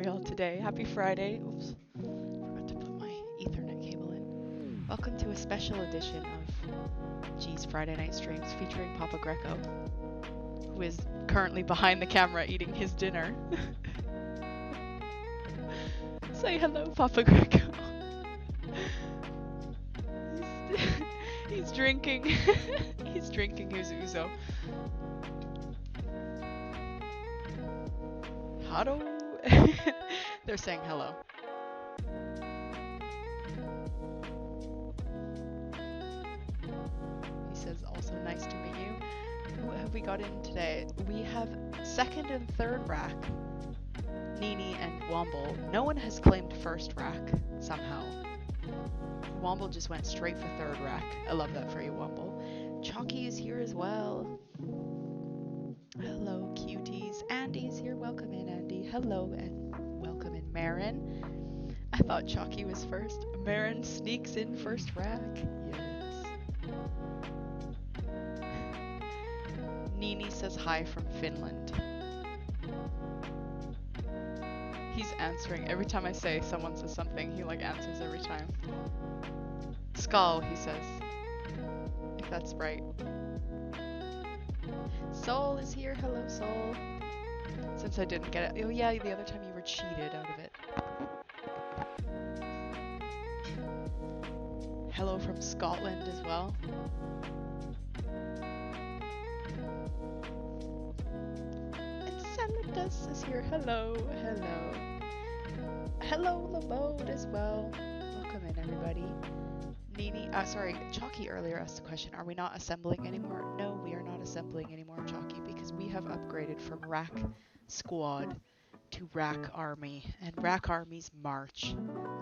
tutorial today. Happy Friday. Oops, forgot to put my Ethernet cable in. Welcome to a special edition of G's Friday Night Streams featuring Papa Greco, who is currently behind the camera eating his dinner. Say hello, Papa Greco. He's drinking. He's drinking his ouzo. Hello. They're saying hello. He says also nice to meet you. Who have we got in today? We have second and third rack, Nini and Womble. No one has claimed first rack somehow. Womble just went straight for third rack. I love that for you, Womble. Chalky is here as well. Hello, cuties. Andy's here. Welcome in, Andy. Hello, and welcome in, Marin. I thought Chalky was first. Marin sneaks in first rack. Yes. Nini says hi from Finland. He's answering. Every time I say someone says something, he answers every time. Skull, he says. If that's right. Soul is here. Hello, Soul. Since I didn't get it. Oh yeah, the other time you were cheated out of it. Hello from Scotland as well. And Saladus is here. Hello, hello. Hello, Lamode as well. Welcome in, everybody. Nini, sorry, Chalky earlier asked the question, are we not assembling anymore? No, we are not assembling anymore, Chalky, because we have upgraded from Rack Squad to Rack Army, and Rack Armies march.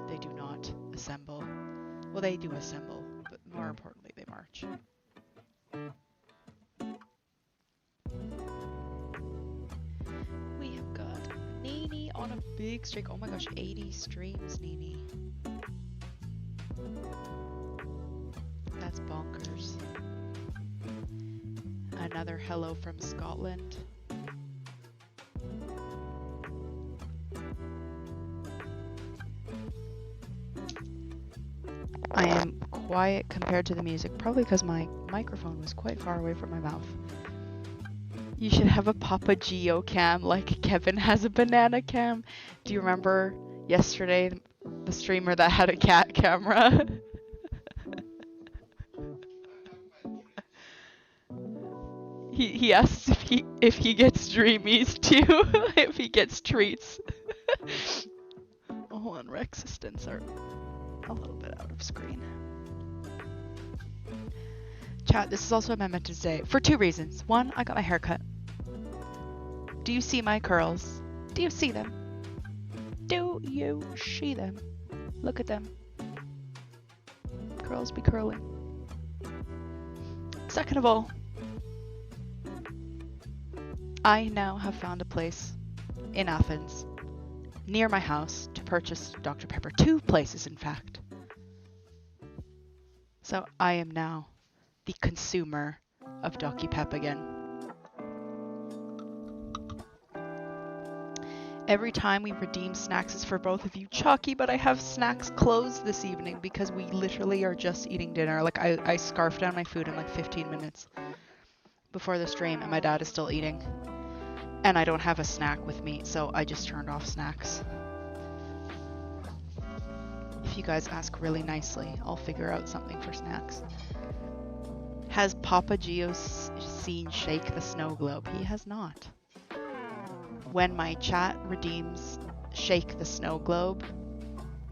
They do not assemble. Well, they do assemble, but more importantly, they march. We have got Nini on a big streak. Oh my gosh, 80 streams, Nini. That's bonkers. Another hello from Scotland. I am quiet compared to the music, probably because my microphone was quite far away from my mouth. You should have a Papa Geo cam like Kevin has a banana cam. Do you remember yesterday the streamer that had a cat camera? He asks if he gets dreamies too, if he gets treats. Oh, and Rex assistants are a little bit out of screen. Chat, this is also a moment to say for two reasons. One, I got my hair cut. Do you see my curls? Do you see them? Do you see them? Look at them. Curls be curling. Second of all, I now have found a place in Athens, near my house, to purchase Dr. Pepper. Two places, in fact. So I am now the consumer of Dr. Pep again. Every time we redeem snacks is for both of you. Chalky, but I have snacks closed this evening because we literally are just eating dinner. I scarfed down my food in 15 minutes before the stream, and my dad is still eating. And I don't have a snack with me, so I just turned off snacks. If you guys ask really nicely, I'll figure out something for snacks. Has Papa Geo seen Shake the Snow Globe? He has not. When my chat redeems Shake the Snow Globe,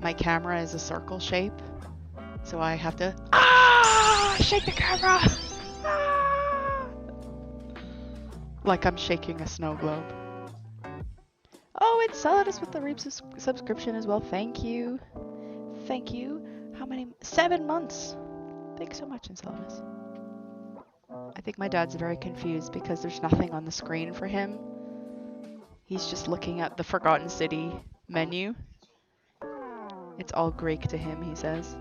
my camera is a circle shape, so I have to shake the camera! Like I'm shaking a snow globe. Oh, it's Saladus with the Reap subscription as well. Thank you. Thank you. How many? 7 months. Thanks so much, Enceladus. I think my dad's very confused because there's nothing on the screen for him. He's just looking at the Forgotten City menu. It's all Greek to him, he says.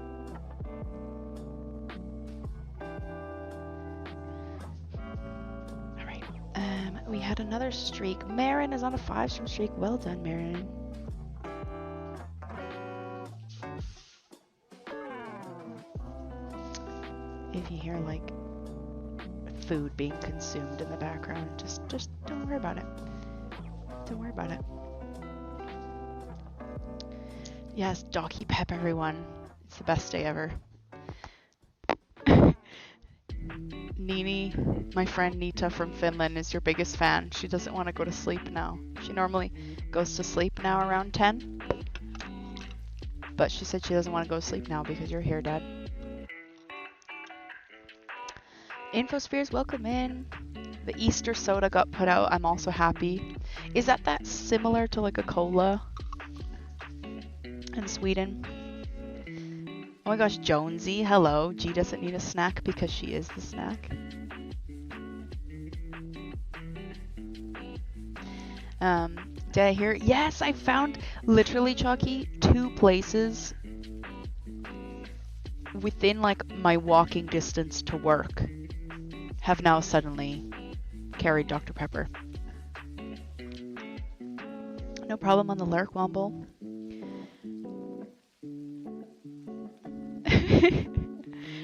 We had another streak. Marin is on a 5-stream streak. Well done, Marin. if you hear like food being consumed in the background, just don't worry about it. Don't worry about it. Yes, Docky Pep, everyone. It's the best day ever. Nini, my friend Nita from Finland, is your biggest fan. She doesn't want to go to sleep now. She normally goes to sleep now around 10. But she said she doesn't want to go to sleep now because you're here, Dad. Infospheres, welcome in. The Easter soda got put out. I'm also happy. Is that similar to like a cola in Sweden? Oh my gosh, Jonesy, hello. G doesn't need a snack because she is the snack. Did I hear? Yes, I found literally, Chucky, 2 places within like my walking distance to work have now suddenly carried Dr. Pepper. No problem on the lurk, Womble.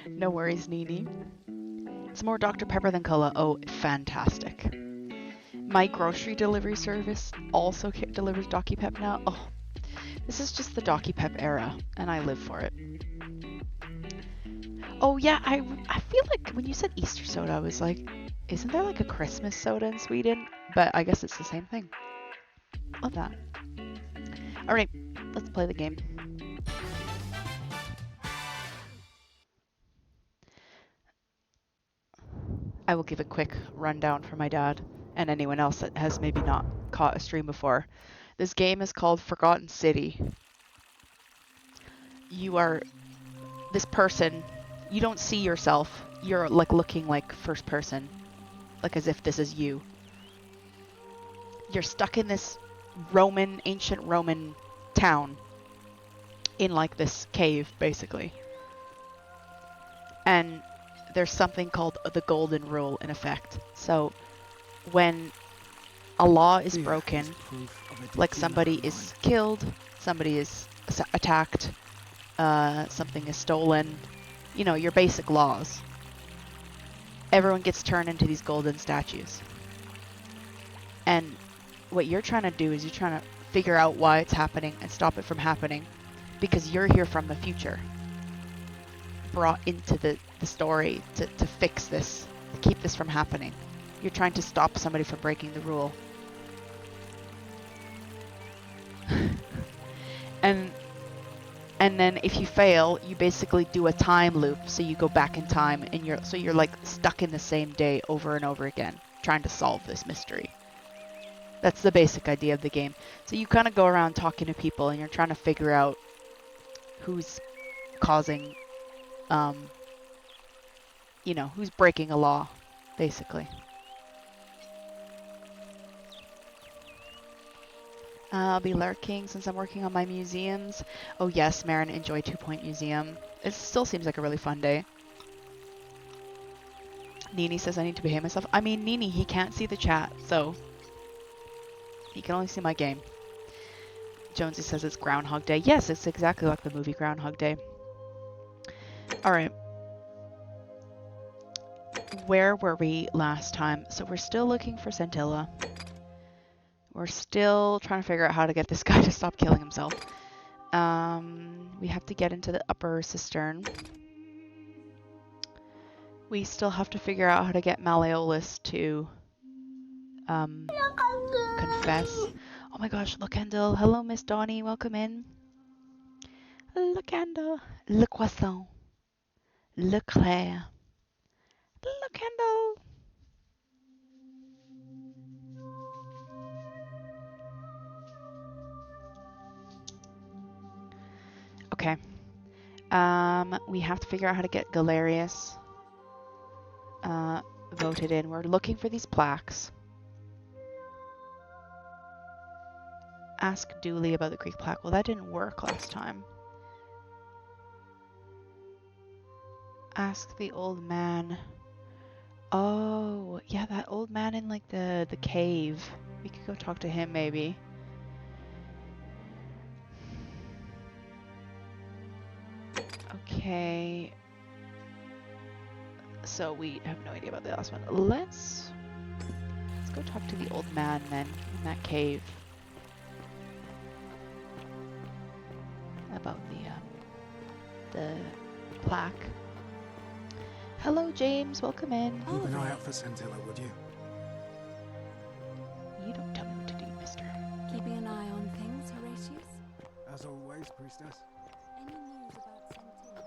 No worries, Nini. It's more Dr. Pepper than cola. Oh, fantastic. My grocery delivery service also delivers Docky Pep now. Oh, this is just the Docky Pep era, and I live for it. Oh yeah, I feel like when you said Easter soda, I was like, isn't there like a Christmas soda in Sweden? But I guess it's the same thing. Love that. Alright, let's play the game. I will give a quick rundown for my dad and anyone else that has maybe not caught a stream before. This game is called Forgotten City. You are this person, you don't see yourself. You're like looking like first person, like as if this is you. You're stuck in this ancient Roman town in like this cave, basically. And there's something called the Golden Rule in effect. So when a law is broken, like somebody is killed, somebody is attacked, something is stolen, you know, your basic laws, everyone gets turned into these golden statues. And what you're trying to do is you're trying to figure out why it's happening and stop it from happening, because you're here from the future, brought into the story to fix this, to keep this from happening. You're trying to stop somebody from breaking the rule. And then if you fail, you basically do a time loop, so you go back in time and you're like stuck in the same day over and over again trying to solve this mystery. That's the basic idea of the game. So you kind of go around talking to people and you're trying to figure out who's causing you know, who's breaking a law, basically. I'll be lurking since I'm working on my museums. Oh yes, Marin, enjoy 2 Point Museum. It still seems like a really fun day. Nini says I need to behave myself. I mean, Nini, he can't see the chat, so he can only see my game. Jonesy says it's Groundhog Day. Yes, it's exactly like the movie Groundhog Day. Alright. Where were we last time? So we're still looking for Scintilla. We're still trying to figure out how to get this guy to stop killing himself. We have to get into the upper cistern. We still have to figure out how to get Malleolus to confess. Oh my gosh, Locandle. Hello, Miss Donnie. Welcome in. Locandle. Le Croissant. Le Claire. Locandle. Okay. We have to figure out how to get Galerius voted in. We're looking for these plaques. Ask Dooley about the Greek plaque. Well, that didn't work last time. Ask the old man. Oh, yeah, that old man in like the cave. We could go talk to him maybe. Okay. So we have no idea about the last one. Let's go talk to the old man then in that cave about the plaque. Hello, James. Welcome in. Keep an eye out for Scintilla, would you? You don't tell me what to do, mister. Keeping an eye on things, Horatius? As always, priestess. Any news about Scintilla?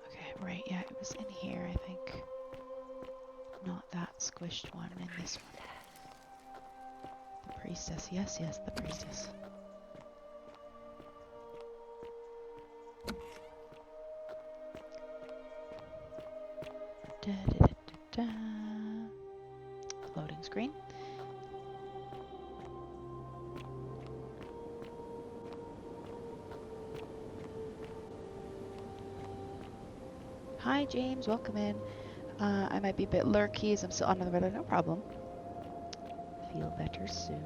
Okay, right, yeah, it was in here, I think. Not that squished one, in this one. The priestess, yes, the priestess. Da, da, da, da, da. Loading screen. Hi James, welcome in. I might be a bit lurky as I'm still under the weather, no problem. Feel better soon.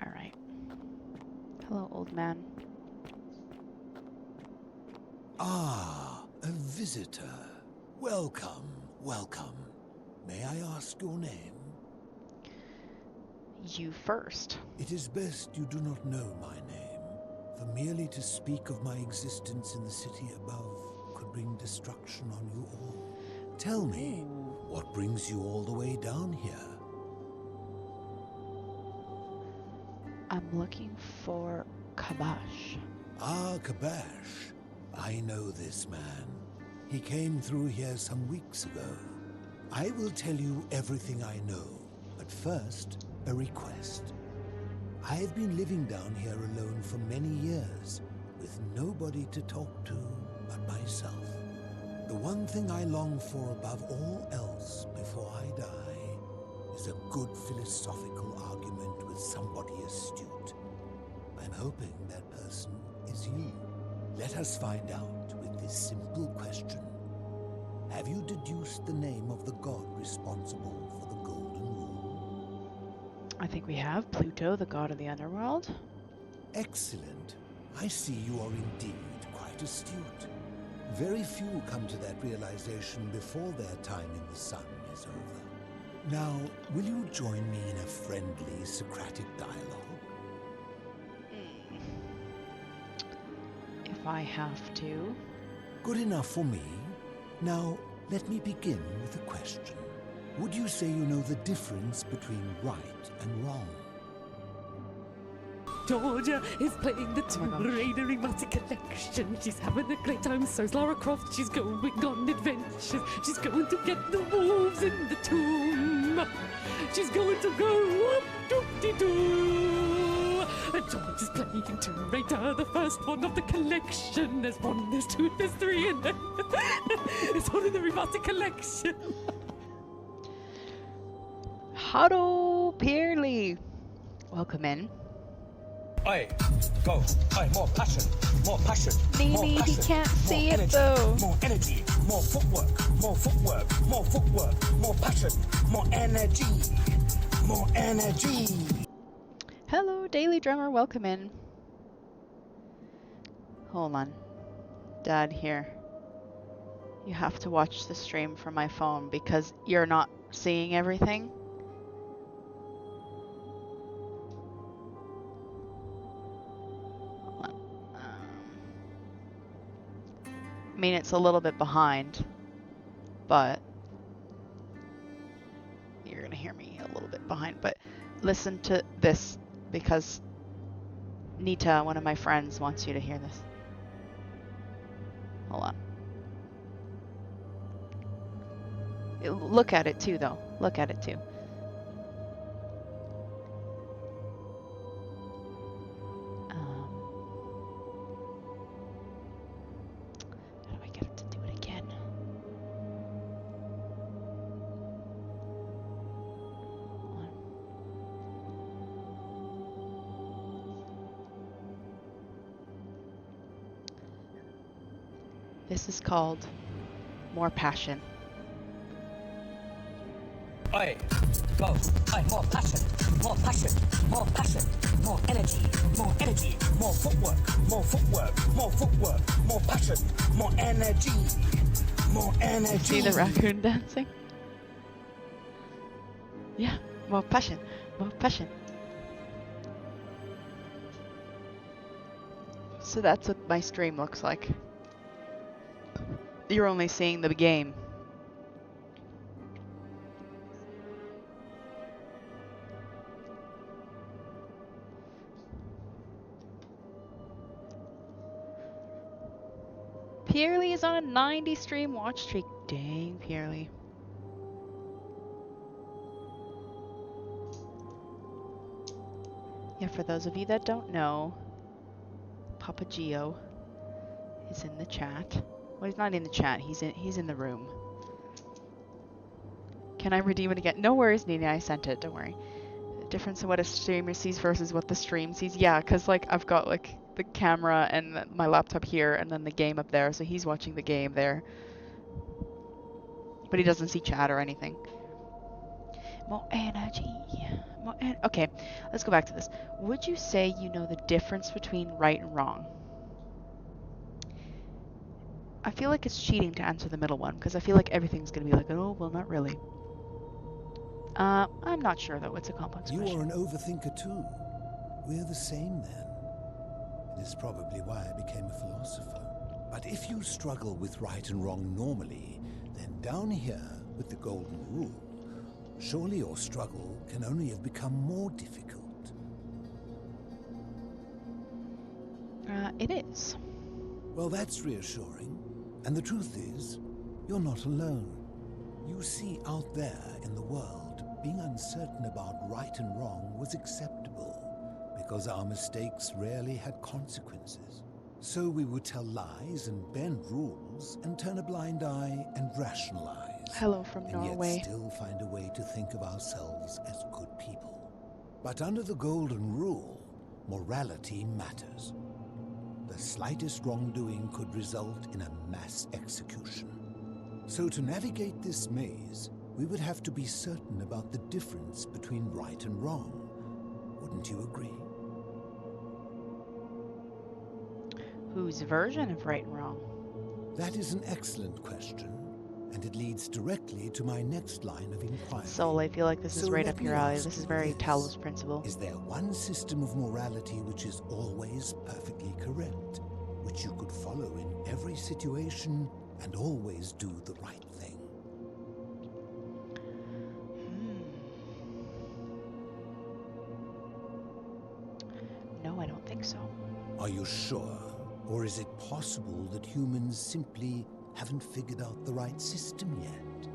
Alright. Hello, old man. Ah, a visitor. Welcome, welcome. May I ask your name? You first. It is best you do not know my name, for merely to speak of my existence in the city above could bring destruction on you all. Tell me, what brings you all the way down here? I'm looking for Kabash. Ah, Kabash. I know this man. He came through here some weeks ago. I will tell you everything I know, but first, a request. I've been living down here alone for many years, with nobody to talk to but myself. The one thing I long for above all else before I die is a good philosophical argument with somebody astute. I'm hoping that person is you. Let us find out with this simple question. Have you deduced the name of the god responsible for the Golden Rule? I think we have Pluto, the god of the underworld. Excellent. I see you are indeed quite astute. Very few come to that realization before their time in the sun is over. Now, will you join me in a friendly Socratic dialogue? If I have to. Good enough for me. Now, let me begin with a question. Would you say you know the difference between right and wrong? Georgia is playing the Oh my Tomb Raider Remastered Collection. She's having a great time, so's Lara Croft. She's going on adventures. She's going to get the wolves in the tomb. She's going to go whoop-doop-de-doo. And George is playing Tomb Raider, the first one of the collection. There's 1, there's 2, there's 3, and then it's all in the Remastered Collection. Huddle Peerley. Welcome in. Aye, go. Aye, more passion, more passion. more Nini, he passion, can't more see it energy, though. More energy, more footwork, more footwork, more footwork, more passion, more energy, more energy. Hello, Daily Drummer. Welcome in. Hold on. Dad, here. You have to watch the stream from my phone because you're not seeing everything. Hold on. I mean, it's a little bit behind, but you're gonna hear me a little bit behind. But listen to this because Nita, one of my friends, wants you to hear this. Hold on. Look at it too, though. Look at it too. How do I get it to do it again? Hold on. This is called more passion. Oi, go. Oi, more passion, more passion, more passion, more energy, more energy, more footwork, more footwork, more footwork, more passion, more energy, more energy. See the raccoon dancing? Yeah, more passion, more passion. So that's what my stream looks like. You're only seeing the game. Pierly is on a 90 stream watch streak. Dang, Pierly. Yeah, for those of you that don't know, Papa Geo is in the chat. Well, he's not in the chat. He's in the room. Can I redeem it again? No worries, Nina. I sent it. Don't worry. The difference in what a streamer sees versus what the stream sees. Yeah, because like I've got like the camera and my laptop here, and then the game up there. So he's watching the game there, but he doesn't see chat or anything. More energy. Okay, let's go back to this. Would you say you know the difference between right and wrong? I feel like it's cheating to answer the middle one, because I feel like everything's going to be like, oh, well, not really. I'm not sure, though. It's a complex You question. are an overthinker too. We're the same then. It is probably why I became a philosopher. But if you struggle with right and wrong normally, then down here with the golden rule, surely your struggle can only have become more difficult. It is. Well, that's reassuring. And the truth is, you're not alone. You see, out there in the world, being uncertain about right and wrong was acceptable, because our mistakes rarely had consequences. So we would tell lies and bend rules and turn a blind eye and rationalize. Hello from and Norway. Yet still find a way to think of ourselves as good people. But under the golden rule, morality matters. The slightest wrongdoing could result in a mass execution. So to navigate this maze, we would have to be certain about the difference between right and wrong. Wouldn't you agree? Whose version of right and wrong? That is an excellent question, and it leads directly to my next line of inquiry. Soul, I feel like this is So right let up me your alley. ask This is you very this. Talos principle. Is there one system of morality which is always perfectly correct, which you could follow in every situation and always do the right thing? No, I don't think so. Are you sure? Or is it possible that humans simply haven't figured out the right system yet?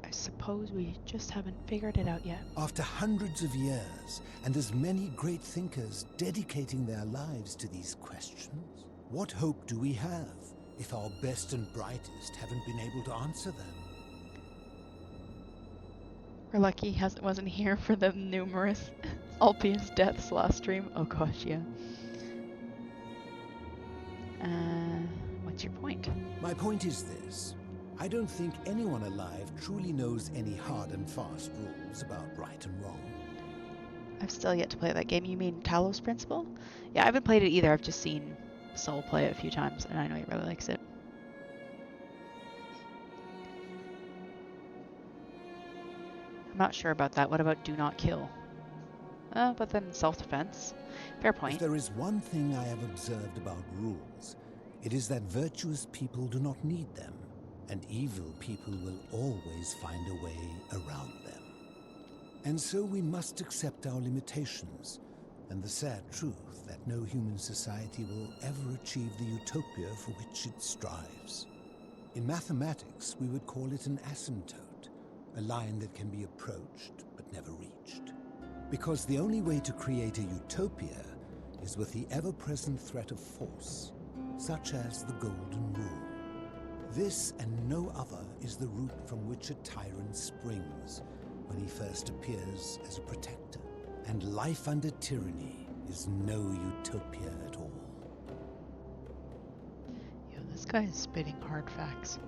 I suppose we just haven't figured it out yet. After hundreds of years, and as many great thinkers dedicating their lives to these questions, what hope do we have if our best and brightest haven't been able to answer them? We're lucky he wasn't here for the numerous Alpius deaths last stream. Oh gosh, yeah. What's your point? My point is this. I don't think anyone alive truly knows any hard and fast rules about right and wrong. I've still yet to play that game. You mean Talos Principle? Yeah, I haven't played it either. I've just seen Soul play it a few times, and I know he really likes it. I'm not sure about that. What about Do Not Kill? But then self-defense. Fair point. If there is one thing I have observed about rules, it is that virtuous people do not need them, and evil people will always find a way around them. And so we must accept our limitations, and the sad truth that no human society will ever achieve the utopia for which it strives. In mathematics, we would call it an asymptote, a line that can be approached but never reached. Because the only way to create a utopia is with the ever-present threat of force, such as the Golden Rule. This and no other is the root from which a tyrant springs, when he first appears as a protector. And life under tyranny is no utopia at all. Yo, this guy is spitting hard facts.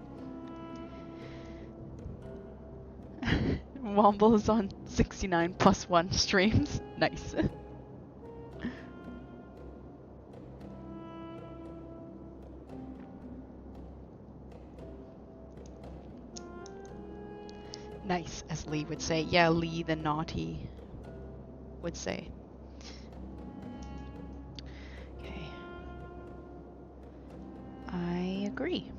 Womble is on 69+1 streams. Nice. Nice, as Lee would say. Yeah, Lee the naughty would say. Okay. I agree.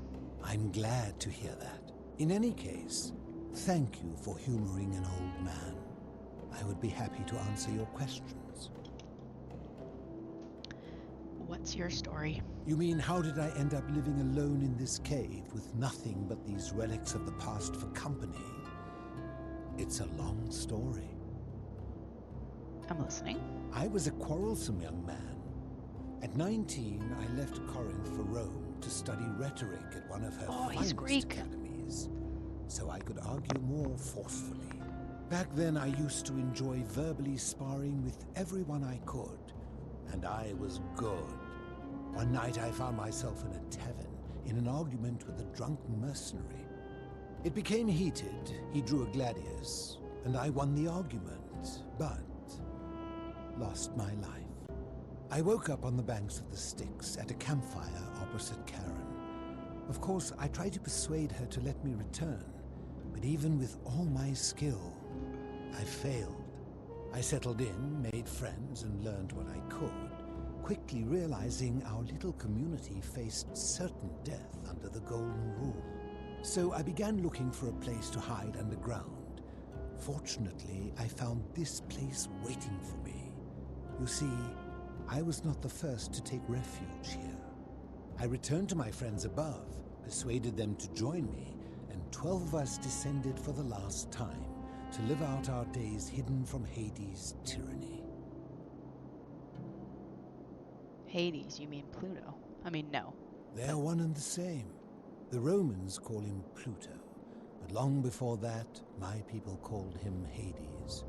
I'm glad to hear that. In any case, thank you for humoring an old man. I would be happy to answer your questions. What's your story? You mean, how did I end up living alone in this cave with nothing but these relics of the past for company? It's a long story. I'm listening. I was a quarrelsome young man. At 19, I left Corinth for Rome to study rhetoric at one of her He's finest Greek. academies, so I could argue more forcefully. Back then, I used to enjoy verbally sparring with everyone I could, and I was good. One night, I found myself in a tavern in an argument with a drunk mercenary. It became heated. He drew a gladius, and I won the argument, but lost my life. I woke up on the banks of the Styx at a campfire opposite Karen. Of course, I tried to persuade her to let me return, but even with all my skill, I failed. I settled in, made friends, and learned what I could, quickly realizing our little community faced certain death under the Golden Rule. So I began looking for a place to hide underground. Fortunately, I found this place waiting for me. You see, I was not the first to take refuge here. I returned to my friends above, persuaded them to join me, and 12 of us descended for the last time to live out our days hidden from Hades' tyranny. Hades, you mean Pluto? I mean, no. They're one and the same. The Romans call him Pluto, but long before that, my people called him Hades.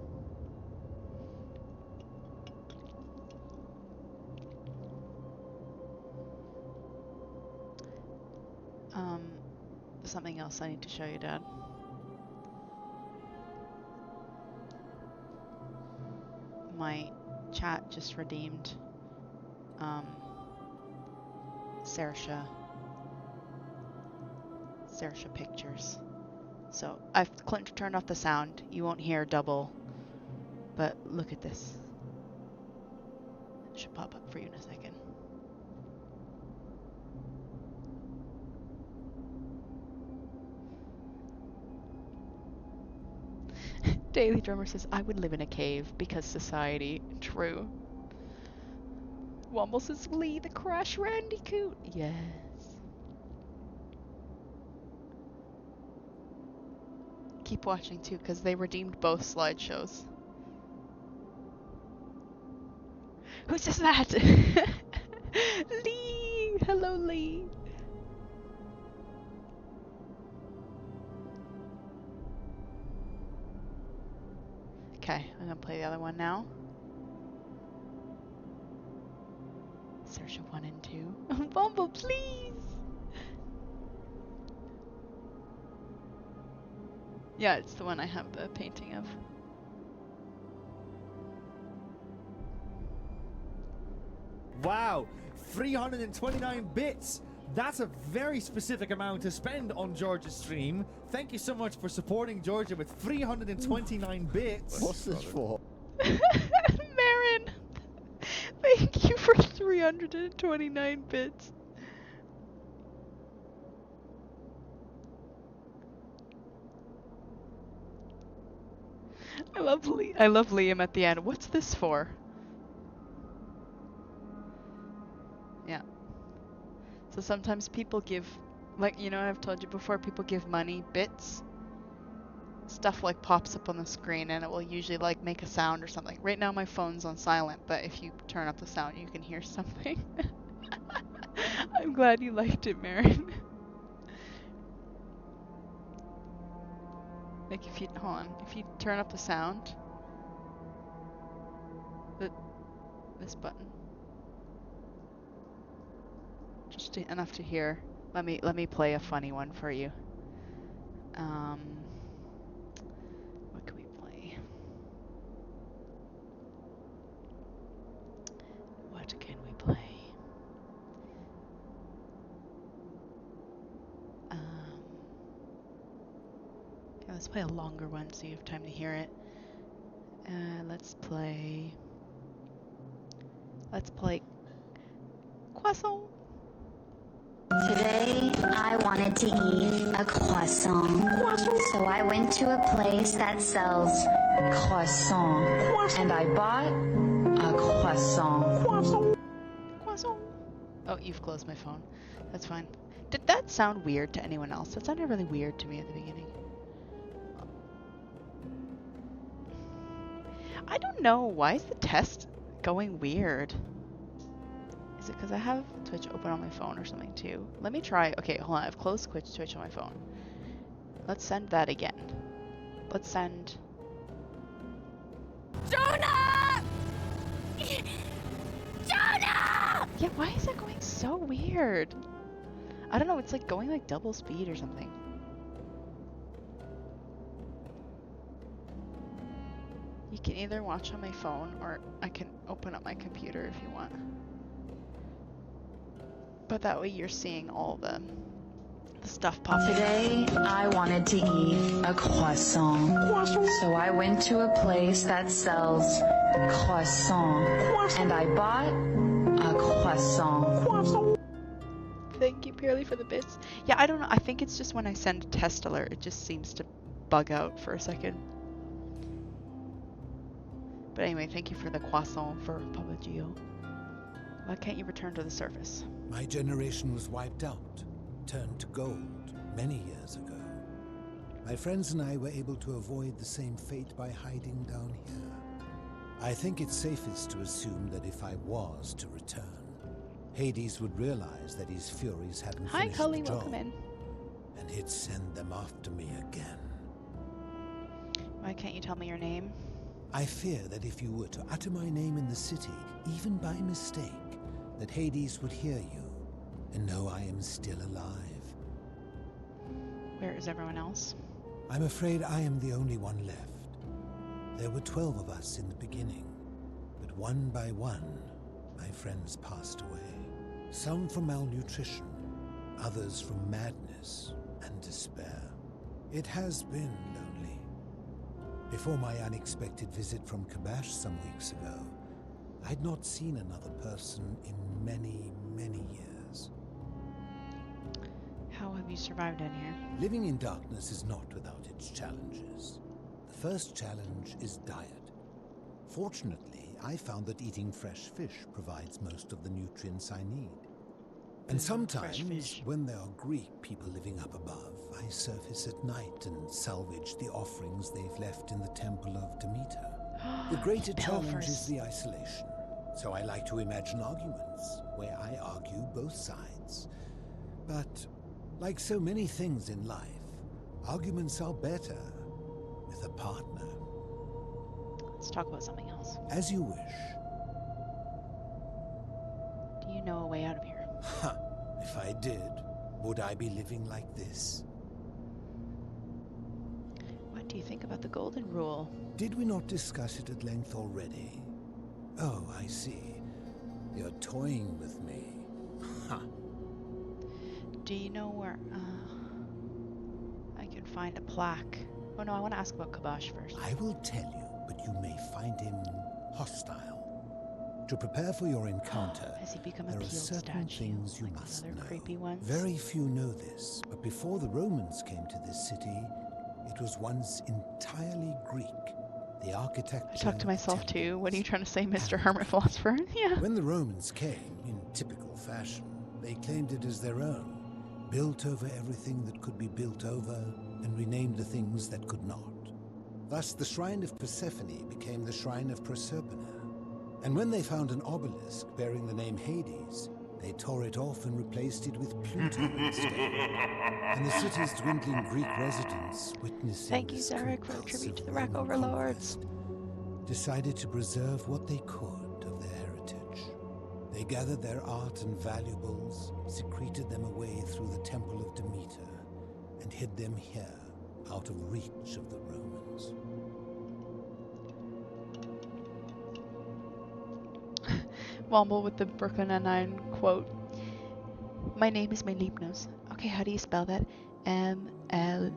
Something else I need to show you, Dad. My chat just redeemed Saoirse pictures. So I've turned off the sound. You won't hear double, but look at this. It should pop up for you in a second. Daily Drummer says, I would live in a cave because society. True. Womble says, Lee the Crash Randicoot. Yes. Keep watching too, because they redeemed both slideshows. Who says that? Lee! Hello, Lee. Okay, I'm gonna play the other one now. Saoirse 1 and 2. Bumble, please! Yeah, it's the one I have the painting of. Wow, 329 bits! That's a very specific amount to spend on Georgia's stream. Thank you so much for supporting Georgia with 329 bits. What's this for? Marin! Thank you for 329 bits. I love Liam at the end. What's this for? Yeah. So sometimes people give, like, you know, I've told you before, people give money, bits. Stuff like pops up on the screen and it will usually like make a sound or something. Right now my phone's on silent, but if you turn up the sound you can hear something. I'm glad you liked it, Marin. Like if you hold on, if you turn up the sound, this button, just enough to hear. Let me play a funny one for you. What can we play? What can we play? Yeah, let's play a longer one so you have time to hear it. Let's play croissant. Today, I wanted to eat a croissant. So I went to a place that sells croissant. And I bought a croissant. Croissant. Oh, you've closed my phone. That's fine. Did that sound weird to anyone else? That sounded really weird to me at the beginning. I don't know. Why is the test going weird? Is it because I have Twitch open on my phone or something too? Let me try. Okay, hold on. I've closed Twitch on my phone. Let's send that again. Let's send... Jonah! Jonah! Yeah, why is that going so weird? I don't know. It's like going like double speed or something. You can either watch on my phone or I can open up my computer if you want. But that way you're seeing all the stuff popping up. Today, I wanted to eat a croissant. So I went to a place that sells croissant. And I bought a croissant. Thank you, Purely, for the bits. Yeah, I don't know. I think it's just when I send a test alert, it just seems to bug out for a second. But anyway, thank you for the croissant for Papa Gio. Why can't you return to the surface? My generation was wiped out, turned to gold, many years ago. My friends and I were able to avoid the same fate by hiding down here. I think it's safest to assume that if I was to return, Hades would realize that his furies hadn't Hi, finished Cully, the job, welcome in. and he'd send them after me again. Why can't you tell me your name? I fear that if you were to utter my name in the city, even by mistake, that Hades would hear you and know I am still alive. Where is everyone else? I'm afraid I am the only one left. There were 12 of us in the beginning, but one by one, my friends passed away. Some from malnutrition, others from madness and despair. It has been lonely. Before my unexpected visit from Kabash some weeks ago, I'd not seen another person in many, many years. How have you survived in here? Living in darkness is not without its challenges. The first challenge is diet. Fortunately, I found that eating fresh fish provides most of the nutrients I need. And sometimes, when there are Greek people living up above, I surface at night and salvage the offerings they've left in the temple of Demeter. The greater challenge is the isolation. So I like to imagine arguments, where I argue both sides. But, like so many things in life, arguments are better with a partner. Let's talk about something else. As you wish. Do you know a way out of here? Ha! If I did, would I be living like this? What do you think about the golden rule? Did we not discuss it at length already? Oh, I see. You're toying with me. Ha! Do you know where I can find a plaque? Oh no, I want to ask about Kabash first. I will tell you, but you may find him hostile. To prepare for your encounter, Has he become a there are peeled certain statue, things you like must those other know. creepy ones? Very few know this, but before the Romans came to this city, it was once entirely Greek. The architecture. I talk to myself too. What are you trying to say, Mr. and Hermit Philosopher? Yeah. When the Romans came, in typical fashion, they claimed it as their own, built over everything that could be built over, and renamed the things that could not. Thus, the shrine of Persephone became the shrine of Proserpina. And when they found an obelisk bearing the name Hades, They tore it off and replaced it with Pluto instead. And the city's dwindling Greek residents, witnessing Thank you, this Zarek, for the compulsive tribute to the Rack Roman Overlords. conquest, decided to preserve what they could of their heritage. They gathered their art and valuables, secreted them away through the Temple of Demeter, and hid them here, out of reach of the Romans. Womble with the Brooklyn Nine-Nine quote. My name is Melipnos. Okay, how do you spell that? M-L-E-P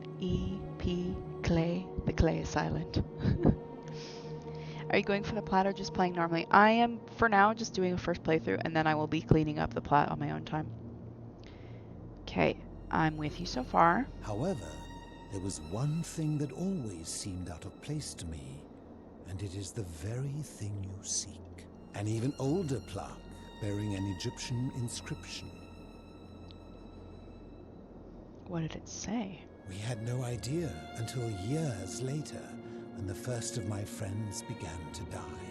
Clay. The Clay is silent. Are you going for the plat or just playing normally? I am, for now, just doing a first playthrough, and then I will be cleaning up the plat on my own time. Okay, I'm with you so far. However, there was one thing that always seemed out of place to me, and it is the very thing you seek. An even older plaque bearing an Egyptian inscription. What did it say? We had no idea until years later, when the first of my friends began to die.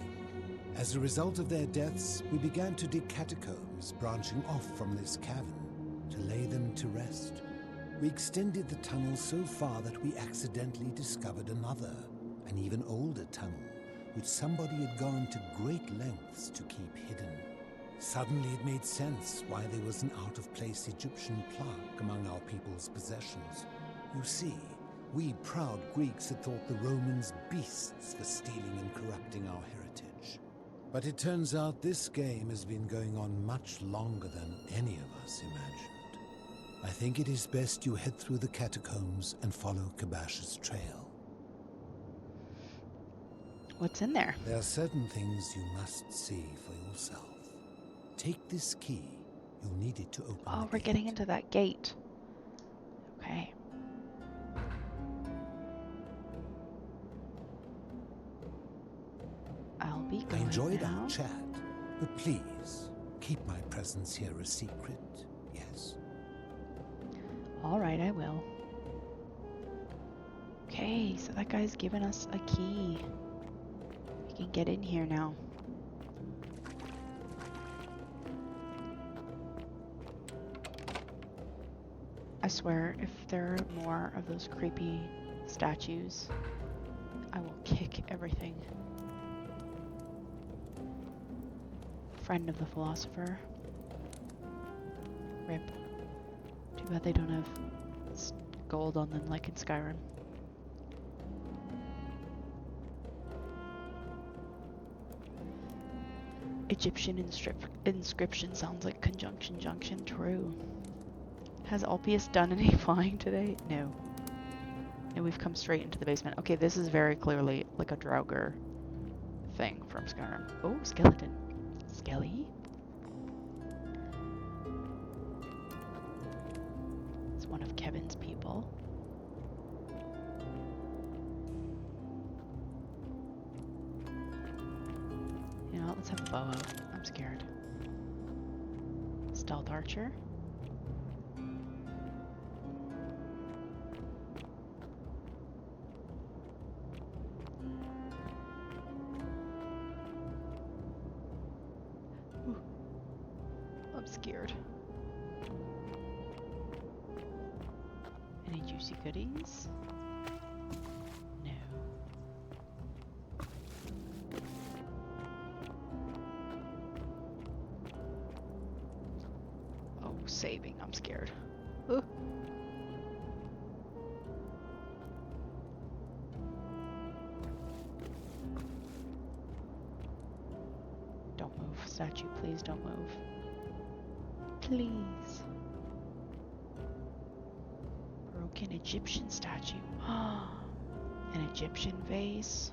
As a result of their deaths, we began to dig catacombs branching off from this cavern to lay them to rest. We extended the tunnel so far that we accidentally discovered another, an even older tunnel, which somebody had gone to great lengths to keep hidden. Suddenly it made sense why there was an out-of-place Egyptian plaque among our people's possessions. You see, we proud Greeks had thought the Romans beasts for stealing and corrupting our heritage. But it turns out this game has been going on much longer than any of us imagined. I think it is best you head through the catacombs and follow Kabash's trail. What's in there? There are certain things you must see for yourself. Take this key. You'll need it to open the Oh, we're gate. getting into that gate. Okay. I'll be I going enjoyed now. our chat, but please, keep my presence here a secret, yes? All right, I will. Okay, so that guy's given us a key. We can get in here now. I swear, if there are more of those creepy statues, I will kick everything. Friend of the philosopher. Rip. Too bad they don't have gold on them like in Skyrim. Egyptian inscription sounds like conjunction junction. True. Has Ulpius done any flying today? No. No, we've come straight into the basement. Okay, this is very clearly like a Draugr thing from Skyrim. Oh, skeleton. Skelly? It's one of Kevin's people. You know what, let's have a bow out. I'm scared. Stealth archer. Ooh. I'm scared. Any juicy goodies? No. Oh, saving. I'm scared. Ooh. Don't move, statue. Please don't move. Please. Broken Egyptian statue. An Egyptian vase.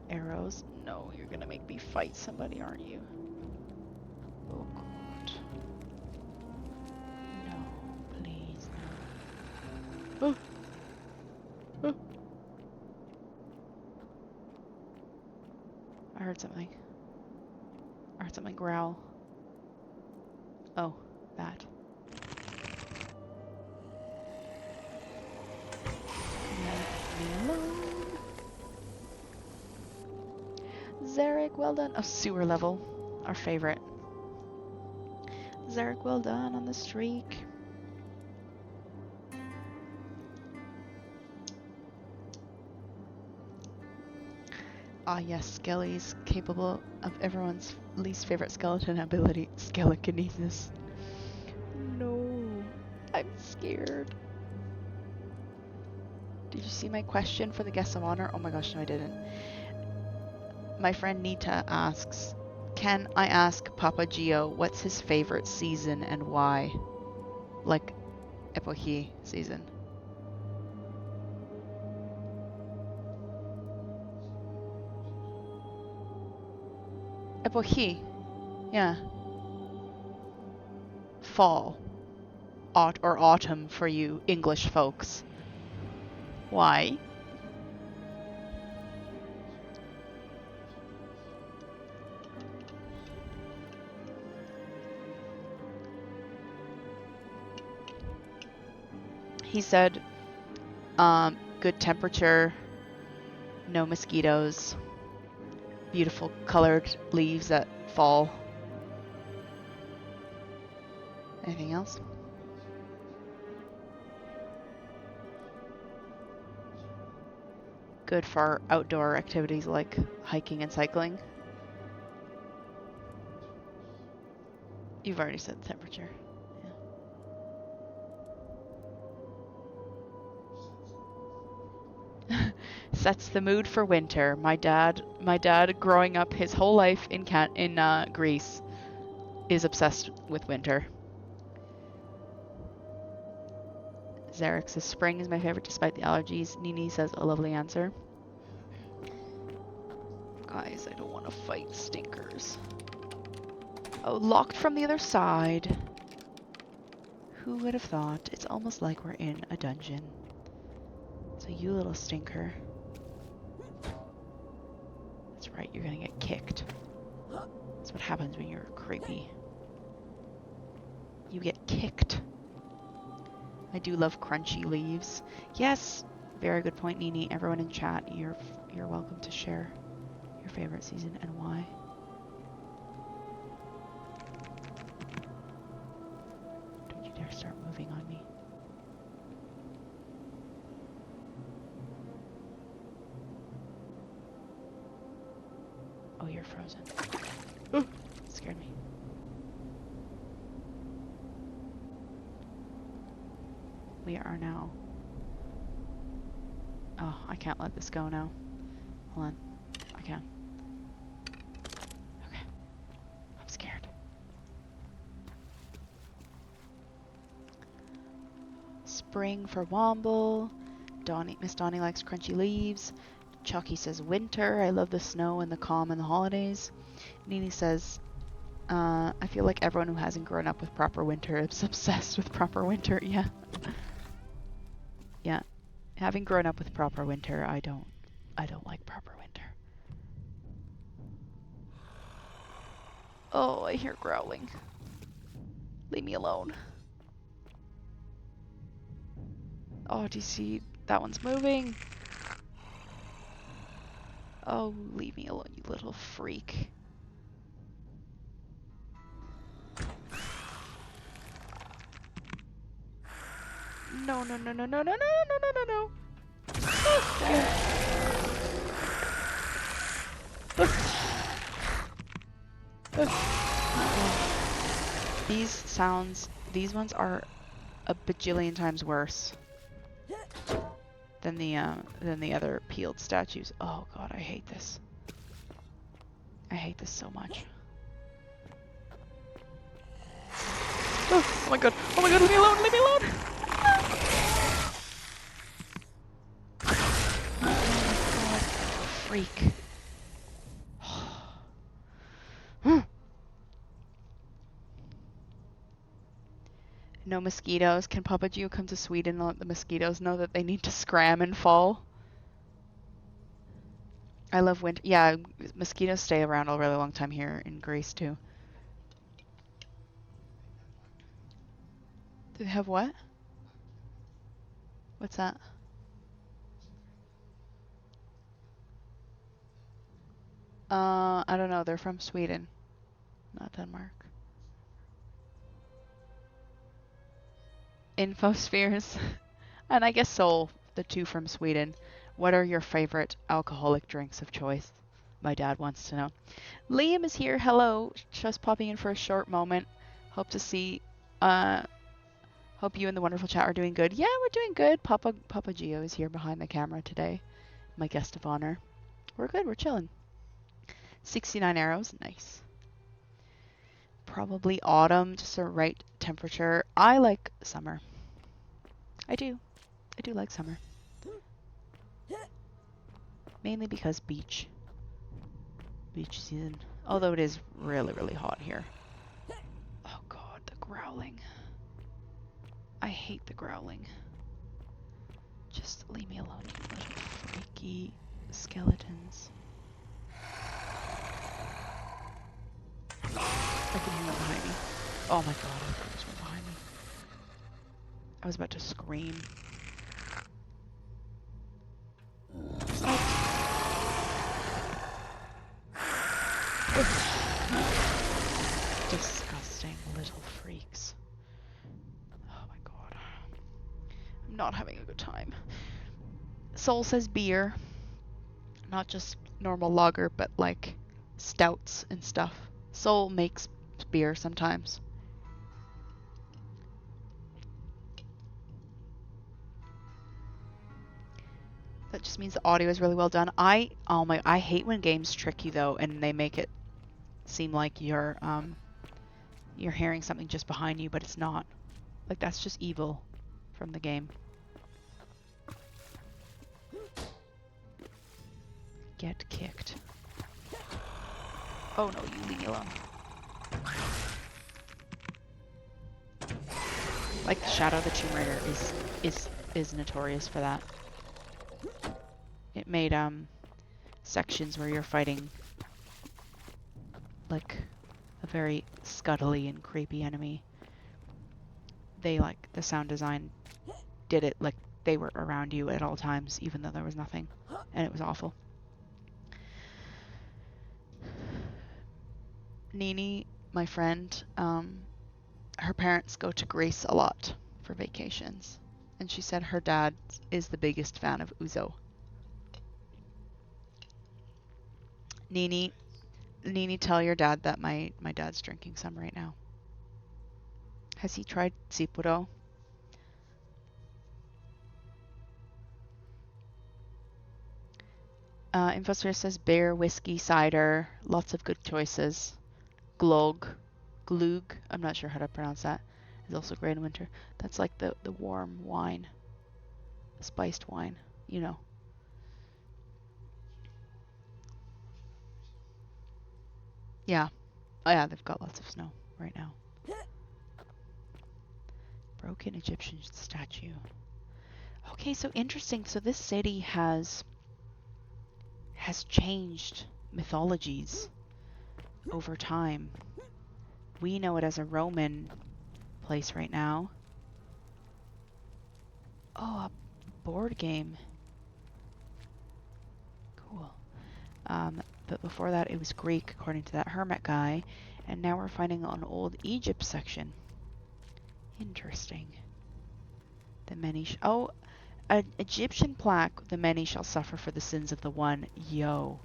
Arrows. No, you're gonna make me fight somebody, aren't you? Oh god. No, please, no. Oh. Oh. I heard something. I heard something growl. Oh, that. Leave me alone. Zarek, well done. Oh, sewer level. Our favorite. Zarek, well done on the streak. Ah yes, Skelly's capable of everyone's least favorite skeleton ability, skelekinesis. No, I'm scared. Did you see my question for the guest of honor? Oh my gosh, no I didn't. My friend Nita asks, can I ask Papa Gio what's his favorite season and why? Like, Epoche season. Epoche. Yeah. Fall. Or autumn for you English folks. Why? He said, good temperature, no mosquitoes, beautiful colored leaves that fall. Anything else? Good for outdoor activities like hiking and cycling. You've already said the temperature. Yeah. Sets the mood for winter. My dad growing up his whole life in Greece is obsessed with winter. Zarek says spring is my favorite despite the allergies. Nini says a lovely answer. Guys, I don't want to fight stinkers. Oh, locked from the other side. Who would have thought? It's almost like we're in a dungeon. So you little stinker. That's right, you're gonna get kicked. That's what happens when you're creepy. You get kicked. I do love crunchy leaves. Yes, very good point, Nini. Everyone in chat, you're welcome to share your favorite season and why. Don't you dare start moving on me. Oh, you're frozen. Oh, scared me. We are now. Oh, I can't let this go now. Hold on. I can. Okay. I'm scared. Spring for Womble. Miss Donnie likes crunchy leaves. Chucky says winter. I love the snow and the calm and the holidays. Nini says, I feel like everyone who hasn't grown up with proper winter is obsessed with proper winter. Yeah. Yeah. Having grown up with proper winter, I don't like proper winter. Oh, I hear growling. Leave me alone. Oh, do you see? That one's moving. Oh, leave me alone, you little freak. No, no, no, no, no, no, no, no, no, no, no. These sounds, these ones are a bajillion times worse than the other peeled statues. Oh god, I hate this. I hate this so much. Oh my god, oh my god, leave me alone, leave me alone! Oh my god, freak. No mosquitoes. Can Papa Gio come to Sweden and let the mosquitoes know that they need to scram and fall? I love winter. Yeah, mosquitoes stay around a really long time here in Greece too. Do they have what? What's that? I don't know. They're from Sweden, not Denmark. Infospheres, and I guess Soul, the two from Sweden. What are your favorite alcoholic drinks of choice? My dad wants to know. Liam is here. Hello. Just popping in for a short moment. Hope to see. Hope you and the wonderful chat are doing good. Yeah, we're doing good. Papa Gio is here behind the camera today. My guest of honor. We're good. We're chilling. 69 arrows. Nice. Probably autumn. Just the right temperature. I like summer. I do like summer. Mainly because beach season. Although it is really, really hot here. Oh god, the growling. I hate the growling. Just leave me alone, you little freaky skeletons. I can hear one behind me. Oh my god, I thought there was one behind me. I was about to scream. Disgusting little freaks. Oh my god. I'm not having a good time. Soul says beer. Not just normal lager, but like stouts and stuff. Soul makes beer sometimes. That just means the audio is really well done. I hate when games trick you though, and they make it seem like you're hearing something just behind you, but it's not. Like that's just evil from the game. Get kicked. Oh no, you leave me alone. Like Shadow of the Tomb Raider is notorious for that. It made sections where you're fighting like a very scuttly and creepy enemy. They like the sound design did it like they were around you at all times, even though there was nothing, and it was awful. Nini, my friend, her parents go to Greece a lot for vacations, and she said her dad is the biggest fan of Ouzo. Nini, tell your dad that my dad's drinking some right now. Has he tried Sapporo? Infosphere says beer, whiskey, cider, lots of good choices. Glug, I'm not sure how to pronounce that, is also great in winter. That's like the warm wine, the spiced wine, you know. Yeah. Oh yeah, they've got lots of snow right now. Broken Egyptian statue. Okay, so interesting. So this city has changed mythologies over time. We know it as a Roman place right now. Oh, a board game. Cool. But before that it was Greek, according to that hermit guy, and now we're finding an old Egypt section. Interesting. The many an Egyptian plaque, the many shall suffer for the sins of the one. Yo.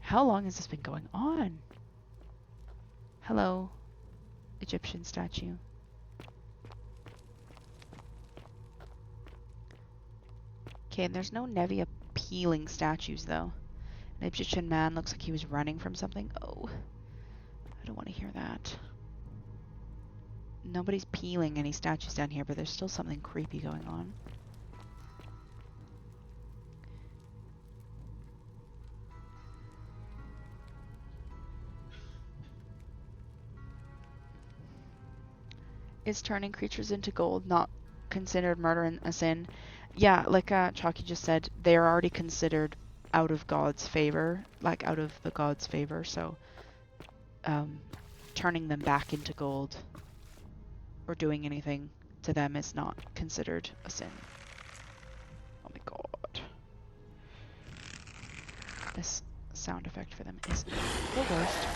How long has this been going on? Hello, Egyptian statue. Okay, and there's no Nevi appealing statues though. An Egyptian man looks like he was running from something. Oh, I don't want to hear that. Nobody's peeling any statues down here, but there's still something creepy going on. Is turning creatures into gold not considered murder and a sin? Yeah, like Chalky just said, they are already considered out of God's favor, like out of the God's favor, so turning them back into gold or doing anything to them is not considered a sin. Oh my god. This sound effect for them is the worst.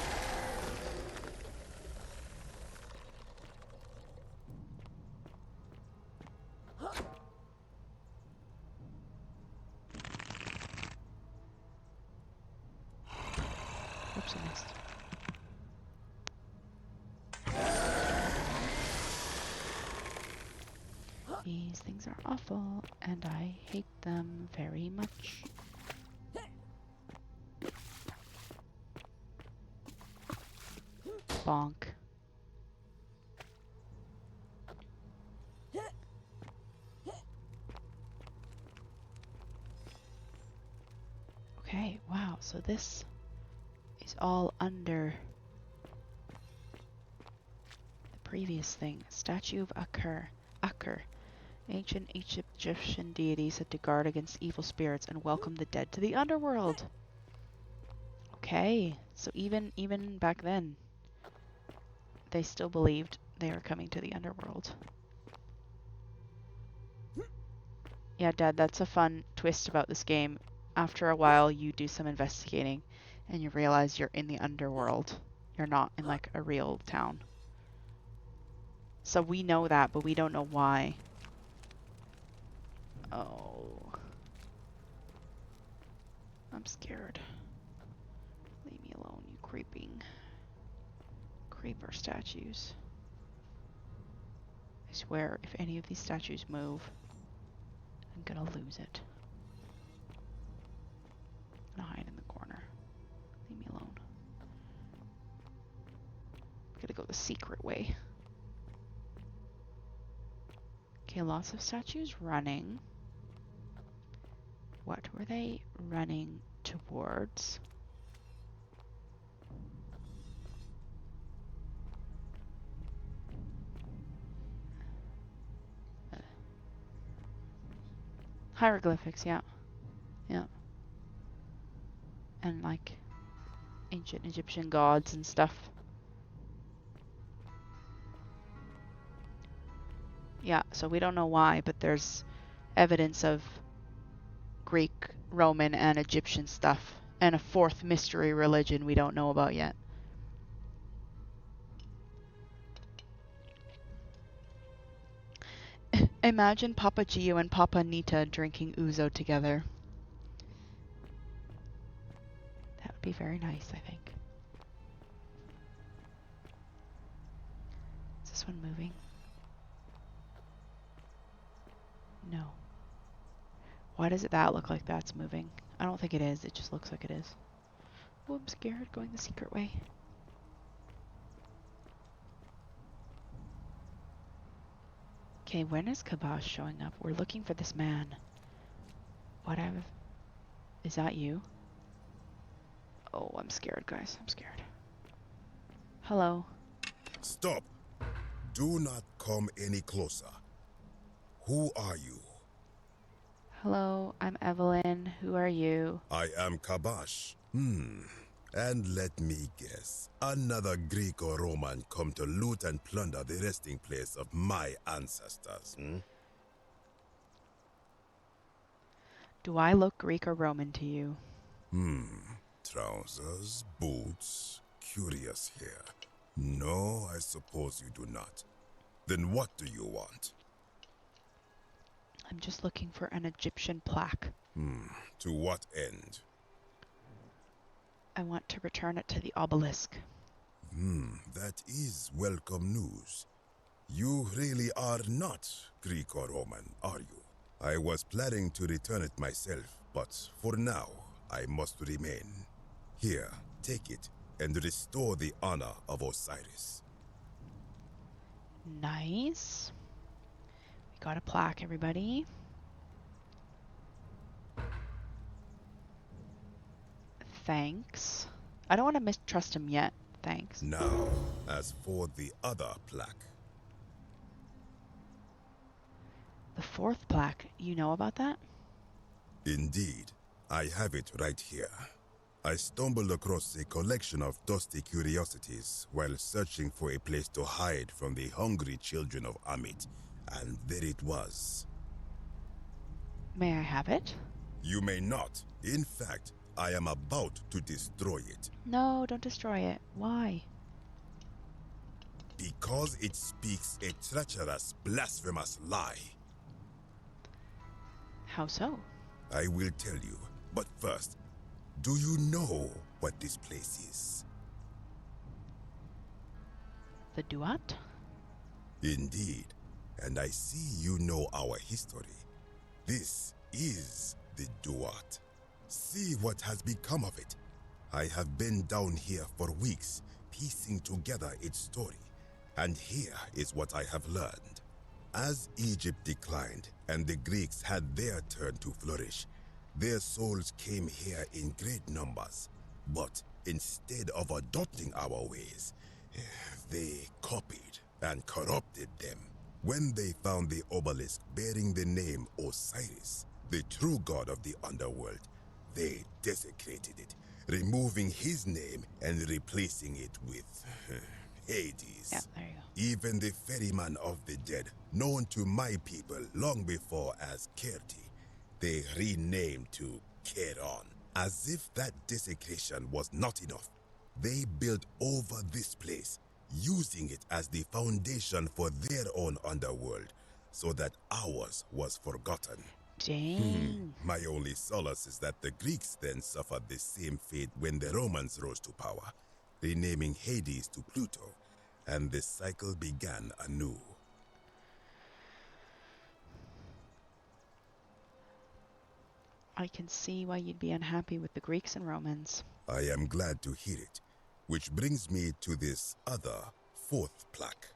These things are awful, and I hate them very much. Bonk. Okay, wow, so this is all under the previous thing. Statue of Aker. Ancient Egyptian deity said to guard against evil spirits and welcome the dead to the underworld. Okay, so even back then, they still believed they were coming to the underworld. Yeah, Dad, that's a fun twist about this game. After a while, you do some investigating, and you realize you're in the underworld. You're not in, like, a real town. So we know that, but we don't know why. Oh. I'm scared. Leave me alone, you creeper statues. I swear, if any of these statues move, I'm gonna lose it. I'm gonna hide in the corner. Leave me alone. I'm gonna go the secret way. Okay, lots of statues running. What were they running towards? Hieroglyphics, yeah. Yeah. And like ancient Egyptian gods and stuff. Yeah, so we don't know why, but there's evidence of Greek, Roman, and Egyptian stuff. And a fourth mystery religion we don't know about yet. Imagine Papa Gio and Papa Nita drinking ouzo together. That would be very nice, I think. Is this one moving? No. Why does that look like that's moving? I don't think it is. It just looks like it is. Oh, I'm scared going the secret way. Okay, when is Kabash showing up? We're looking for this man. Is that you? Oh, I'm scared, guys. I'm scared. Hello. Stop. Do not come any closer. Who are you? Hello, I'm Evelyn. Who are you? I am Kabash. And let me guess. Another Greek or Roman come to loot and plunder the resting place of my ancestors, Do I look Greek or Roman to you? Trousers, boots, curious hair. No, I suppose you do not. Then what do you want? I'm just looking for an Egyptian plaque. To what end? I want to return it to the obelisk. That is welcome news. You really are not Greek or Roman, are you? I was planning to return it myself, but for now, I must remain. Here, take it and restore the honor of Osiris. Nice. We got a plaque, everybody. Thanks. I don't want to mistrust him yet. Thanks. Now, as for the other plaque. The fourth plaque. You know about that? Indeed, I have it right here. I stumbled across a collection of dusty curiosities while searching for a place to hide from the hungry children of Amit, and there it was. May I have it? You may not. In fact, I am about to destroy it. No, don't destroy it. Why? Because it speaks a treacherous, blasphemous lie. How so? I will tell you, but first, do you know what this place is? The Duat? Indeed. and I see you know our history. This is the Duat. See what has become of it. I have been down here for weeks, piecing together its story, and here is what I have learned. As Egypt declined and the Greeks had their turn to flourish, their souls came here in great numbers. But instead of adopting our ways, they copied and corrupted them. When they found the obelisk bearing the name Osiris, the true god of the underworld, they desecrated it, removing his name and replacing it with Hades. Yeah, there you go. Even the ferryman of the dead, known to my people long before as Kerti, they renamed to Keron. As if that desecration was not enough, they built over this place, using it as the foundation for their own underworld, so that ours was forgotten. Dang. My only solace is that the Greeks then suffered the same fate when the Romans rose to power, renaming Hades to Pluto, and the cycle began anew. I can see why you'd be unhappy with the Greeks and Romans. I am glad to hear it, which brings me to this other, fourth plaque.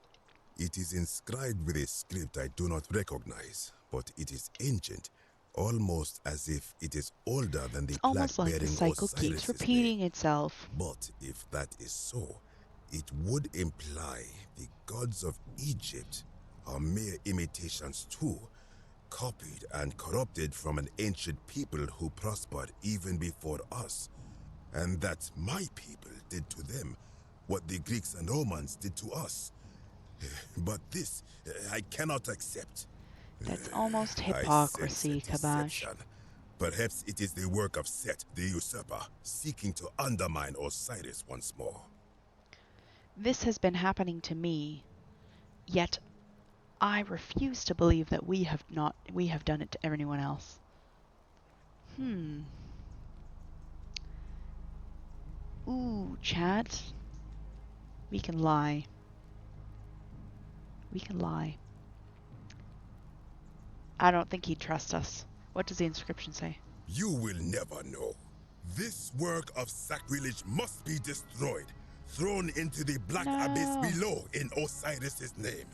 It is inscribed with a script I do not recognize, but it is ancient, almost as if it is older than the It's plaque almost like the bearing cycle keeps Osiris's repeating name. itself. But if that is so, it would imply the gods of Egypt are mere imitations too, copied and corrupted from an ancient people who prospered even before us, and that my people did to them what the Greeks and Romans did to us. But this I cannot accept. That's almost I hypocrisy, sense a Kabash. deception. Perhaps it is the work of Set, the usurper, seeking to undermine Osiris once more. This has been happening to me, yet I refuse to believe that we have done it to anyone else. Ooh, chat. We can lie. We can lie. I don't think he'd trust us. What does the inscription say? You will never know. This work of sacrilege must be destroyed, thrown into the black abyss below in Osiris's name.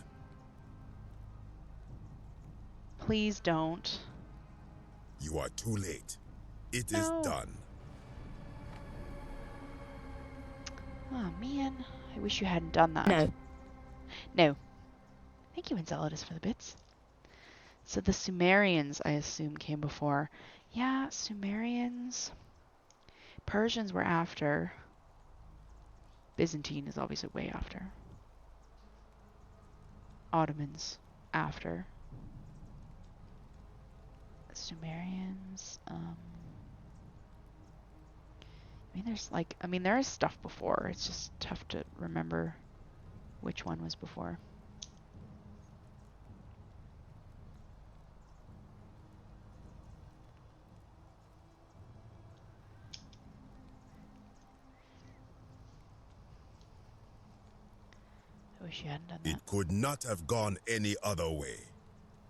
Please don't. You are too late. It is No. done. Oh man, I wish you hadn't done that. No. No. Thank you, Enceladus, for the bits. So the Sumerians, I assume, came before. Yeah, Sumerians. Persians were after. Byzantine is obviously way after. Ottomans after. Sumerians. there is stuff before. It's just tough to remember which one was before. I wish you hadn't done that. It could not have gone any other way.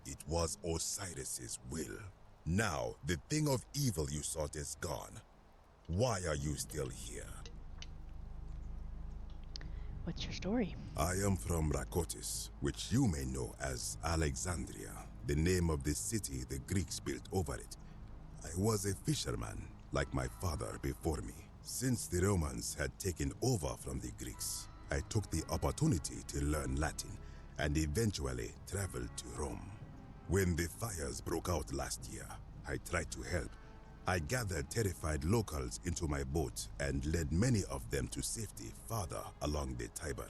It was Osiris's will. Now, the thing of evil you sought is gone. Why are you still here? What's your story? I am from Rakotis, which you may know as Alexandria, the name of the city the Greeks built over it. I was a fisherman, like my father before me. Since the Romans had taken over from the Greeks, I took the opportunity to learn Latin and eventually traveled to Rome. When the fires broke out last year, I tried to help. I gathered terrified locals into my boat and led many of them to safety farther along the Tiber.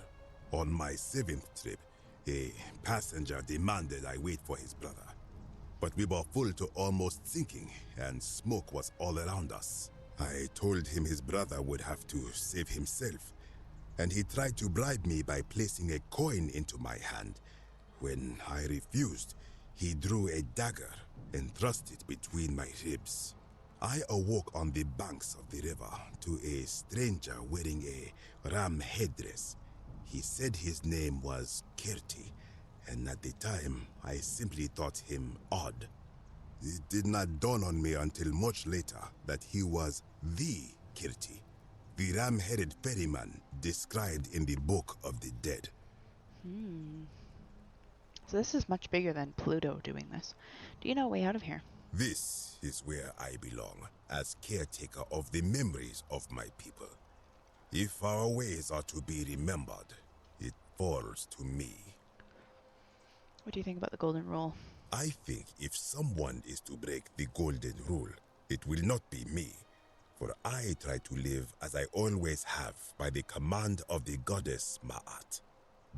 On my 7th trip, a passenger demanded I wait for his brother. But we were full to almost sinking, and smoke was all around us. I told him his brother would have to save himself, and he tried to bribe me by placing a coin into my hand. When I refused, he drew a dagger and thrust it between my ribs. I awoke on the banks of the river to a stranger wearing a ram headdress. He said his name was Kerti, and at the time, I simply thought him odd. It did not dawn on me until much later that he was the Kirti, the ram-headed ferryman described in the Book of the Dead. So this is much bigger than Pluto doing this. Do you know a way out of here? This is where I belong, as caretaker of the memories of my people. If our ways are to be remembered, it falls to me. What do you think about the golden rule? I think if someone is to break the golden rule, it will not be me. For I try to live as I always have by the command of the goddess Ma'at.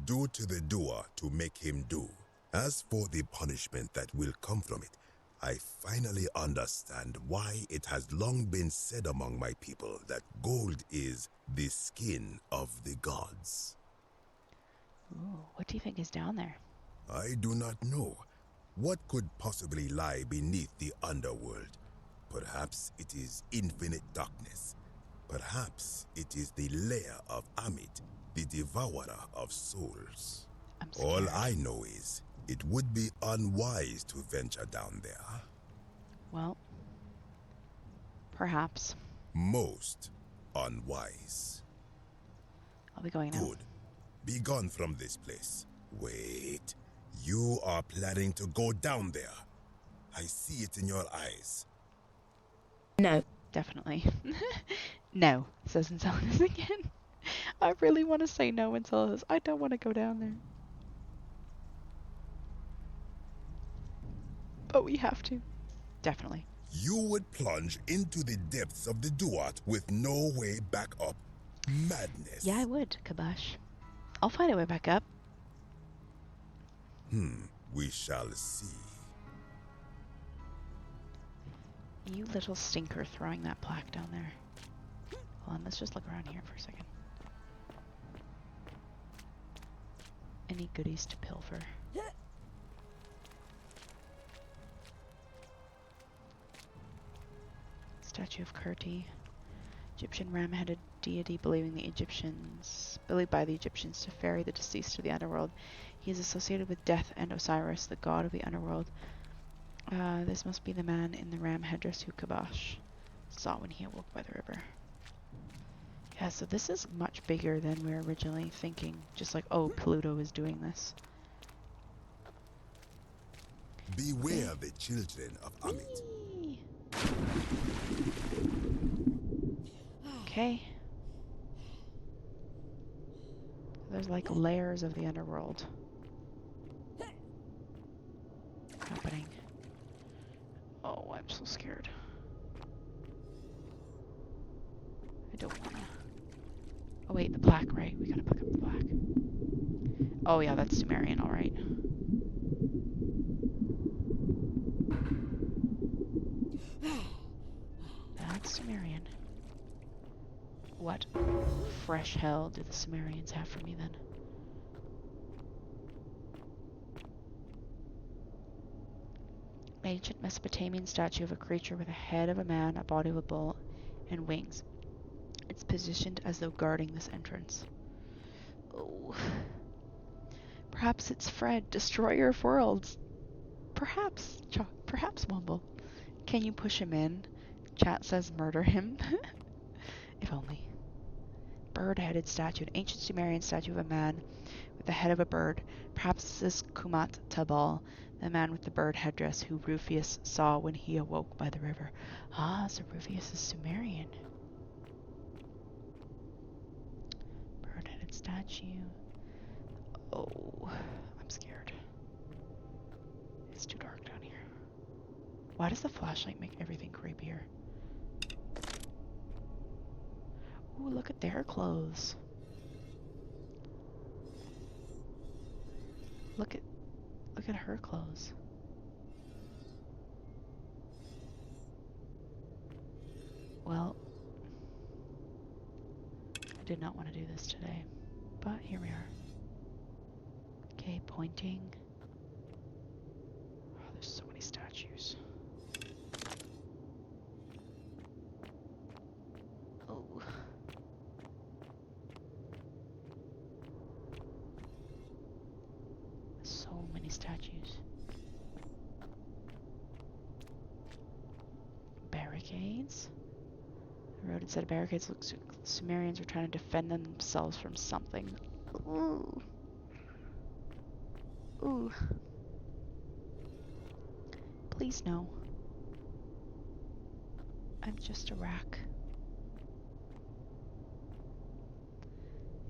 Do to the doer to make him do. As for the punishment that will come from it, I finally understand why it has long been said among my people that gold is the skin of the gods. Ooh, what do you think is down there? I do not know. What could possibly lie beneath the underworld? Perhaps it is infinite darkness. Perhaps it is the lair of Amit, the devourer of souls. I'm scared. All I know is it would be unwise to venture down there. Well, perhaps. Most unwise. I'll be going now. Good. Be gone from this place. Wait. You are planning to go down there. I see it in your eyes. No. Definitely. No, says Enceladus again. I really want to say no, Enceladus. I don't want to go down there. But we have to. Definitely. You would plunge into the depths of the Duat with no way back up. Madness. Yeah, I would, Kabash. I'll find a way back up. We shall see. You little stinker throwing that plaque down there. Hold on, let's just look around here for a second. Any goodies to pilfer? Statue of Kirti. Egyptian ram-headed deity believed by the Egyptians to ferry the deceased to the underworld. He is associated with death and Osiris, the god of the underworld. This must be the man in the ram headdress who Kabash saw when he awoke by the river. Yeah, so this is much bigger than we were originally thinking. Just like, oh, Pluto is doing this. Beware the children of Amit. Whee! Okay. There's like layers of the underworld happening. Oh, I'm so scared. I don't wanna. Oh wait, the plaque, right? We gotta pick up the plaque. Oh yeah, that's Sumerian, alright. That's Sumerian. What fresh hell do the Sumerians have for me then? Ancient Mesopotamian statue of a creature with a head of a man, a body of a bull, and wings. It's positioned as though guarding this entrance. Oh. Perhaps it's Fred, destroyer of worlds. Perhaps, perhaps Wumble. Can you push him in? Chat says murder him. If only. Bird-headed statue, an ancient Sumerian statue of a man with the head of a bird. Perhaps this is Kumat Tabal, the man with the bird headdress who Rufius saw when he awoke by the river. Ah, so Rufius is Sumerian. Bird-headed statue. Oh, I'm scared. It's too dark down here. Why does the flashlight make everything creepier? Ooh, look at their clothes. Look at her clothes. Well, I did not want to do this today, but here we are. Okay, pointing. Oh, there's so many statues. Oh. So many statues. Barricades? I wrote it said barricades. Looks like the Sumerians were trying to defend themselves from something. Ooh. Ooh. Please no. I'm just a rack.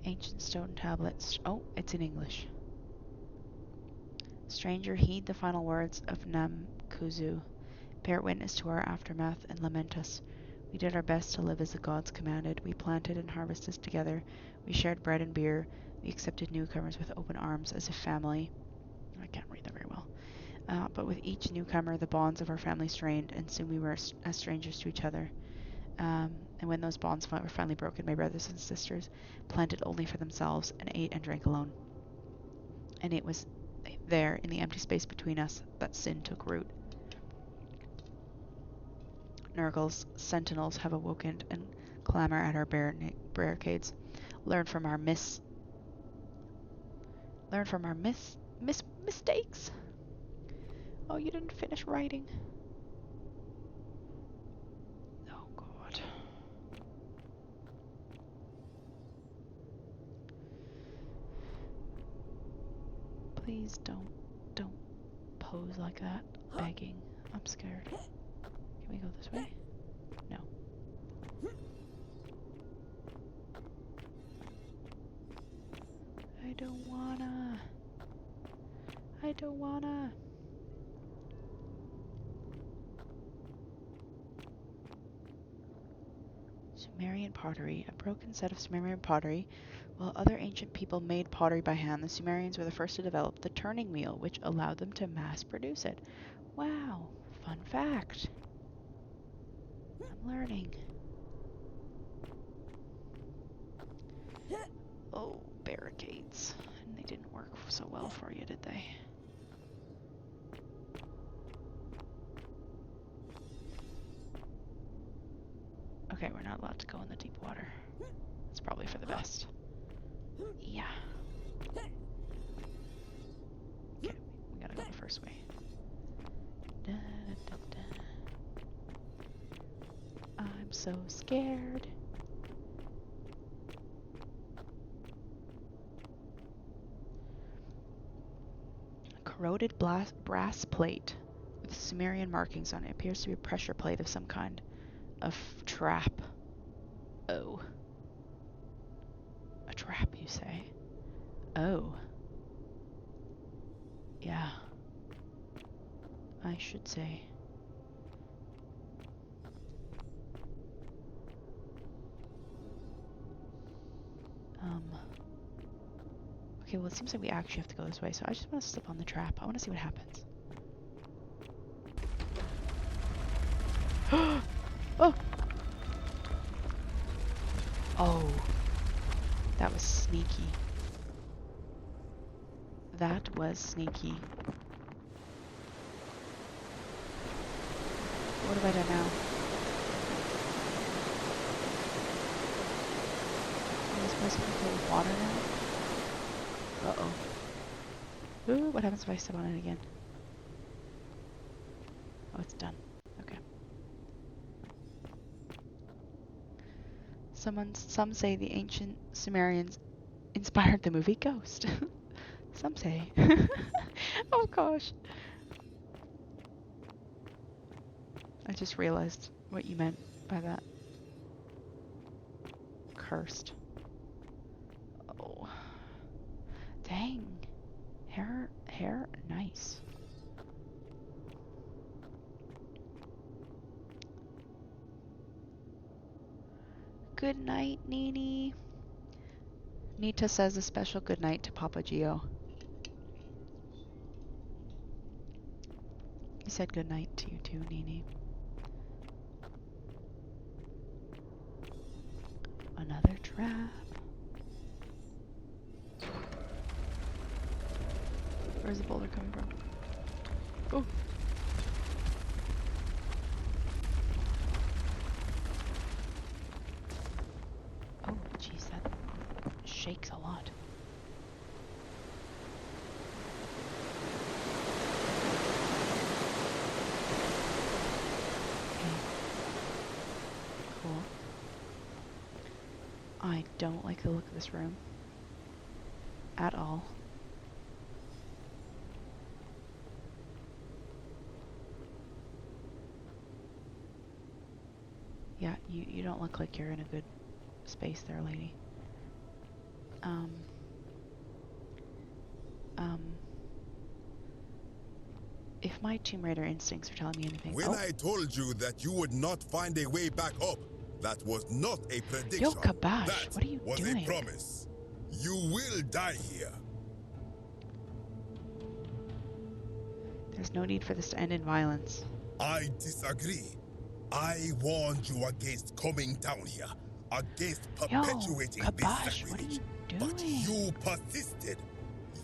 Ancient stone tablets. Oh, it's in English. Stranger, heed the final words of Namkuzu. Bear witness to our aftermath and lament us. We did our best to live as the gods commanded. We planted and harvested together. We shared bread and beer. We accepted newcomers with open arms as a family. I can't read that very well. But with each newcomer, the bonds of our family strained, and soon we were as strangers to each other. And when those bonds were finally broken, my brothers and sisters planted only for themselves and ate and drank alone. And it was there, in the empty space between us, that sin took root. Nurgle's sentinels have awoken and clamor at our barricades. Learn from our mistakes. Oh, you didn't finish writing. Oh God. Please don't pose like that, begging. I'm scared. Can we go this way? No. I don't wanna. Sumerian pottery. A broken set of Sumerian pottery. While other ancient people made pottery by hand, the Sumerians were the first to develop the turning wheel, which allowed them to mass produce it. Wow, fun fact. I'm learning. Oh, barricades. And they didn't work so well for you, did they? Okay, we're not allowed to go in the deep water. It's probably for the best. Yeah. Okay, we gotta go the first way. Da, da, da. I'm so scared. A corroded brass plate with Sumerian markings on it appears to be a pressure plate of some kind of trap. Oh. A trap, you say? Oh. Yeah. I should say. Okay, well it seems like we actually have to go this way, so I just want to slip on the trap. I want to see what happens. Oh! Oh. That was sneaky. That was sneaky. What have I done now? Am I supposed to be filled with water now? Uh-oh. Ooh, what happens if I step on it again? Oh, it's done. Okay. Some say the ancient Sumerians inspired the movie Ghost. Some say. Oh gosh. I just realized what you meant by that. Cursed. Oh. Dang. Hair, nice. Good night, Nini. Nita says a special good night to Papa Gio. He said good night to you too, Nini. Another trap. Where's the boulder coming from? Oh. Oh, jeez, that shakes a lot. don't like the look of this room. At all. Yeah, you don't look like you're in a good space there, lady. If my Tomb Raider instincts are telling me anything... When I told you that you would not find a way back up, that was not a prediction. Yo, Kabash, that what are you was doing? a promise. You will die here. There's no need for this to end in violence. I disagree. I warned you against coming down here, against perpetuating this Kabash, what are you sacrilege. doing? But you persisted.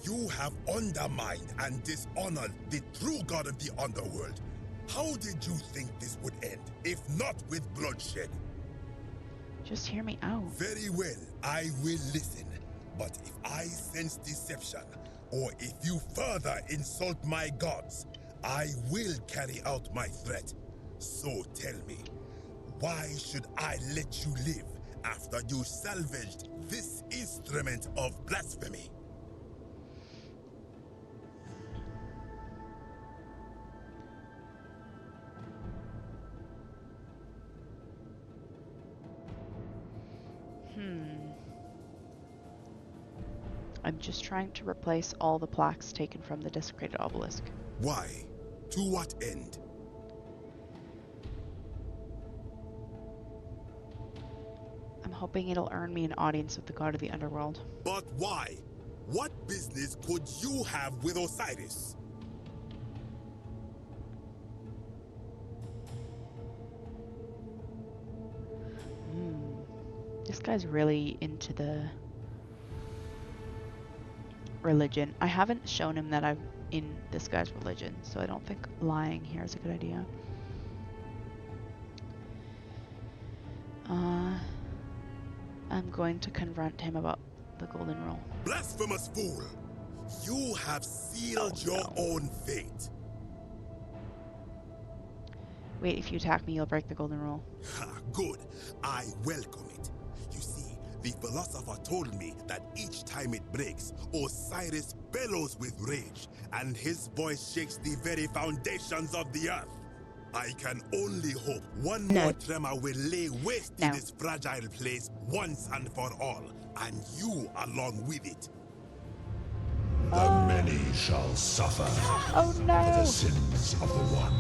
You have undermined and dishonored the true god of the underworld. How did you think this would end, if not with bloodshed? Just hear me out. Very well, I will listen. But if I sense deception, or if you further insult my gods, I will carry out my threat. So tell me, why should I let you live after you salvaged this instrument of blasphemy? I'm just trying to replace all the plaques taken from the desecrated obelisk. Why? To what end? I'm hoping it'll earn me an audience with the god of the underworld. But why? What business could you have with Osiris? This guy's really into the religion. I haven't shown him that I'm in this guy's religion, so I don't think lying here is a good idea. I'm going to confront him about the golden rule. Blasphemous fool! You have sealed your own fate. Wait, if you attack me, you'll break the golden rule. Ha, good. I welcome it. You see, the philosopher told me that each time it breaks, Osiris bellows with rage, and his voice shakes the very foundations of the earth. I can only hope one more tremor will lay waste to this fragile place once and for all, and you along with it. The many shall suffer Oh no! for the sins of the one.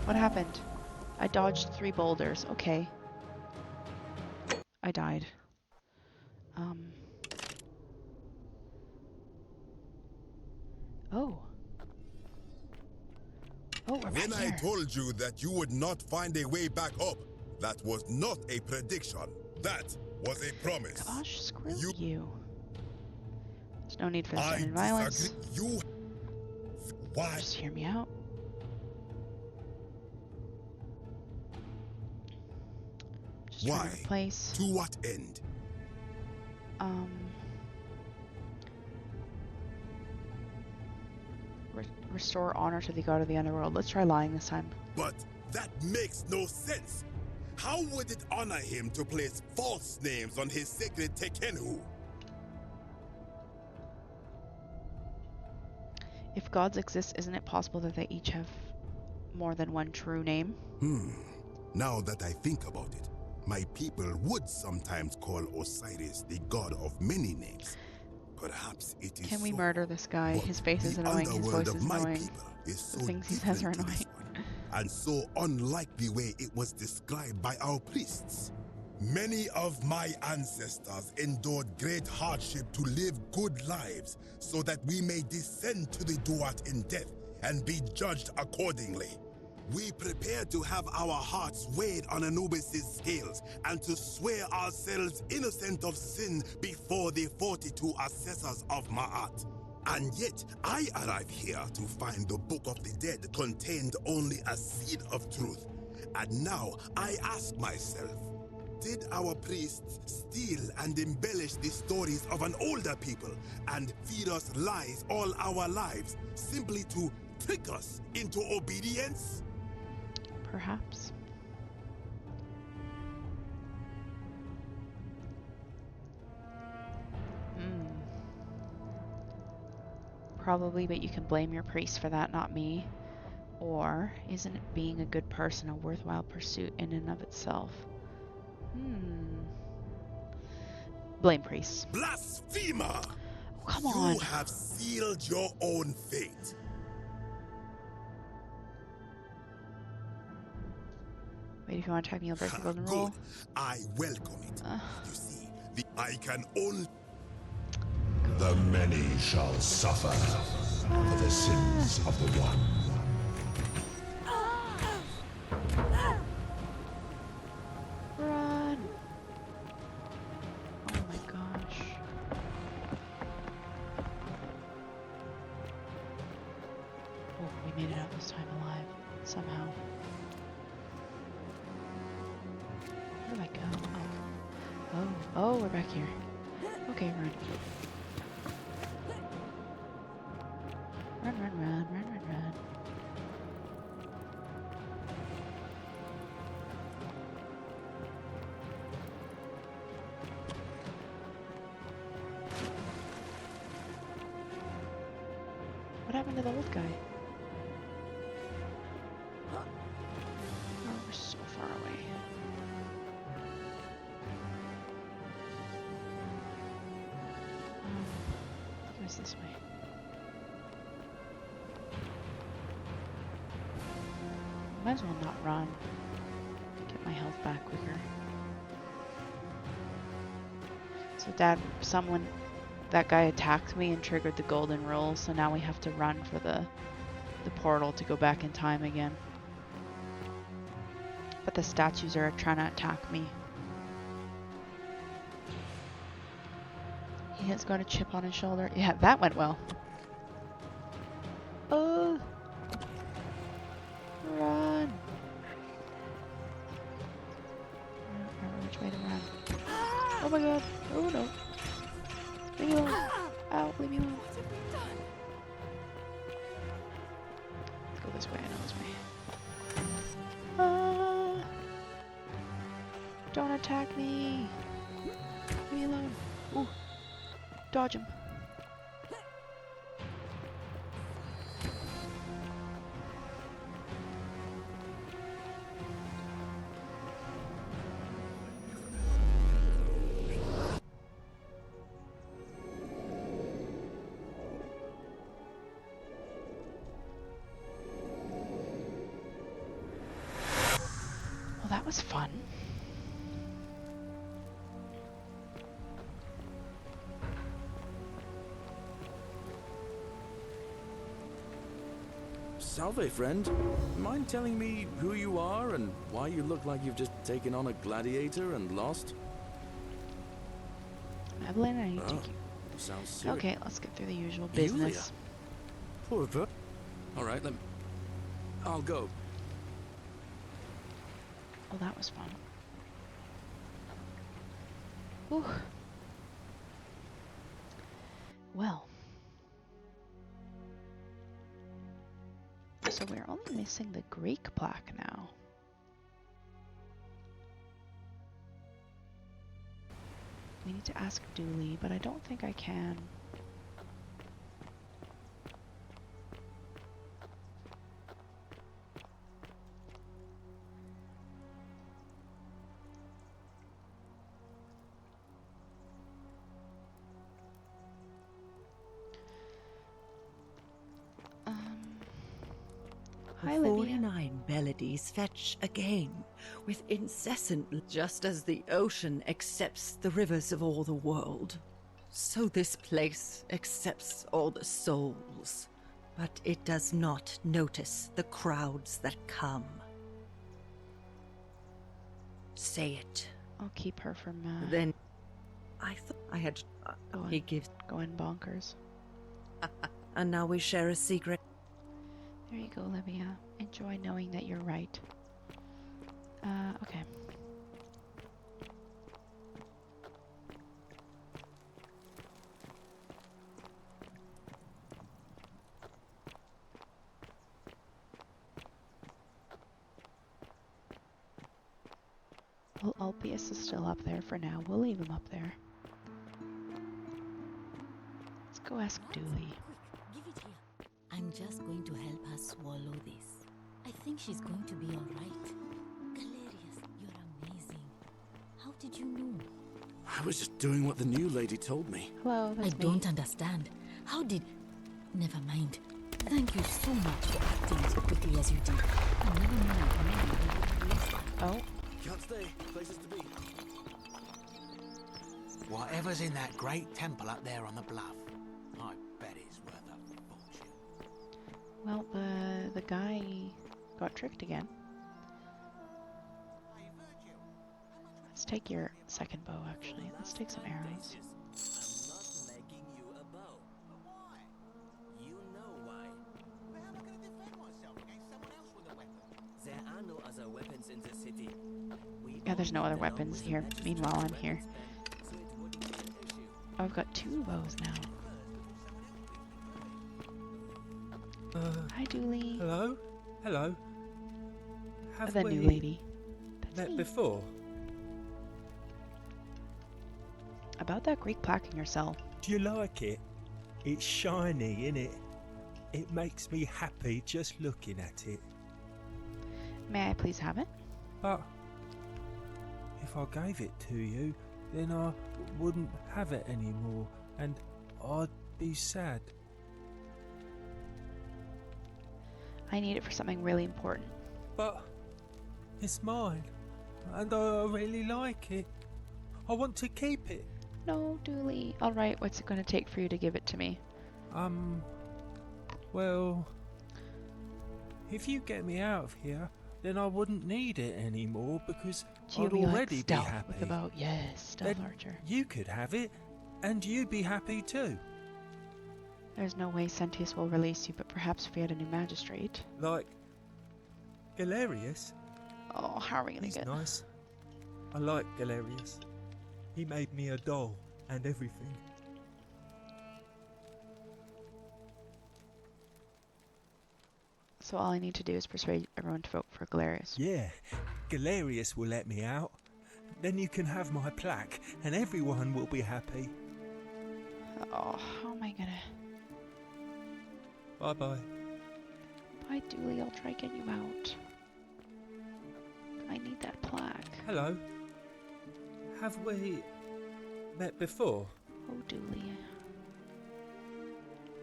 What happened? I dodged 3 boulders. Okay. I died. Oh. Oh, we're back When I here. told you that you would not find a way back up, that was not a prediction. That was a promise. Gosh, screw you. There's no need for this to end in violence. You... Why? Just hear me out. Just trying to replace. To what end? Restore honor to the god of the underworld. Let's try lying this time. But that makes no sense. How would it honor him to place false names on his sacred Tekenhu? If gods exist, isn't it possible that they each have more than one true name? Now that I think about it, my people would sometimes call Osiris the god of many names. Perhaps it is Can we so, murder this guy? His face is the annoying, his underworld voice of is my annoying. people is so The things he says are different to this annoying. one, and so unlike the way it was described by our priests. Many of my ancestors endured great hardship to live good lives so that we may descend to the Duat in death and be judged accordingly. We prepare to have our hearts weighed on Anubis' scales and to swear ourselves innocent of sin before the 42 assessors of Ma'at. And yet, I arrive here to find the Book of the Dead contained only a seed of truth. And now, I ask myself, did our priests steal and embellish the stories of an older people and feed us lies all our lives simply to trick us into obedience? Perhaps. Probably, but you can blame your priest for that, not me. Or, isn't it being a good person a worthwhile pursuit in and of itself? Blame priest. Blasphemer! Oh, come on. You have sealed your own fate. Wait, if you want to attack me, I'll break the golden Good. rule. I welcome it. You see, I can only... The many shall suffer for the sins of the one. Run! Oh my gosh. Oh, we made it out this time alive. Somehow. Where do I go? Oh, we're back here. Okay, run. Run, run, run, run, run, run. What happened to the old guy? Oh, we're so far away. It was this way. Might as well not run. Get my health back quicker. So Dad, that guy attacked me and triggered the golden rule, so now we have to run for the portal to go back in time again. But the statues are trying to attack me. He has got a chip on his shoulder. Yeah, that went well. Run! I don't remember which way to run. Oh my god! Oh no! Leave me alone! Ow! Leave me alone! Let's go this way. I know this way. Don't attack me! Leave me alone! Ooh! Dodge him! Well, that was fun. Salve, friend. Mind telling me who you are and why you look like you've just taken on a gladiator and lost? Evelyn, I need to sounds serious. Okay, let's get through the usual business. Poor bro. All right, I'll go. Oh, that was fun. Whew. Well. So we're only missing the Greek plaque now. We need to ask Dooley, but I don't think I can. Hi, The Livia. 49 melodies fetch again, with incessant, just as the ocean accepts the rivers of all the world. So this place accepts all the souls, but it does not notice the crowds that come. Say it. I'll keep her from Then I thought I had. He gives. going bonkers. And now we share a secret. There you go, Livia. Enjoy knowing that you're right. Okay. Well, Ulpius is still up there for now. We'll leave him up there. Let's go ask Dooley. Quick, give it just going to help her swallow this. I think she's going to be all right. Galerius, you're amazing. How did you know? I was just doing what the new lady told me. Hello, I don't understand. How did... Never mind. Thank you so much for acting as quickly as you did. I never knew you would less. Oh. Can't stay. Places to be. Whatever's in that great temple up there on the bluff, I bet it's worth a fortune. Well, the guy got tricked again. Let's take your second bow, actually. Let's take some arrows. Yeah, there's no other weapons here. Meanwhile, I'm here. Oh, I've got 2 bows now. Hi, Dooley. Hello? Hello? Have the we new lady. That's met me. before? About that Greek plaque in your cell. Do you like it? It's shiny, innit? It makes me happy just looking at it. May I please have it? But if I gave it to you, then I wouldn't have it anymore, and I'd be sad. I need it for something really important. But it's mine, and I really like it. I want to keep it. No, Dooley. Alright, what's it gonna take for you to give it to me? Well, if you get me out of here, then I wouldn't need it anymore because You'll I'd be like already be stealth happy. with the bow. Yes, stealth Then archer. you could have it, and you'd be happy too. There's no way Sentius will release you, but perhaps if we had a new magistrate. Like Galerius. Oh, how are we gonna He's get... nice. I like Galerius. He made me a doll and everything. So all I need to do is persuade everyone to vote for Galerius. Yeah, Galerius will let me out. Then you can have my plaque, and everyone will be happy. Oh, how am I gonna... Bye-bye. Bye, Dooley. I'll try get you out. I need that plaque. Hello. Have we met before? Oh, Dooley.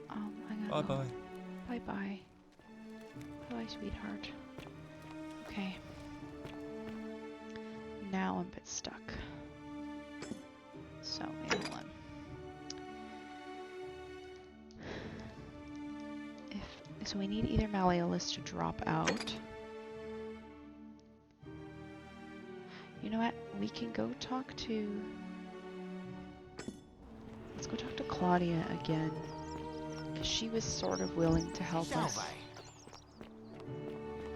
I gotta Bye-bye. Bye-bye. Bye, sweetheart. Okay. Now I'm a bit stuck. So, wait, hold on. So we need either Malleolus to drop out. You know what? We can go talk to... Let's go talk to Claudia again. Because she was sort of willing to help us.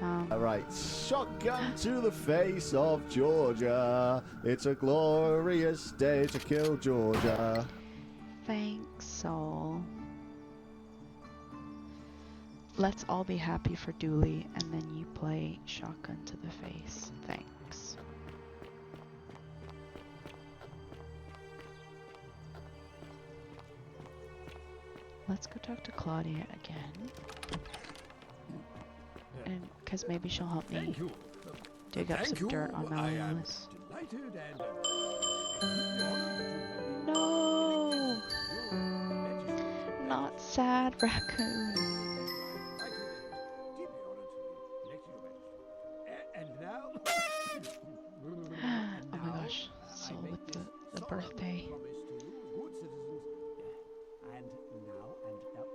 Alright, shotgun to the face of Georgia. It's a glorious day to kill Georgia. Thanks, Saul. Let's all be happy for Dooley, and then you play shotgun to the face. Thanks. Let's go talk to Claudia again. And because maybe she'll help me dig up some dirt on Malleolus. No! Not sad, raccoon. Oh my gosh, so with the birthday.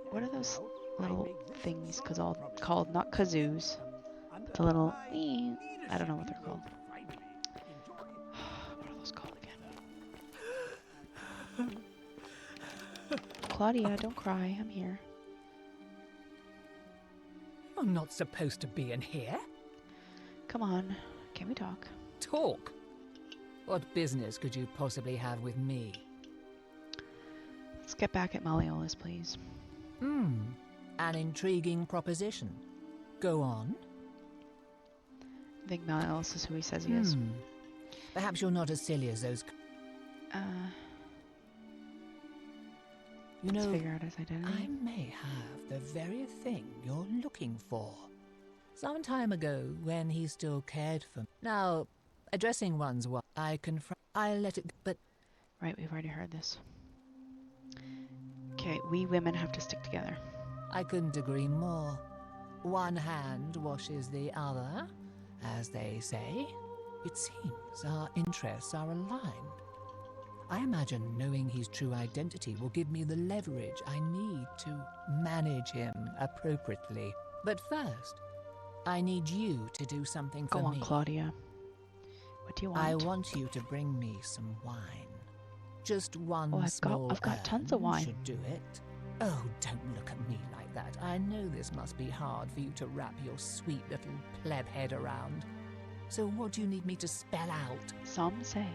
What are those little things called? Not kazoos. But the little... I don't know what they're called. What are those called again? Claudia, don't cry. I'm here. You're not supposed to be in here. Come on. Can we talk? Talk? What business could you possibly have with me? Let's get back at Malleolus, please. An intriguing proposition. Go on. I think Malleolus is who he says he is. Perhaps you're not as silly as those... You Let's know, figure out his identity. I may have the very thing you're looking for. Some time ago, when he still cared for me. Now, addressing one's wife, I let it, but... Right, we've already heard this. Okay, we women have to stick together. I couldn't agree more. One hand washes the other, as they say. It seems our interests are aligned. I imagine knowing his true identity will give me the leverage I need to manage him appropriately. But first, I need you to do something for Go on, me. Claudia. What do you want? I want you to bring me some wine. Just one I've got tons of wine. should do it. Oh, don't look at me like that. I know this must be hard for you to wrap your sweet little pleb head around. So what do you need me to spell out? Some say.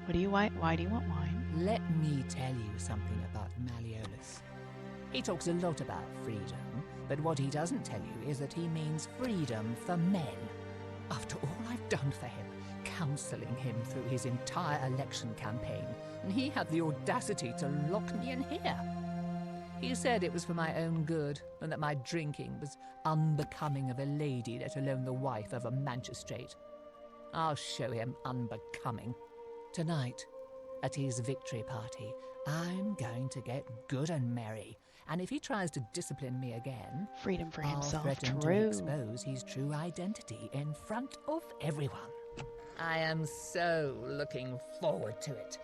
What do you want? Why do you want wine? Let me tell you something about Malleolus. He talks a lot about freedom, but what he doesn't tell you is that he means freedom for men. After all I've done for him, counselling him through his entire election campaign, and he had the audacity to lock me in here. He said it was for my own good, and that my drinking was unbecoming of a lady, let alone the wife of a magistrate. I'll show him unbecoming. Tonight, at his victory party, I'm going to get good and merry, and if he tries to discipline me again, freedom for I'll himself. threaten True. to expose his true identity in front of everyone. I am so looking forward to it.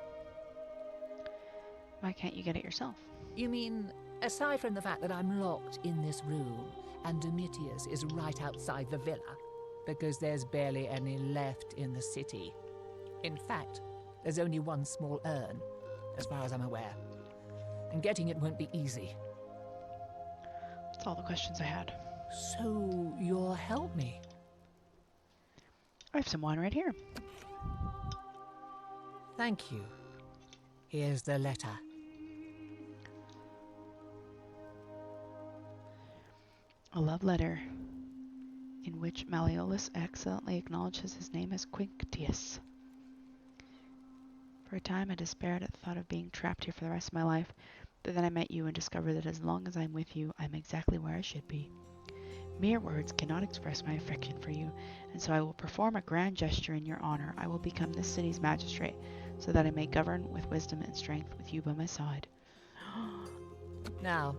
Why can't you get it yourself? You mean, aside from the fact that I'm locked in this room and Domitius is right outside the villa, because there's barely any left in the city. In fact, there's only one small urn, as far as I'm aware. And getting it won't be easy. That's all the questions I had. So, you'll help me? I have some wine right here. Thank you. Here's the letter. A love letter in which Malleolus excellently acknowledges his name as Quinctius. For a time I despaired at the thought of being trapped here for the rest of my life, but then I met you and discovered that as long as I'm with you, I'm exactly where I should be. Mere words cannot express my affection for you, and so I will perform a grand gesture in your honor. I will become this city's magistrate, so that I may govern with wisdom and strength with you by my side. Now,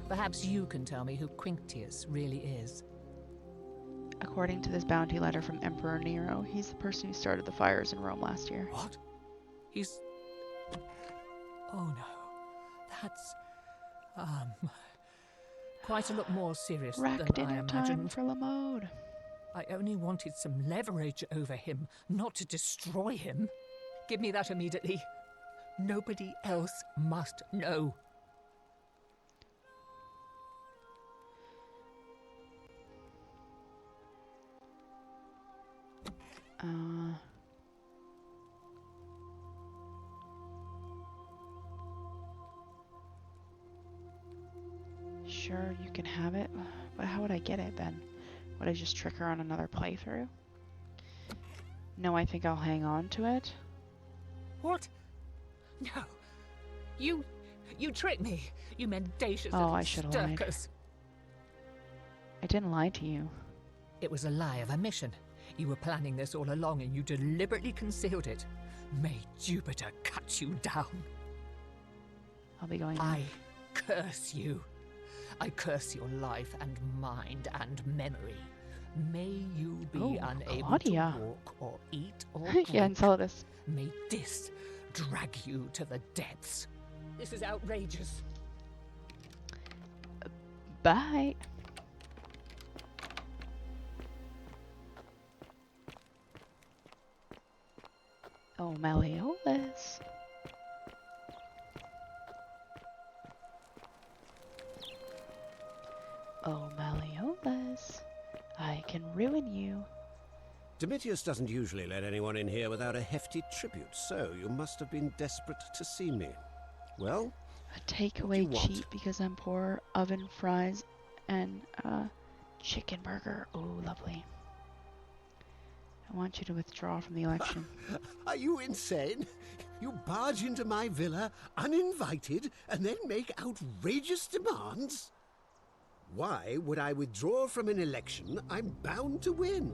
perhaps you can tell me who Quinctius really is. According to this bounty letter from Emperor Nero, he's the person who started the fires in Rome last year. What? He's... Oh no. That's... quite a lot more serious Rack than I dinner time imagined. for Lamode. I only wanted some leverage over him, not to destroy him. Give me that immediately. Nobody else must know. Sure, you can have it, but how would I get it, Ben? Would I just trick her on another playthrough? No, I think I'll hang on to it. What? No. You tricked me. You mendacious Oh, little I should have lied. stirkers. I didn't lie to you. It was a lie of a mission. You were planning this all along and you deliberately concealed it. May Jupiter cut you down. I'll be going. I curse you. I curse your life and mind and memory. May you be unable Claudia. to walk or eat or Yeah, Enceladus. May this drag you to the depths. This is outrageous. Bye. Oh, Malleolus. Oh, Malleolus. I can ruin you. Domitius doesn't usually let anyone in here without a hefty tribute, so you must have been desperate to see me. Well, A takeaway cheap because I'm poor. Oven fries and chicken burger. Oh, lovely. I want you to withdraw from the election. Are you insane? You barge into my villa uninvited and then make outrageous demands? Why would I withdraw from an election I'm bound to win?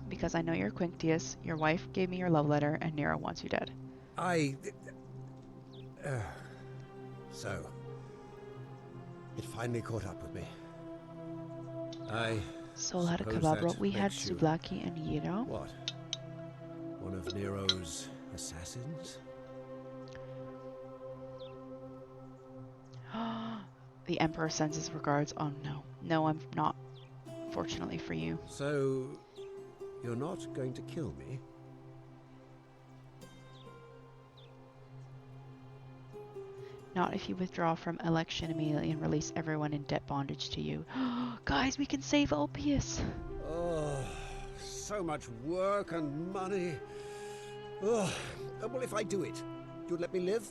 Because I know you're Quinctius, your wife gave me your love letter, and Nero wants you dead. So, it finally caught up with me. Sol had a suppose Cababro. that We had makes you- Souvlaki and Nero. What? One of Nero's assassins? The Emperor sends his regards. Oh no. No, I'm not. Fortunately for you. So, you're not going to kill me? Not if you withdraw from election immediately and release everyone in debt bondage to you. Guys, we can save Ulpius. Oh, so much work and money. Oh, well, if I do it, you'll let me live?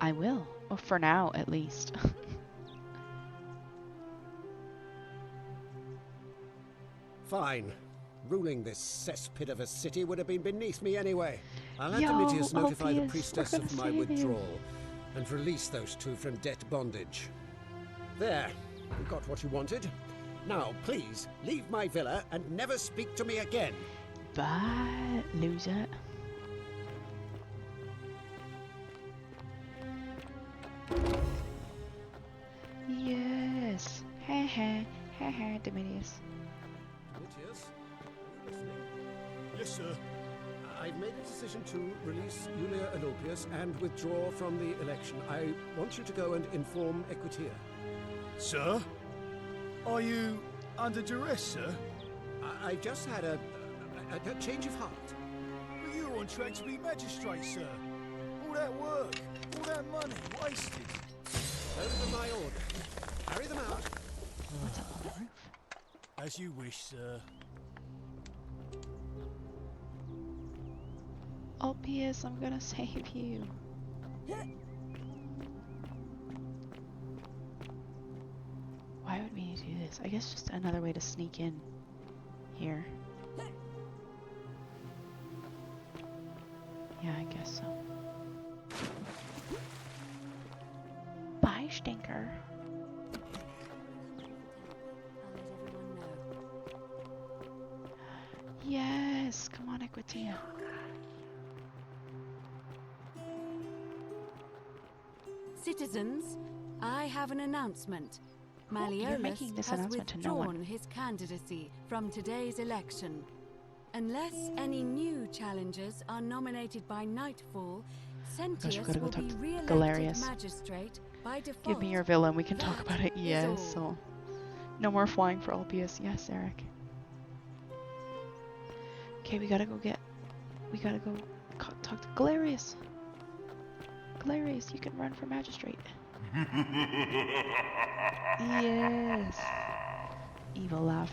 I will. Well, for now, at least. Fine. Ruling this cesspit of a city would have been beneath me anyway. I'll have Yo, Domitius notify the Ulpius, priestess we're of gonna my save you. withdrawal and release those two from debt bondage. There. You got what you wanted. Now, please, leave my villa and never speak to me again. Bye, loser. Yes. Ha ha. Ha ha, Domitius. Domitius, are you listening? Yes, sir. I've made a decision to release Julia and Ulpius and withdraw from the election. I want you to go and inform Equitia. Sir? Are you under duress, sir? I've just had a change of heart. Well, you were on track to be magistrate, sir. All that work, all that money wasted. Those are my orders. Carry them out. What's up on the roof? As you wish, sir. Ulpius, I'm gonna save you. Why would we need to do this? I guess just another way to sneak in here. Yeah, I guess so. Bye, stinker. Yes, come on, Equitia. Citizens, I have an announcement. Cool, you're making Malleolus this has announcement to no one. withdrawn his candidacy from today's election. Unless any new challengers are nominated by nightfall, Sentius gotta go will talk be to re-elected Galerius. magistrate by default. Give me your villa and we can talk about it. is Yes, all. so no more flying for Ulpius. Yes, Eric. Okay, we gotta go talk to Galerius. Galerius, you can run for magistrate. Yes. Evil laugh.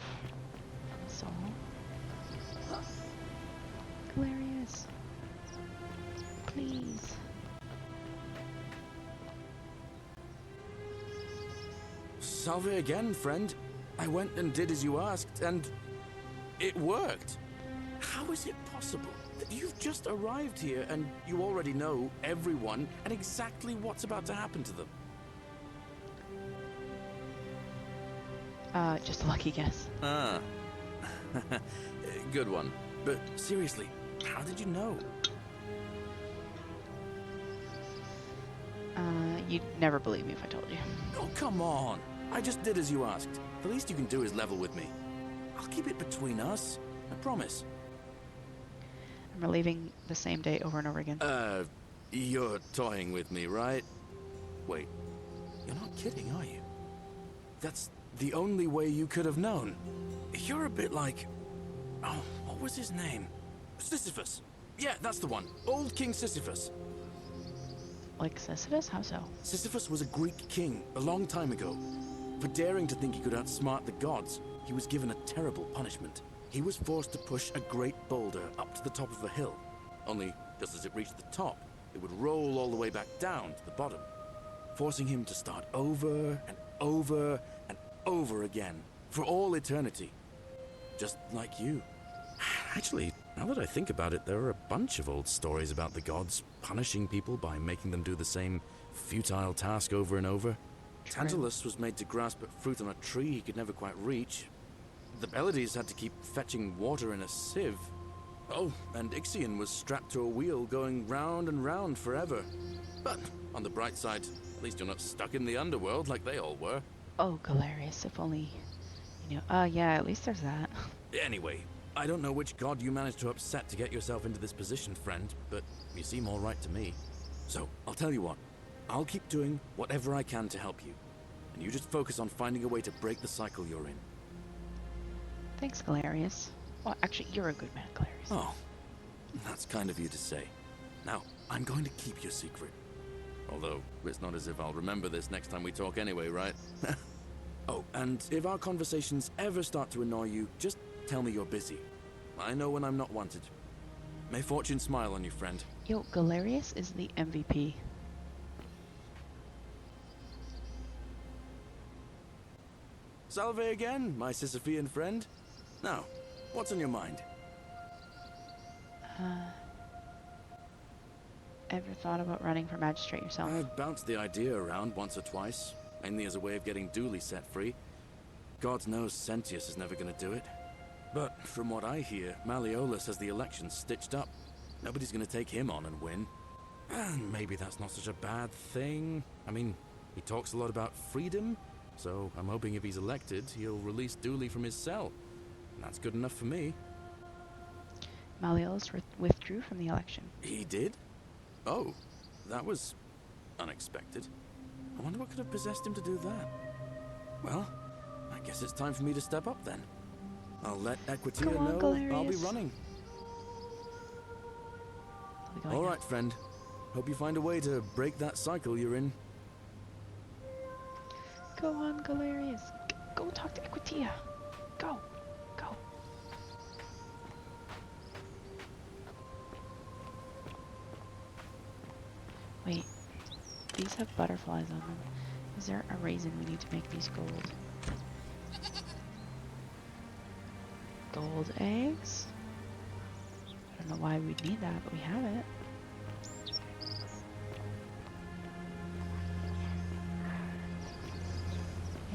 So. Galerius. Please. Salve again, friend. I went and did as you asked, and it worked. How is it possible that you've just arrived here and you already know everyone and exactly what's about to happen to them? Just a lucky guess. Ah. Good one. But seriously, how did you know? You'd never believe me if I told you. Oh, come on. I just did as you asked. The least you can do is level with me. I'll keep it between us. I promise. I'm relieving the same day over and over again. You're toying with me, right? Wait, you're not kidding, are you? That's the only way you could have known. You're a bit like... Oh, what was his name? Sisyphus. Yeah, that's the one. Old King Sisyphus. Like Sisyphus? How so? Sisyphus was a Greek king a long time ago. For daring to think he could outsmart the gods, he was given a terrible punishment. He was forced to push a great boulder up to the top of a hill. Only, just as it reached the top, it would roll all the way back down to the bottom. forcing him to start over and over and over again for all eternity. Just like you. Actually, now that I think about it, there are a bunch of old stories about the gods punishing people by making them do the same futile task over and over. Tantalus was made to grasp at fruit on a tree he could never quite reach. The Pleiades had to keep fetching water in a sieve. Oh, and Ixion was strapped to a wheel going round and round forever. But on the bright side, at least you're not stuck in the underworld like they all were. Oh, Galerius, if only you know. Yeah, at least there's that. Anyway, I don't know which god you managed to upset to get yourself into this position, friend, but you seem all right to me. So, I'll tell you what. I'll keep doing whatever I can to help you. And you just focus on finding a way to break the cycle you're in. Thanks, Galerius. Well, actually, you're a good man, Galerius. Oh, that's kind of you to say. Now, I'm going to keep your secret. Although, it's not as if I'll remember this next time we talk anyway, right? Oh, and if our conversations ever start to annoy you, just tell me you're busy. I know when I'm not wanted. May fortune smile on you, friend. Yo, Galerius is the MVP. Salve again, my Sisyphean friend. Now, what's on your mind? Ever thought about running for magistrate yourself? I've bounced the idea around once or twice, mainly as a way of getting Dooley set free. God knows Sentius is never gonna do it. But from what I hear, Malleolus has the election stitched up. Nobody's gonna take him on and win. And maybe that's not such a bad thing. I mean, he talks a lot about freedom, so I'm hoping if he's elected, he'll release Dooley from his cell. And that's good enough for me. Malleolus withdrew from the election. He did? Oh, that was unexpected. I wonder what could have possessed him to do that. Well, I guess it's time for me to step up then. I'll let Equitia know Galerius. I'll be running. All right, friend. Hope you find a way to break that cycle you're in. Go on, Galerius. Go talk to Equitia. Go. Go. Wait. These have butterflies on them. Is there a reason we need to make these gold? Gold eggs? I don't know why we'd need that, but we have it.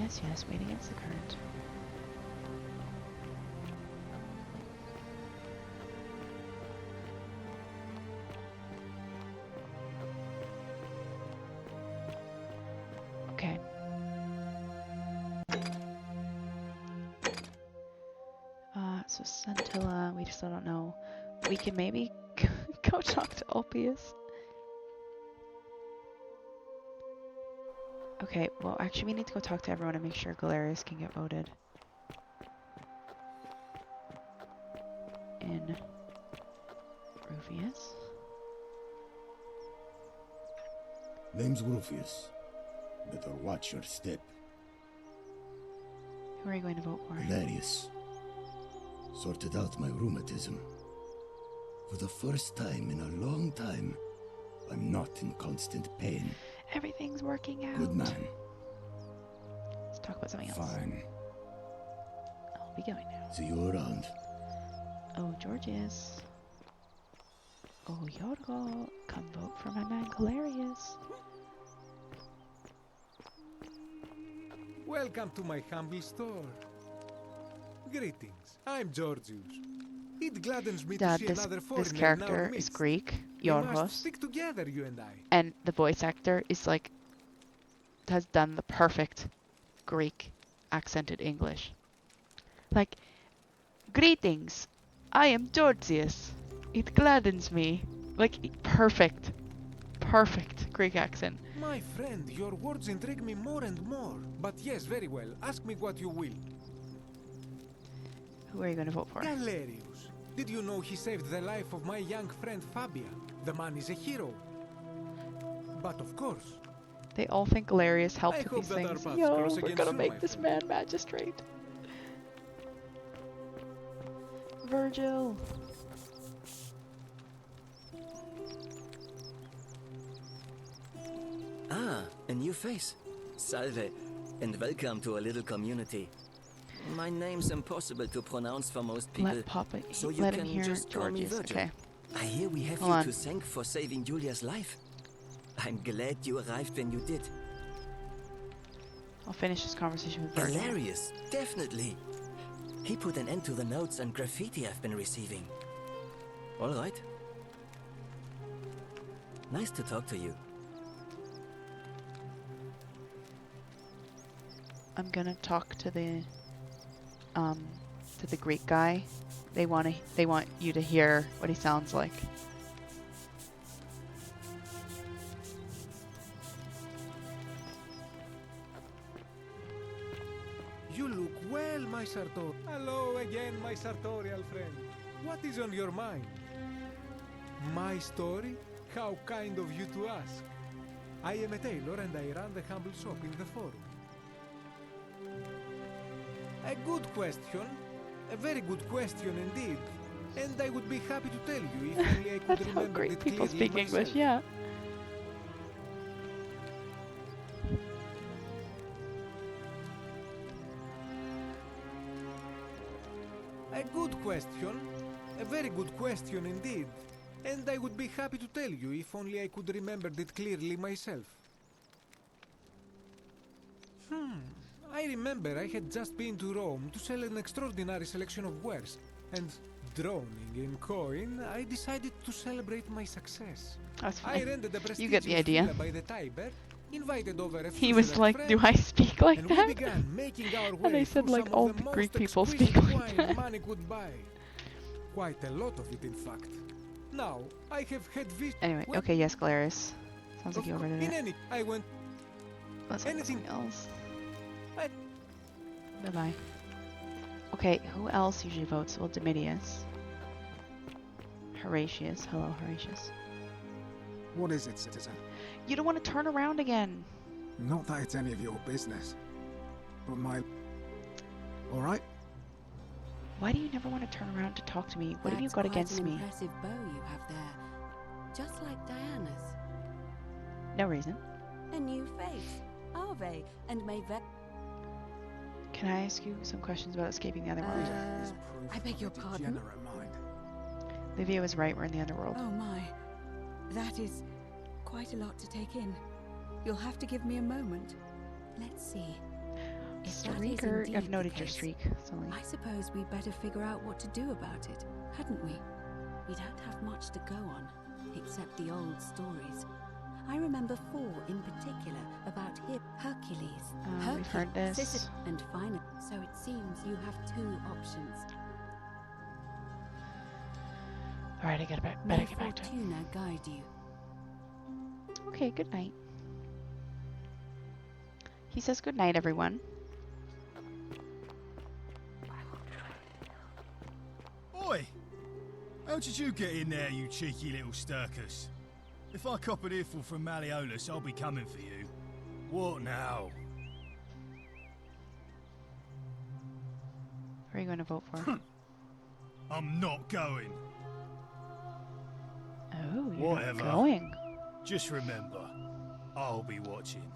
Yes, yes, wait against the current. Okay. So Scintilla, we still don't know. We can maybe go talk to Ulpius. Okay, well actually we need to go talk to everyone and make sure Galerius can get voted. In Rufius. Name's Rufius. Better watch your step. Who are you going to vote for? Hilarious. Sorted out my rheumatism. For the first time in a long time, I'm not in constant pain. Everything's working out. Good man. Let's talk about something else. Fine. I'll be going now. See you around. Oh, Georgius. Oh, Yorgo. Come vote for my man Galerius. Welcome to my humble store. Greetings. I'm Georgius. It gladdens me to see another foreigner this in character our is midst. Greek, We must Yorgos, stick together, you and I. and the voice actor is like, has done the perfect Greek accented English. Like, greetings, I am Georgius. It gladdens me. Like, perfect Greek accent. My friend, your words intrigue me more and more. But yes, very well. Ask me what you will. Who are you going to vote for? Galerius. Did you know he saved the life of my young friend Fabia? The man is a hero. But of course. They all think Galerius I helped with hope these that our things. paths Yo, cross we're again gonna soon, make my this friend. man magistrate. Virgil. Ah, A new face. Salve, and welcome to a little community. My name's impossible to pronounce for most people, Let Papa so you let him can hear just call me George's. Virgil. Okay. I hear we have Hold you on. to thank for saving Julia's life. I'm glad you arrived when you did. I'll finish this conversation with Virgil. Hilarious, definitely. He put an end to the notes and graffiti I've been receiving. All right. Nice to talk to you. I'm gonna talk to the Greek guy. They want you to hear what he sounds like. You look well, my Sartor. Hello again, my sartorial friend. What is on your mind? My story? How kind of you to ask. I am a tailor and I run the humble shop in the forum. A good question. A very good question indeed. And I would be happy to tell you if only I could That's how remember great it people clearly speak English, myself. yeah. A good question. A very good question indeed. And I would be happy to tell you if only I could remember it clearly myself. I remember I had just been to Rome to sell an extraordinary selection of wares, and drowning in coin, I decided to celebrate my success. That's I fine. rented a You get the prestigious idea. villa by the Tiber, invited over a few He was select like, friends, "Do I speak like and that?" we began making our way And I said, through like, some all of the the Greek most people exquisite speak like wine that. money could buy. Quite a lot of it, in fact. Now, I have had Anyway, okay, yes, Glarus. Sounds like you already in did it. any, I went. Let's look at anything something else. I- Bye-bye. Okay, who else usually votes? Well, Domitius. Horatius. Hello, Horatius. What is it, citizen? You don't want to turn around again. Not that it's any of your business, but my... All right? Why do you never want to turn around to talk to me? What have you That's got quite against an me? impressive bow you have there. Just like Diana's. No reason. A new face. Ave, and may Can I ask you some questions about escaping the underworld? I beg your pardon? Degenerate mind. Livia was right, we're in the underworld. Oh my. That is quite a lot to take in. You'll have to give me a moment. Let's see. If that is Streaker, indeed I've the noted your case, streak, Sully. I suppose we'd better figure out what to do about it, hadn't we? We don't have much to go on, except the old stories. I remember 4 in particular about Hercules, we've heard this. Sisyphus, and finally. So it seems you have 2 options. Alright, I gotta better May get back to it. Fortuna guide you. Okay, good night. He says good night, everyone. Oi! How did you get in there, you cheeky little stirkers? If I cop an earful from Malleolus, I'll be coming for you. What now? Who are you going to vote for? I'm not going. Oh, you're Whatever. not going. Just remember, I'll be watching.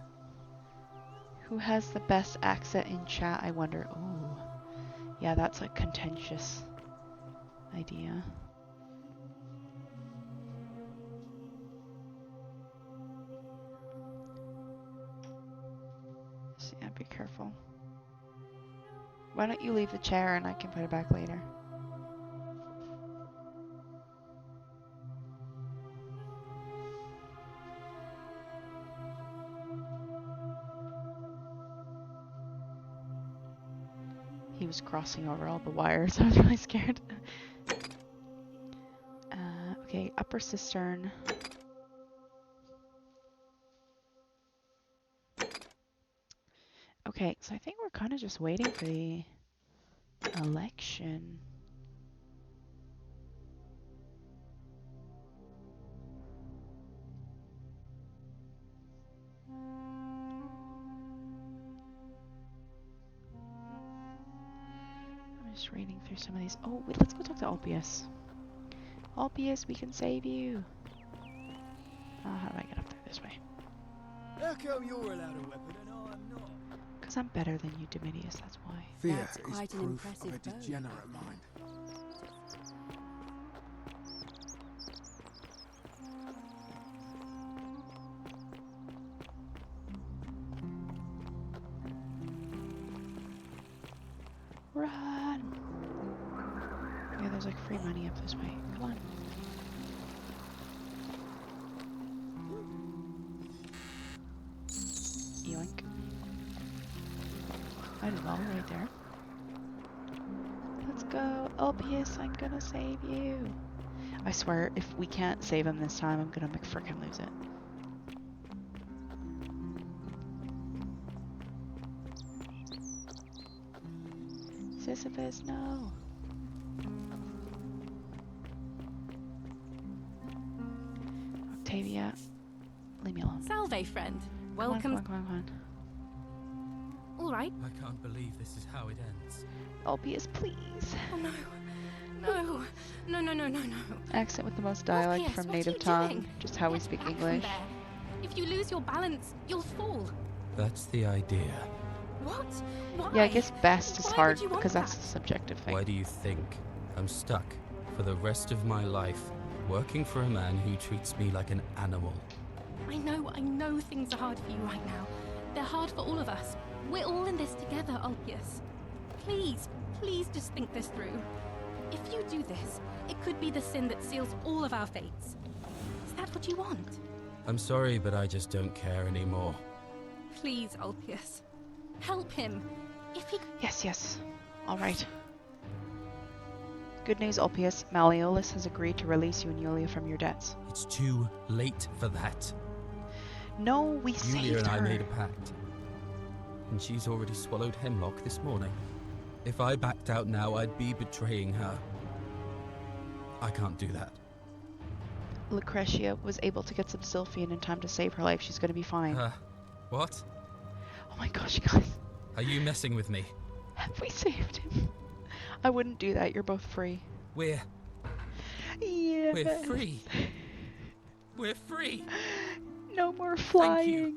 Who has the best accent in chat, I wonder? Oh, yeah, that's a contentious idea. So yeah, be careful. Why don't you leave the chair and I can put it back later? He was crossing over all the wires. I was really scared. Okay, upper cistern. Okay, so I think we're kind of just waiting for the election. I'm just reading through some of these. Oh, wait, let's go talk to Ulpius. Ulpius, we can save you. How do I get up there? This way. How come you're allowed a weapon and I'm not? Because I'm better than you, Domitius, that's why. Fear That's is quite an proof impressive of a bow. degenerate mind. Run! Yeah, there's like free money up this way. Come on. Yoink. Might as well, right there. Let's go. Ulpius, I'm gonna save you. I swear, if we can't save him this time, I'm gonna McFrickin' lose it. Sisyphus, no. Octavia, leave me alone. Salve, friend. Come on, Welcome. come on, come on, come on. All right. I can't believe this is how it ends. Ulpius, please. Oh no. No. No, no, no, no, no. Accent with the most dialect Ulpius, from what are native you tongue. doing? Just how we speak Back from English. there. If you lose your balance, you'll fall. That's the idea. What? Why? Yeah, I guess best is Why would hard you want because that's that? a subjective thing. Why do you think I'm stuck for the rest of my life working for a man who treats me like an animal? I know things are hard for you right now. They're hard for all of us. We're all in this together, Ulpius. Please, please just think this through. If you do this, it could be the sin that seals all of our fates. Is that what you want? I'm sorry, but I just don't care anymore. Please, Ulpius. Help him. If he... Yes, yes. All right. Good news, Ulpius. Malleolus has agreed to release you and Yulia from your debts. It's too late for that. No, we Yulia saved and I her. made a pact. And she's already swallowed hemlock this morning. If I backed out now, I'd be betraying her. I can't do that. Lucretia was able to get some Sylphian in time to save her life. She's gonna be fine. What? Oh my gosh, you guys. Are you messing with me? Have we saved him? I wouldn't do that. You're both free. We're Yeah. free. We're free. No more flying.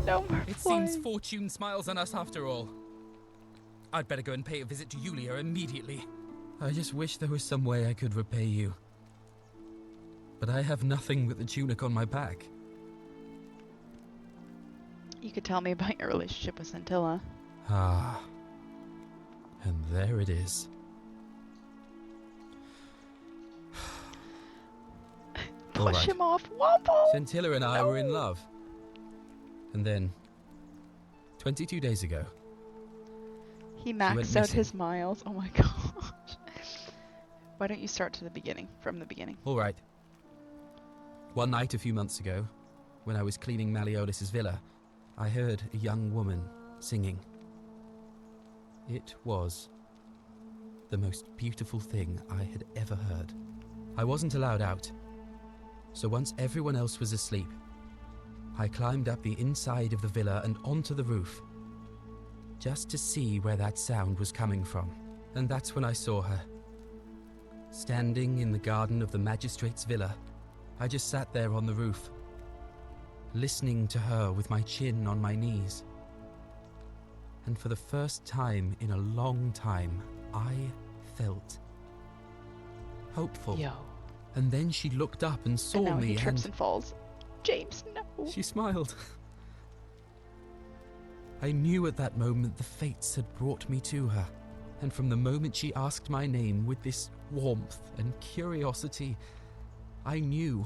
No more It flying. seems fortune smiles on us after all. I'd better go and pay a visit to Yulia immediately. I just wish there was some way I could repay you. But I have nothing but the tunic on my back. You could tell me about your relationship with Scintilla. Ah. And there it is. All Push right. him off. Womble! Scintilla and I were in love. And then, 22 days ago, He went maxed out missing. his miles. Oh my gosh. Why don't you start to the beginning, from the beginning? all right. One night a few months ago, when I was cleaning Malleolus's villa, I heard a young woman singing. It was the most beautiful thing I had ever heard. I wasn't allowed out, so once everyone else was asleep, I climbed up the inside of the villa and onto the roof, just to see where that sound was coming from. And that's when I saw her. Standing in the garden of the magistrate's villa, I just sat there on the roof, listening to her with my chin on my knees. And for the first time in a long time, I felt hopeful. Yo. And then she looked up and saw And now me he trips and and falls. James, no. she smiled. I knew at that moment the fates had brought me to her. And from the moment she asked my name with this warmth and curiosity, I knew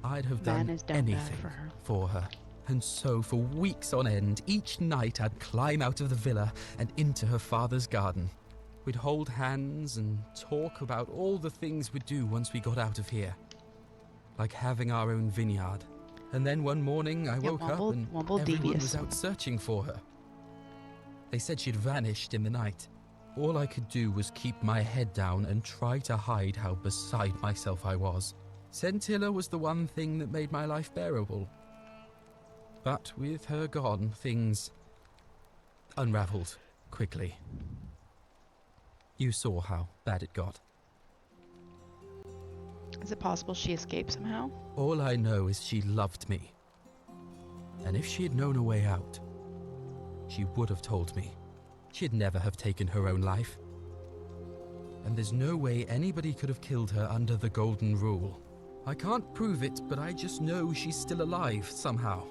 I'd have Man done has done that anything for her. And so for weeks on end, each night I'd climb out of the villa and into her father's garden. We'd hold hands and talk about all the things we'd do once we got out of here. Like having our own vineyard. And then one morning I woke up and Womble everyone devious. was out searching for her. They said she'd vanished in the night. All I could do was keep my head down and try to hide how beside myself I was. Scintilla was the one thing that made my life bearable. But with her gone, things unraveled quickly. You saw how bad it got. Is it possible she escaped somehow? All I know is she loved me. And if she had known a way out, she would have told me. She'd never have taken her own life. And there's no way anybody could have killed her under the Golden Rule. I can't prove it, but I just know she's still alive somehow.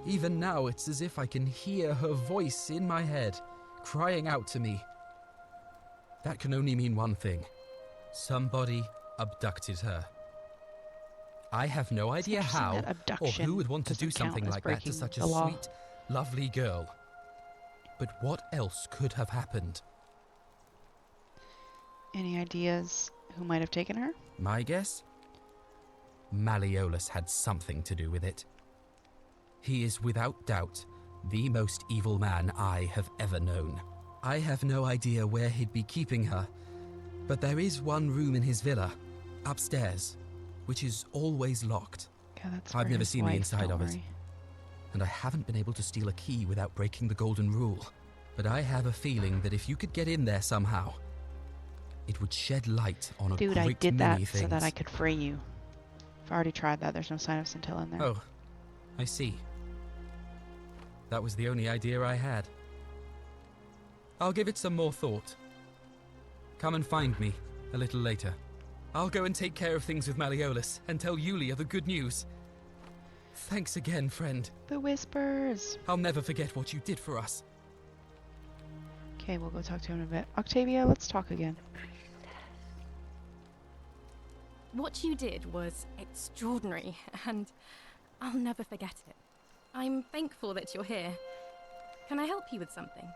Even now, it's as if I can hear her voice in my head, crying out to me. That can only mean one thing. Somebody abducted her. I have no idea how or who would want to do something like that to such a sweet, lovely girl. But what else could have happened? Any ideas who might have taken her? My guess? Malleolus had something to do with it. He is without doubt the most evil man I have ever known. I have no idea where he'd be keeping her, but there is one room in his villa, upstairs, which is always locked. Yeah, that's I've for never his seen the wife, inside don't of it, worry. and I haven't been able to steal a key without breaking the Golden Rule. But I have a feeling that if you could get in there somehow, it would shed light on a Dude, great I did many that things. so that I could free you. I've already tried that. There's no sign of scintilla in there. Oh, I see. That was the only idea I had. I'll give it some more thought. Come and find me a little later. I'll go and take care of things with Malleolus and tell Yulia the good news. Thanks again, friend. The whispers. I'll never forget what you did for us. Okay, we'll go talk to him in a bit. Octavia, let's talk again. What you did was extraordinary, and I'll never forget it. I'm thankful that you're here. Can I help you with something?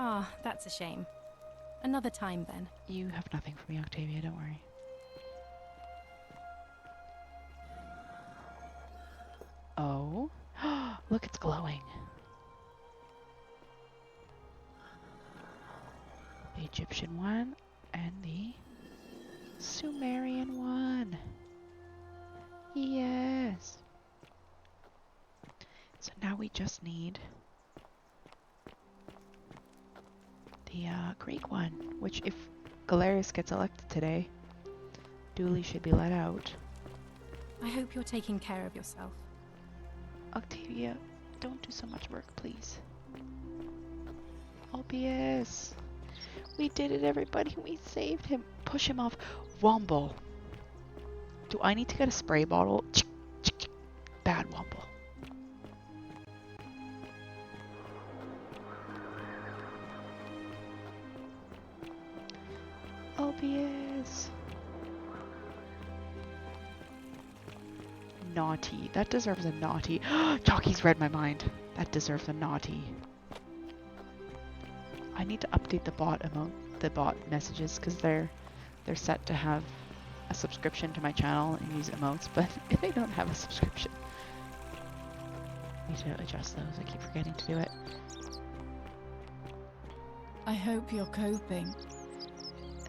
Ah, that's a shame. Another time, then. You have nothing for me, Octavia, don't worry. Oh. Look, it's glowing. The Egyptian one and the Sumerian one. Yes. So now we just need the Greek one, which if Galerius gets elected today, Dooley should be let out. I hope you're taking care of yourself. Octavia, don't do so much work, please. Albius. We did it, everybody. We saved him. Push him off. Womble. Do I need to get a spray bottle? Bad Womble. Albius. Naughty. That deserves a naughty. Jockey's read my mind. That deserves a naughty. I need to update the bot messages because they're set to have a subscription to my channel and use emotes, but they don't have a subscription. I need to adjust those. I keep forgetting to do it. I hope you're coping.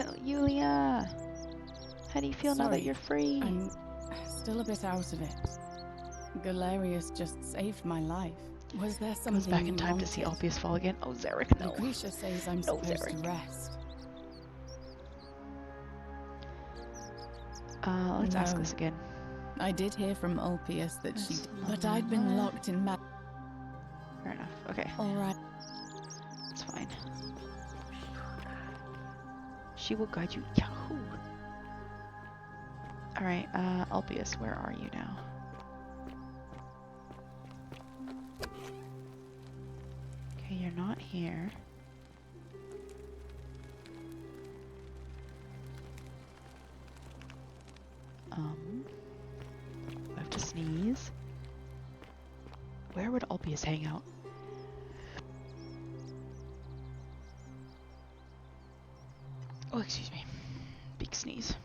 Oh, Yulia! How do you feel now that Sorry, you're free? I'm still a bit out of it. Galerius just saved my life. Was there something Goes back in you time to see wanted? Albius fall again. Oh, Zarek, no. Lucretia says I'm No, supposed Zarek. to rest. Let's ask No. this again. I did hear from Ulpius that she... Yes, But I'd been locked in Fair enough. Okay. Alright. It's fine. She will guide you. Yahoo! Alright, Albius, where are you now? Okay, you're not here. I have to sneeze. Where would Albius hang out? Oh, excuse me. Big sneeze.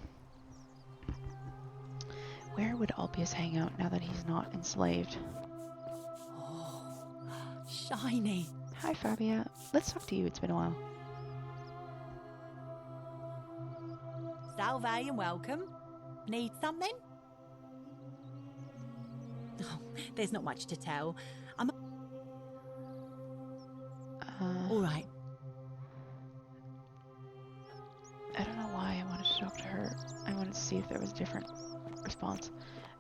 Where would Albius hang out now that he's not enslaved? Shiny. Hi, Fabia. Let's talk to you. It's been a while. Salve and welcome. Need something? Oh, there's not much to tell. I'm... All right. I don't know why I wanted to talk to her. I wanted to see if there was a different response.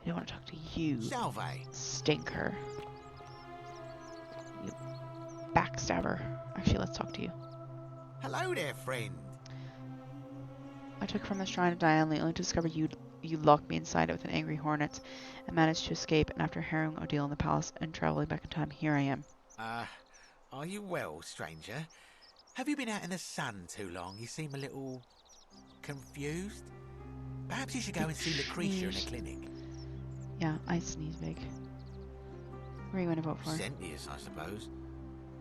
I do want to talk to you, Salve. stinker. You backstabber. Actually, let's talk to you. Hello there, friend. I took from the Shrine of Diane only to discover you locked me inside it with an angry hornet and managed to escape, and after harrowing ordeal in the palace and traveling back in time, here I am. Are you well, stranger? Have you been out in the sun too long? You seem a little confused. Perhaps you should go and see Lucretia in a clinic. Yeah, I sneeze big. Who are you going to vote for? Sentius, I suppose.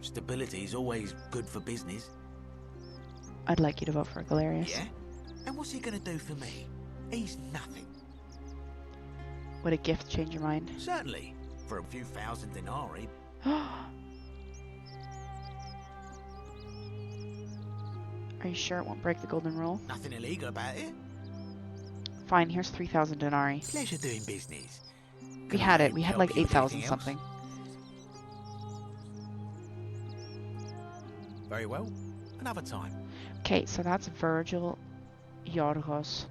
Stability is always good for business. I'd like you to vote for Galerius. Yeah? And what's he going to do for me? He's nothing. Would a gift change your mind? Certainly. For a few thousand denarii. Are you sure it won't break the golden rule? Nothing illegal about it. Fine, here's 3,000 denarii. Pleasure doing business. We had it. We had like 8,000 something. Very well. Another time. Okay, so that's Virgil, Yorgos,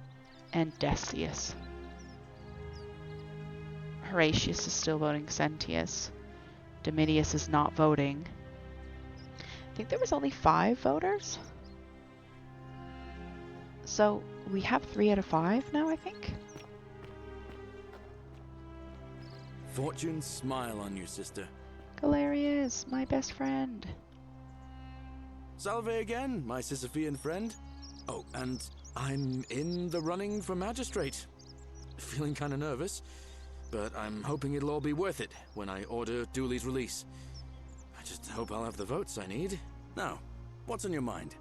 and Decius. Horatius is still voting Sentius. Domitius is not voting. I think there was only 5 voters. So we have 3 out of 5 now, I think. Fortune smile on you, sister. Galerius, my best friend. Salve again, my Sisyphean friend. Oh, and I'm in the running for magistrate. Feeling kind of nervous, but I'm hoping it'll all be worth it when I order Dooley's release. I just hope I'll have the votes I need. Now, what's on your mind?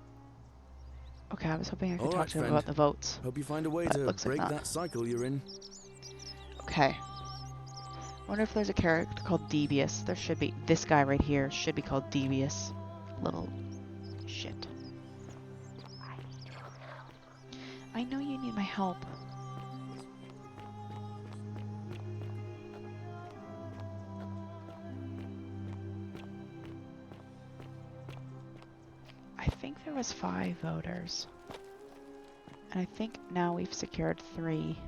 Okay, I was hoping I could All talk right, to him friend. about the votes. Hope you find a way but it to looks like break not. that cycle you're in. Okay. I wonder if there's a character called Devious. There should be. This guy right here should be called Devious. Little shit. I know you need my help. I think there was 5 voters. And I think now we've secured 3.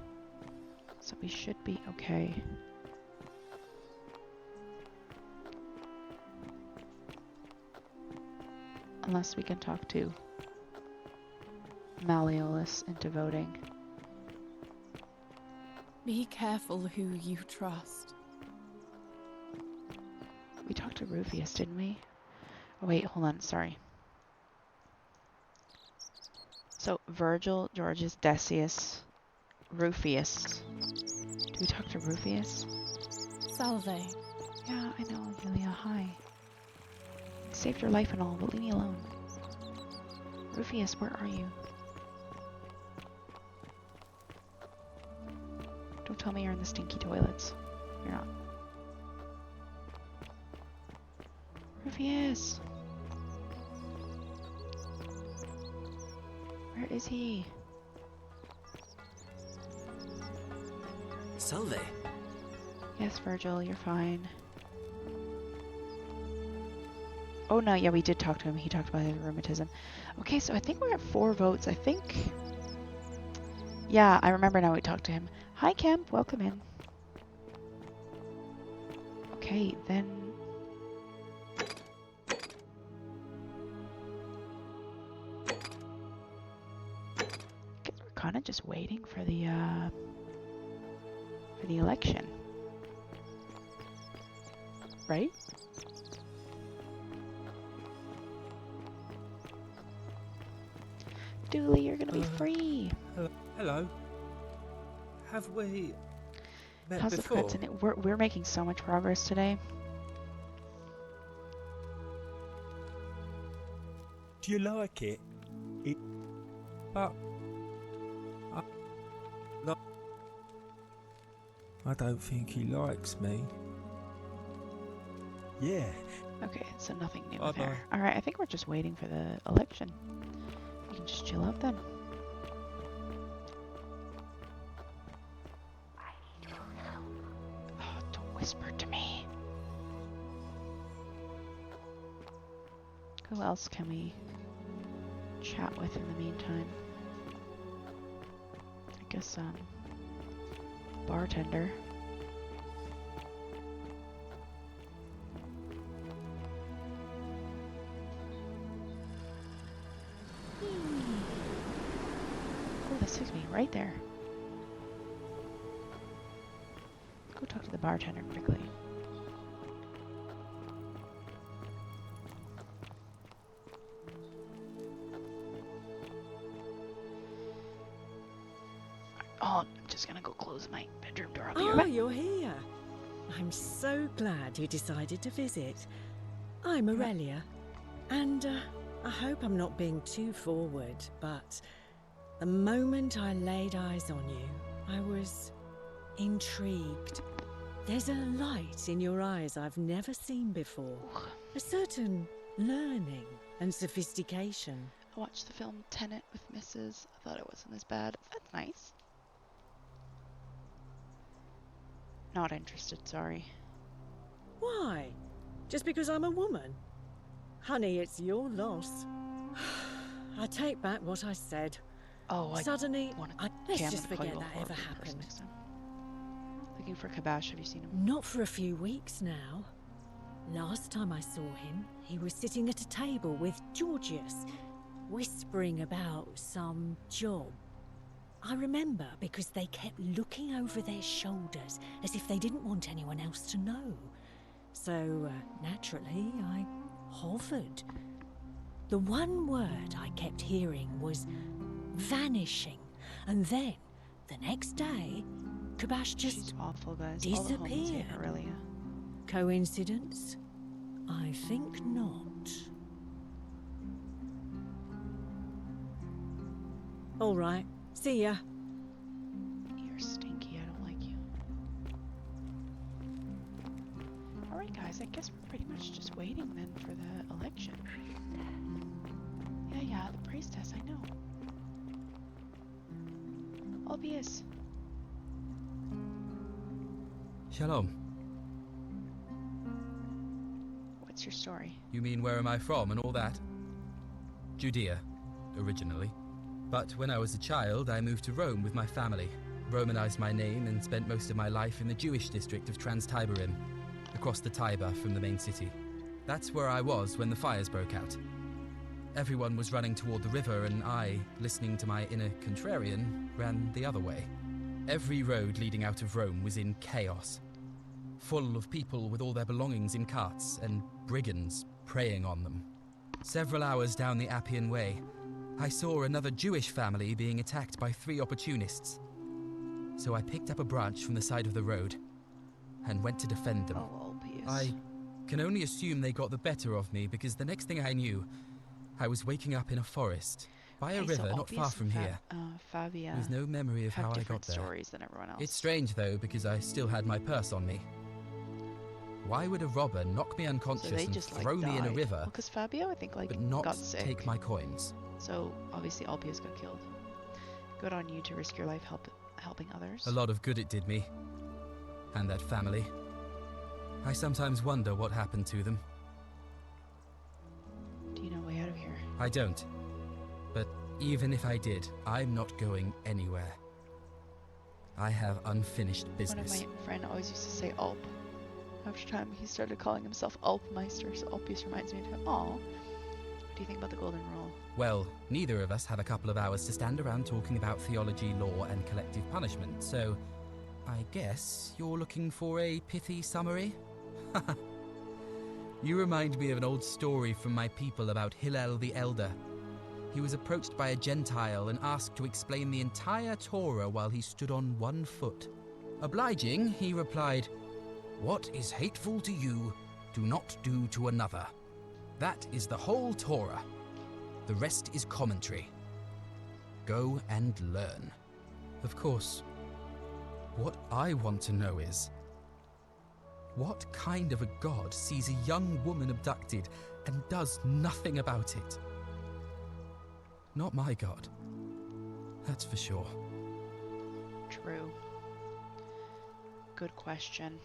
So we should be okay. Unless we can talk to Malleolus into voting. Be careful who you trust. We talked to Rufius, didn't we? Oh wait, hold on, sorry. So, Virgil, Georgius, Decius, Rufius. Do we talk to Rufius? Salve. Yeah, I know, Yulia, hi. Saved your life and all, but leave me alone. Rufius, where are you? Don't tell me you're in the stinky toilets. You're not. Rufius! Where is he? Salve. Yes, Virgil, you're fine. Oh no, yeah, we did talk to him. He talked about his rheumatism. Okay, so I think we're at 4 votes. I think... Yeah, I remember now we talked to him. Hi, Kemp. Welcome in. Okay, then... Guess we're kind of just waiting for the election. Right? Dooley, you're gonna be free. Hello. Have we met How's before? the cuts in it? We're making so much progress today. Do you like it? But no, I don't think he likes me. Yeah. Okay, so nothing new Bye-bye. there. Alright, I think we're just waiting for the election. You can just chill out then. Oh, don't whisper to me. Who else can we chat with in the meantime? I guess, bartender. Oh, this takes me right there. Go talk to the bartender quickly. Oh, I'm just gonna go close my bedroom door. I'll be right Oh, back. you're here. I'm so glad you decided to visit. I'm Aurelia, and I hope I'm not being too forward, but the moment I laid eyes on you, I was intrigued. There's a light in your eyes I've never seen before. A certain learning and sophistication. I watched the film Tenet with Mrs. I thought it wasn't as bad. That's nice. Not interested, sorry. Why? Just because I'm a woman? Honey, it's your loss. I take back what I said. Oh, Suddenly, let's Okay, I'm just gonna call forget you a that ever horrible person happened. next time. Looking for Kabash, have you seen him? Not for a few weeks now. Last time I saw him, he was sitting at a table with Georgius, whispering about some job. I remember because they kept looking over their shoulders as if they didn't want anyone else to know. So, naturally, I hovered. The one word I kept hearing was vanishing, and then, the next day, Kabash just awful, guys. All the homies hate disappeared. Aurelia. Coincidence? I think not. All right, see ya. You're stinky, I don't like you. Alright guys, I guess we're pretty much just waiting then for the election. Yeah, the priestess, I know. Albius. Shalom. What's your story? You mean where am I from and all that? Judea, originally. But when I was a child, I moved to Rome with my family, Romanized my name, and spent most of my life in the Jewish district of Trans-Tiberim, across the Tiber from the main city. That's where I was when the fires broke out. Everyone was running toward the river, and I, listening to my inner contrarian, ran the other way. Every road leading out of Rome was in chaos, full of people with all their belongings in carts, and brigands preying on them. Several hours down the Appian Way, I saw another Jewish family being attacked by 3 opportunists. So I picked up a branch from the side of the road and went to defend them. I can only assume they got the better of me, because the next thing I knew, I was waking up in a forest by a river not far from here, Fabia with no memory of have how I got different there. stories than everyone else. It's strange though, because I still had my purse on me. Why would a robber knock me unconscious so they and just, throw me in a river, Because Fabio, I think, but not got sick. take my coins? So obviously Albius got killed. Good on you to risk your life helping others. A lot of good it did me. And that family. I sometimes wonder what happened to them. Do you know a way out of here? I don't. But even if I did, I'm not going anywhere. I have unfinished business. One of my friend always used to say Alp. After time, he started calling himself Alpmeister, so Alpius reminds me of him. Aw. What do you think about the Golden Rule? Well, neither of us have a couple of hours to stand around talking about theology, law, and collective punishment, so I guess you're looking for a pithy summary? You remind me of an old story from my people about Hillel the Elder. He was approached by a Gentile and asked to explain the entire Torah while he stood on one foot. Obliging, he replied, "What is hateful to you, do not do to another." That is the whole Torah. The rest is commentary. Go and learn. Of course, what I want to know is, what kind of a god sees a young woman abducted and does nothing about it? Not my god. That's for sure. True. Good question.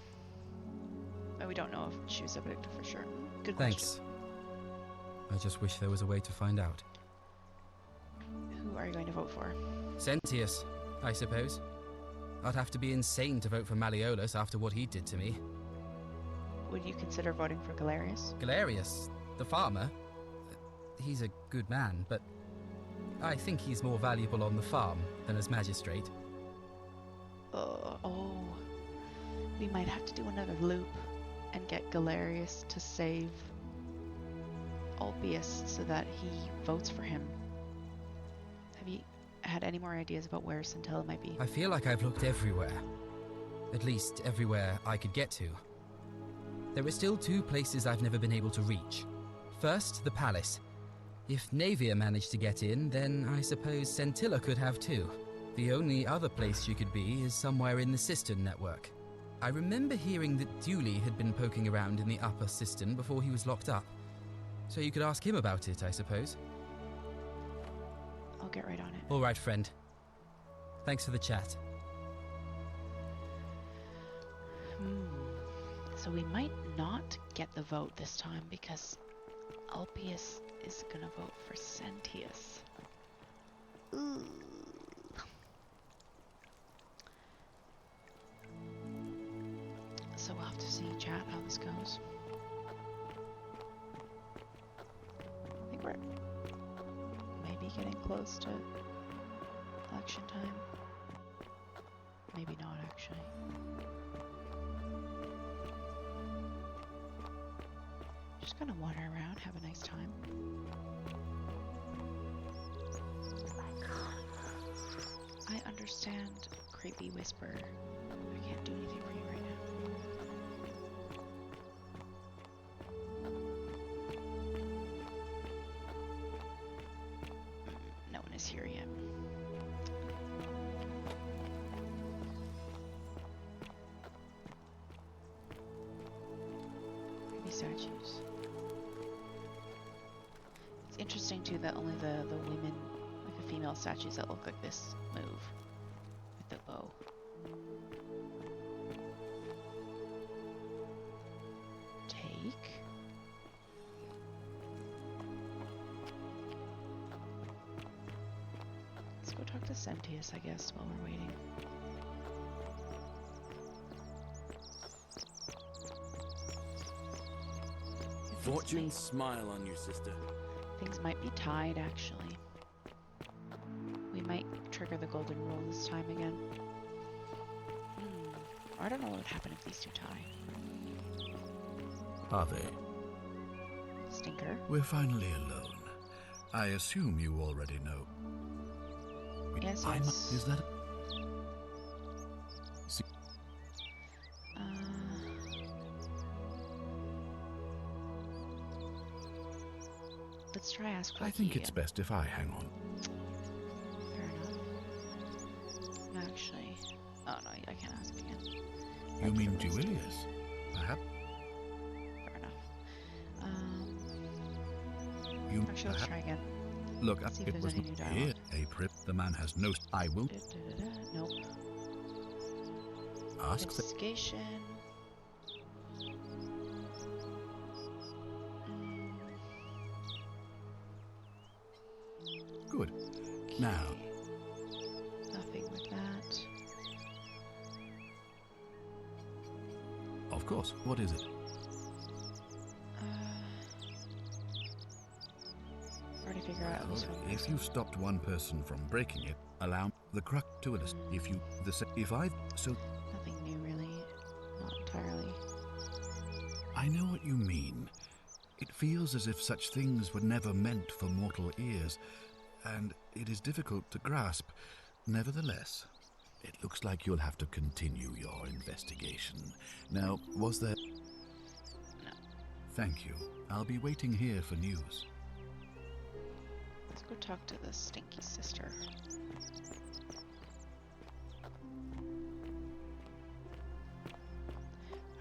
But we don't know if she was abducted for sure. Good Thanks. question. I just wish there was a way to find out. Who are you going to vote for? Sentius. I suppose. I'd have to be insane to vote for Malleolus after what he did to me. Would you consider voting for Galerius? Galerius, the farmer? He's a good man, but I think he's more valuable on the farm than as magistrate. Oh. We might have to do another loop and get Galerius to save Ulpius so that he votes for him. Have you had any more ideas about where Scintilla might be? I feel like I've looked everywhere. At least everywhere I could get to. There are still 2 places I've never been able to reach. First, the palace. If Navia managed to get in, then I suppose Scintilla could have too. The only other place she could be is somewhere in the Cistern network. I remember hearing that Dooley had been poking around in the upper cistern before he was locked up. So you could ask him about it, I suppose. I'll get right on it. All right, friend. Thanks for the chat. So we might not get the vote this time because Ulpius is gonna vote for Sentius. Ooh. So we'll have to see, chat, how this goes. I think we're maybe getting close to election time. Maybe not, actually. Just gonna wander around, have a nice time. I understand, creepy whisper. I can't do anything for you right now. No one is here yet. Creepy statues. It's interesting too that only the women, like the female statues that look like this, move with the bow. Take. Let's go talk to Sentius, I guess, while we're waiting. Fortune smile on you, sister. Things might be tied, actually. We might trigger the golden rule this time again. I don't know what would happen if these two tie. Are they? Stinker. We're finally alone. I assume you already know. Yes, yes. Is that... Let's try ask. I think it's best if I hang on. Fair enough. Actually, oh no, I can't ask again. You mean Duilius? Perhaps? Fair enough. You actually, let's try again. Look, See if it there's was any not new here. dialogue. A prip. The man has no... I will... Nope. Ask the... Investigation. Good. Now... Nothing with that. Of course. What is it? Already figure out Well, this one. if you stopped one person from breaking it, allow the crux to it. If you... If I... So... Nothing new, really. Not entirely. I know what you mean. It feels as if such things were never meant for mortal ears, and it is difficult to grasp. Nevertheless, it looks like you'll have to continue your investigation. Now, was there... No. Thank you. I'll be waiting here for news. Let's go talk to the stinky sister.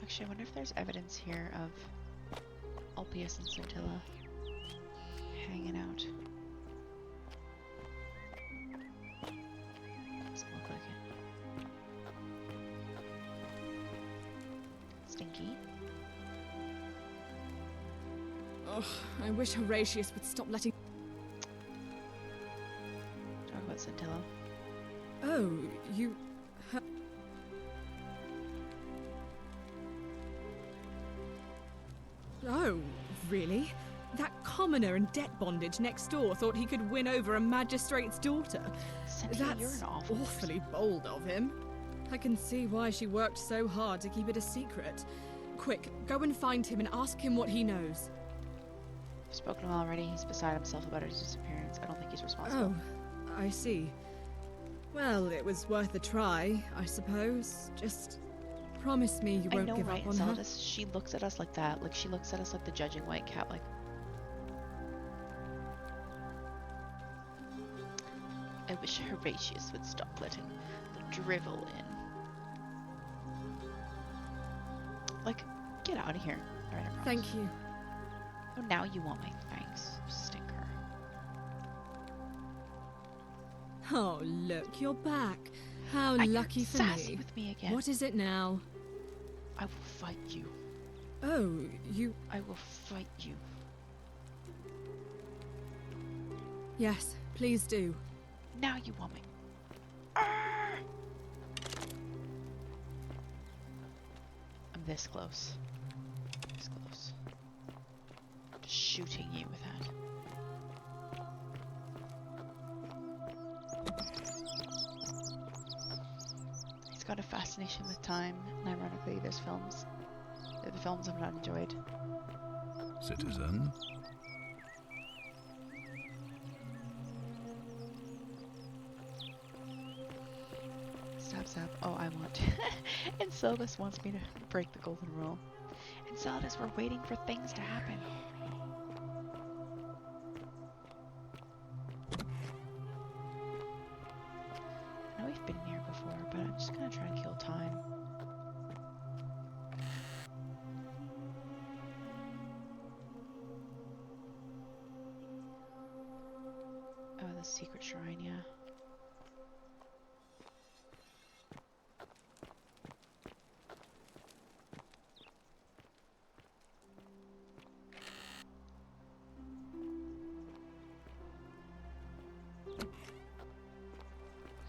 Actually, I wonder if there's evidence here of Ulpius and Scintilla hanging out. Doesn't look like it. Stinky. Ugh, I wish Horatius would stop letting... Talk about Scintilla. Oh, you... Oh, really? That commoner in debt bondage next door thought he could win over a magistrate's daughter. Cynthia, That's you're an awful awfully bold of him. I can see why she worked so hard to keep it a secret. Quick, go and find him and ask him what he knows. I've spoken to him already. He's beside himself about his disappearance. I don't think he's responsible. Oh, I see. Well, it was worth a try, I suppose. Just promise me you I won't know, give right, up on her. Enceladus? She looks at us like that. Like, she looks at us like the judging white cat, like... I wish Horatius would stop letting the drivel in. Like, get out of here. Alright, I promise. Thank you. Oh, now you want my thanks, you stinker. Oh, look, you're back. How And lucky you're for sassy me. with me again. What is it now? I will fight you. Oh, you... I will fight you. Yes, please do. Now you want me. Arrgh! I'm this close. This close. Just shooting you with that. He's got a fascination with time, and ironically, there's films. They're the films I've not enjoyed. Citizen? Stab. Oh, I want. Enceladus wants me to break the golden rule. Enceladus, we're waiting for things to happen. I know we've been here before, but I'm just gonna try and kill time. Oh, the secret shrine, yeah.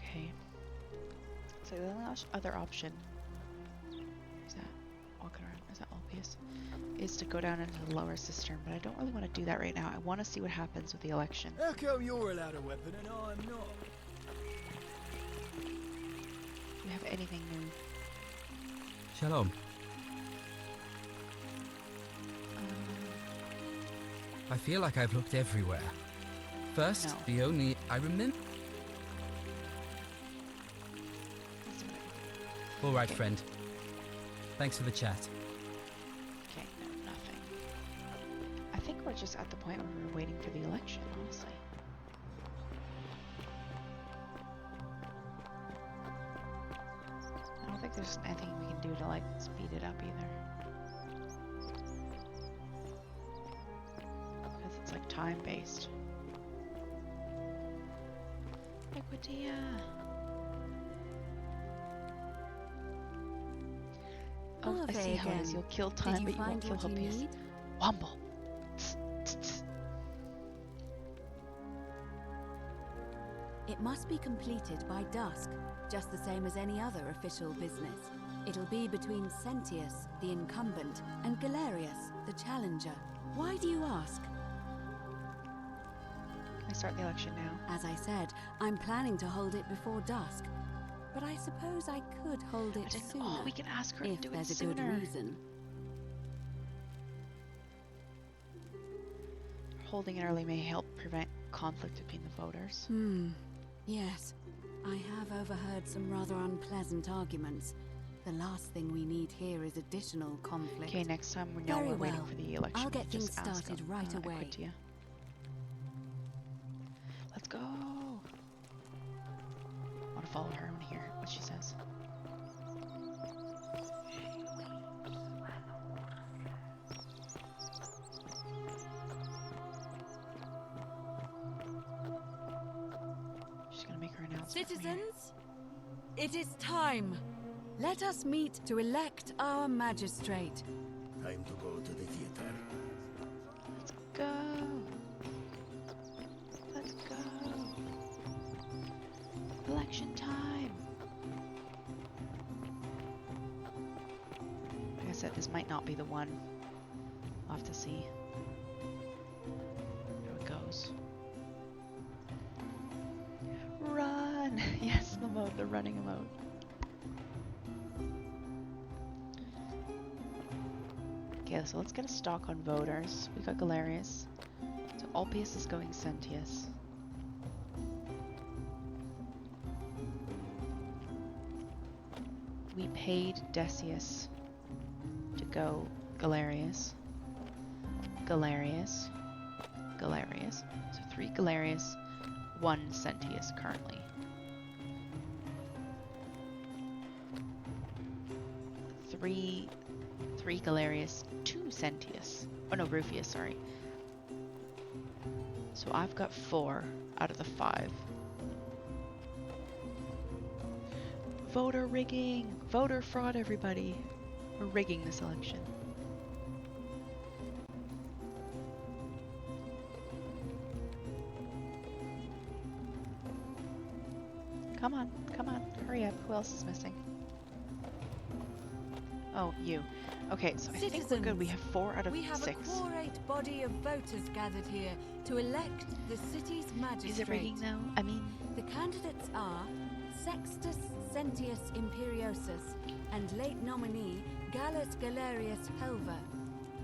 Okay. So the only other option is that walking around. Is that Ulpius? Is to go down into the lower cistern, but I don't really want to do that right now. I want to see what happens with the election. How come you're allowed a weapon and I'm not? Do we have anything new? Shalom. I feel like I've looked everywhere. First, No. the only I remember. All right, friend. Thanks for the chat. Okay, no, nothing. I think we're just at the point where we're waiting for the election, honestly. I don't think there's anything we can do to, like, speed it up either. Because it's, like, time-based. Equitia! Oh, I see how it is. You'll kill time, but you won't kill Hopius. Womble! It must be completed by dusk, just the same as any other official business. It'll be between Sentius, the incumbent, and Galerius, the challenger. Why do you ask? Can I start the election now? As I said, I'm planning to hold it before dusk. But I suppose I could hold it sooner. Oh, we can ask her to if do it there's a sooner. good reason. Holding it early may help prevent conflict between the voters. Yes. I have overheard some rather unpleasant arguments. The last thing we need here is additional conflict. Okay, next time we know Very we're waiting well. for the election. I'll get just things ask started them, right away. Equitia. Let's go. I want to follow her and hear what she says. She's gonna make her announcement. Citizens, it is time. Let us meet to elect our magistrate. Time to go to the theater. Let's go. Let's go. Election time! Like I said, this might not be the one. We'll have to see how it goes. Run! Yes, the mode, the running emote. Okay, so let's get a stock on voters. We got Galerius. So Ulpius is going Sentius. We paid Decius to go Galerius. Galerius. Galerius. So 3 Galerius, 1 Sentius currently. 3 Galerius, 2 Sentius. Oh no, Rufius, sorry. So I've got 4 out of the 5. Voter rigging! Voter fraud, everybody! We're rigging this election. Come on, hurry up. Who else is missing? Oh, you. Okay, so I think we're good. We have 4 out of 6. We have a quorate body of voters gathered here to elect the city's magistrate. Is it rigging now? I mean... The candidates are Sextus Sentius Imperiosus and late nominee Gallus Galerius Helver.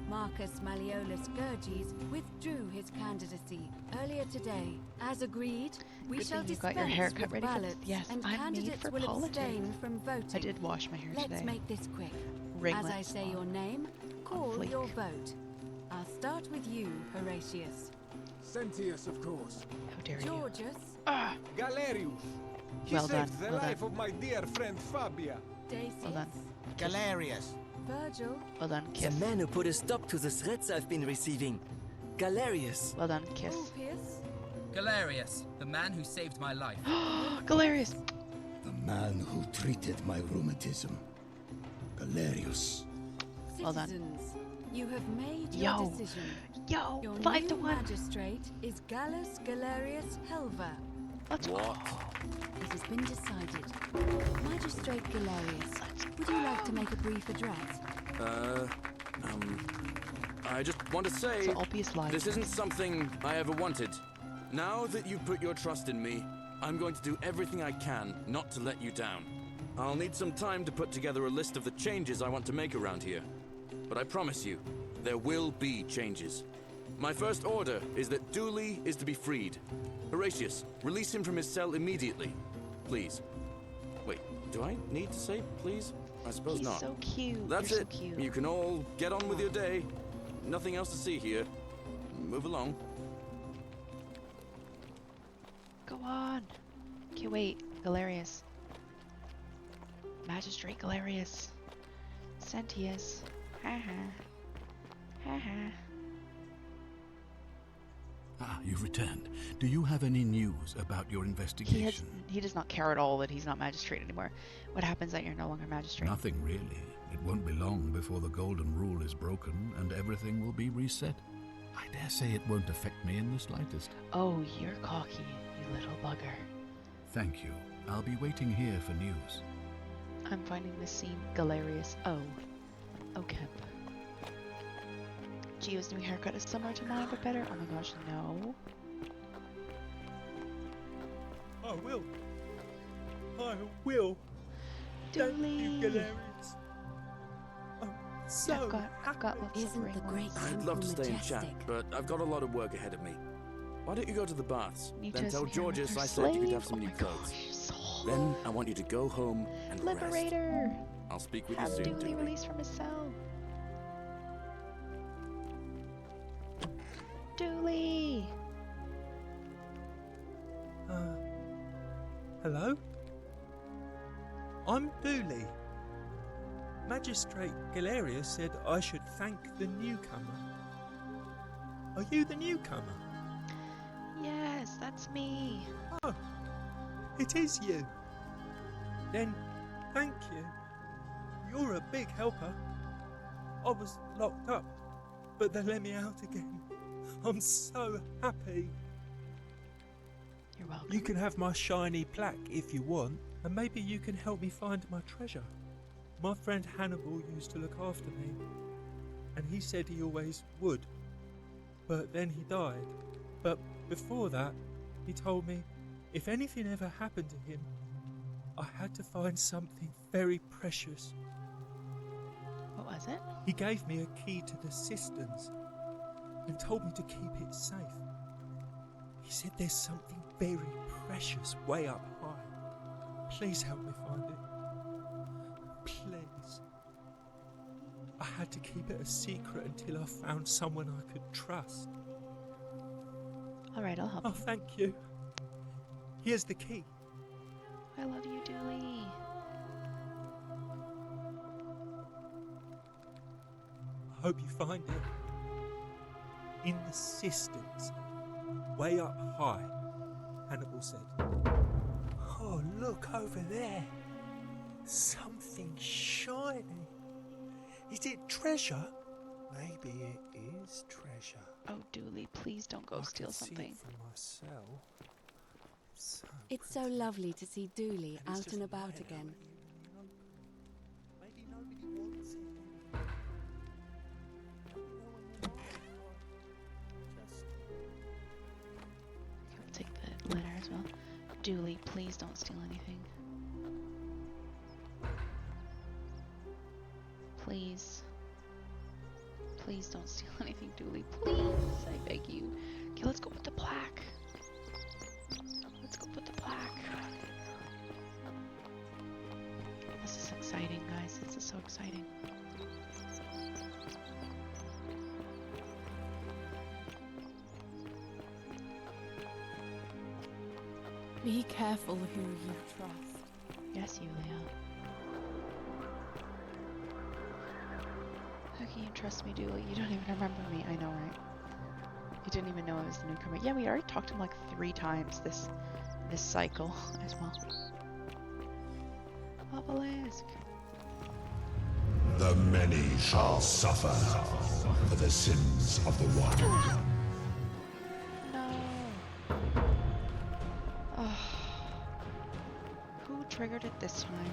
Marcus Malleolus Gurges withdrew his candidacy earlier today. As agreed, we Good shall thing you dispense got your haircut with ready for ballots, yes, and I'm made candidates for will politics. abstain from voting. I did wash my hair Let's today. make this quick. Ringlets As I say your name, call fleek. your vote. I'll start with you, Horatius. Sentius, of course. How dare Georgius. Galerius. He Well saved done, the well life done. of my dear friend Fabia. Decius. Well done. Galerius. Virgil. Well done, The Kiss. man who put a stop to the threats I've been receiving. Galerius. Well done, Kiss. Ulpius. Galerius, the man who saved my life. Galerius! The man who treated my rheumatism. Galerius. Well done. Citizens, you have made your Yo. decision. Yo! Your 5 new to 1! magistrate is Gallus Galerius Helver. Let's What? It has been decided. Magistrate Galerius, would you like to make a brief address? I just want to say, So Ulpius lied. this isn't something I ever wanted. Now that you've put your trust in me, I'm going to do everything I can not to let you down. I'll need some time to put together a list of the changes I want to make around here. But I promise you, there will be changes. My first order is that Dooley is to be freed. Horatius, release him from his cell immediately. Please. Wait, do I need to say please? I suppose He's not. so cute. That's You're it. so cute. You can all get on with your day. Nothing else to see here. Move along. Go on. Okay, wait. Galerius. Magistrate Galerius. Sentius. Haha. Haha. Ah, you've returned. Do you have any news about your investigation? He does not care at all that he's not magistrate anymore. What happens that you're no longer magistrate? Nothing really. It won't be long before the Golden Rule is broken and everything will be reset. I dare say it won't affect me in the slightest. Oh, you're cocky, you little bugger. Thank you. I'll be waiting here for news. I'm finding this scene Galerius. Oh. Okay. Gio's new haircut is similar to mine, but better. Oh my gosh, no. I will. I will. Thank you, Galerius. I'm so I've got lots Isn't of the ring great lights. I'd love to stay and chat, but I've got a lot of work ahead of me. Why don't you go to the baths? You Then just tell hear with Georgius her I said you could slave? have some Oh new my clothes. gosh, Then I want you to go home and rest. Liberator! I'll speak with you Have soon, Dooley Dooley. released from his cell. Dooley! Hello? I'm Dooley. Magistrate Galerius said I should thank the newcomer. Are you the newcomer? Yes, that's me. Oh, it is you. Then, thank you. You're a big helper. I was locked up, but they let me out again. I'm so happy. You're welcome. You can have my shiny plaque if you want, and maybe you can help me find my treasure. My friend Hannibal used to look after me, and he said he always would. But then he died. But before that, he told me if anything ever happened to him, I had to find something very precious. What was it? He gave me a key to the cisterns and told me to keep it safe. He said there's something very precious way up high. Please help me find it. Please. I had to keep it a secret until I found someone I could trust. Alright, I'll help Oh, you. thank you. Here's the key. I love you, Dooley. I hope you find it. In the cisterns, way up high, Hannibal said. Oh, look over there. Something shiny. Is it treasure? Maybe it is treasure. Oh, Dooley, please don't go steal something. For myself. So It's so lovely to see Dooley out and about again. maybe nobody wants it. Okay, we'll take the letter as well. Dooley, please don't steal anything. Please. Please don't steal anything, Dooley. Please, I beg you. Okay, let's go with the plaque. Let's go with the plaque. This is exciting, guys. This is so exciting. Be careful who you trust. Yes, Yulia. How can you trust me, Dooley? You don't even remember me. I know, right? You didn't even know I was the newcomer. Yeah, we already talked to him like 3 times this cycle as well. Obelisk. The many shall suffer for the sins of the one. No. Oh. Who triggered it this time?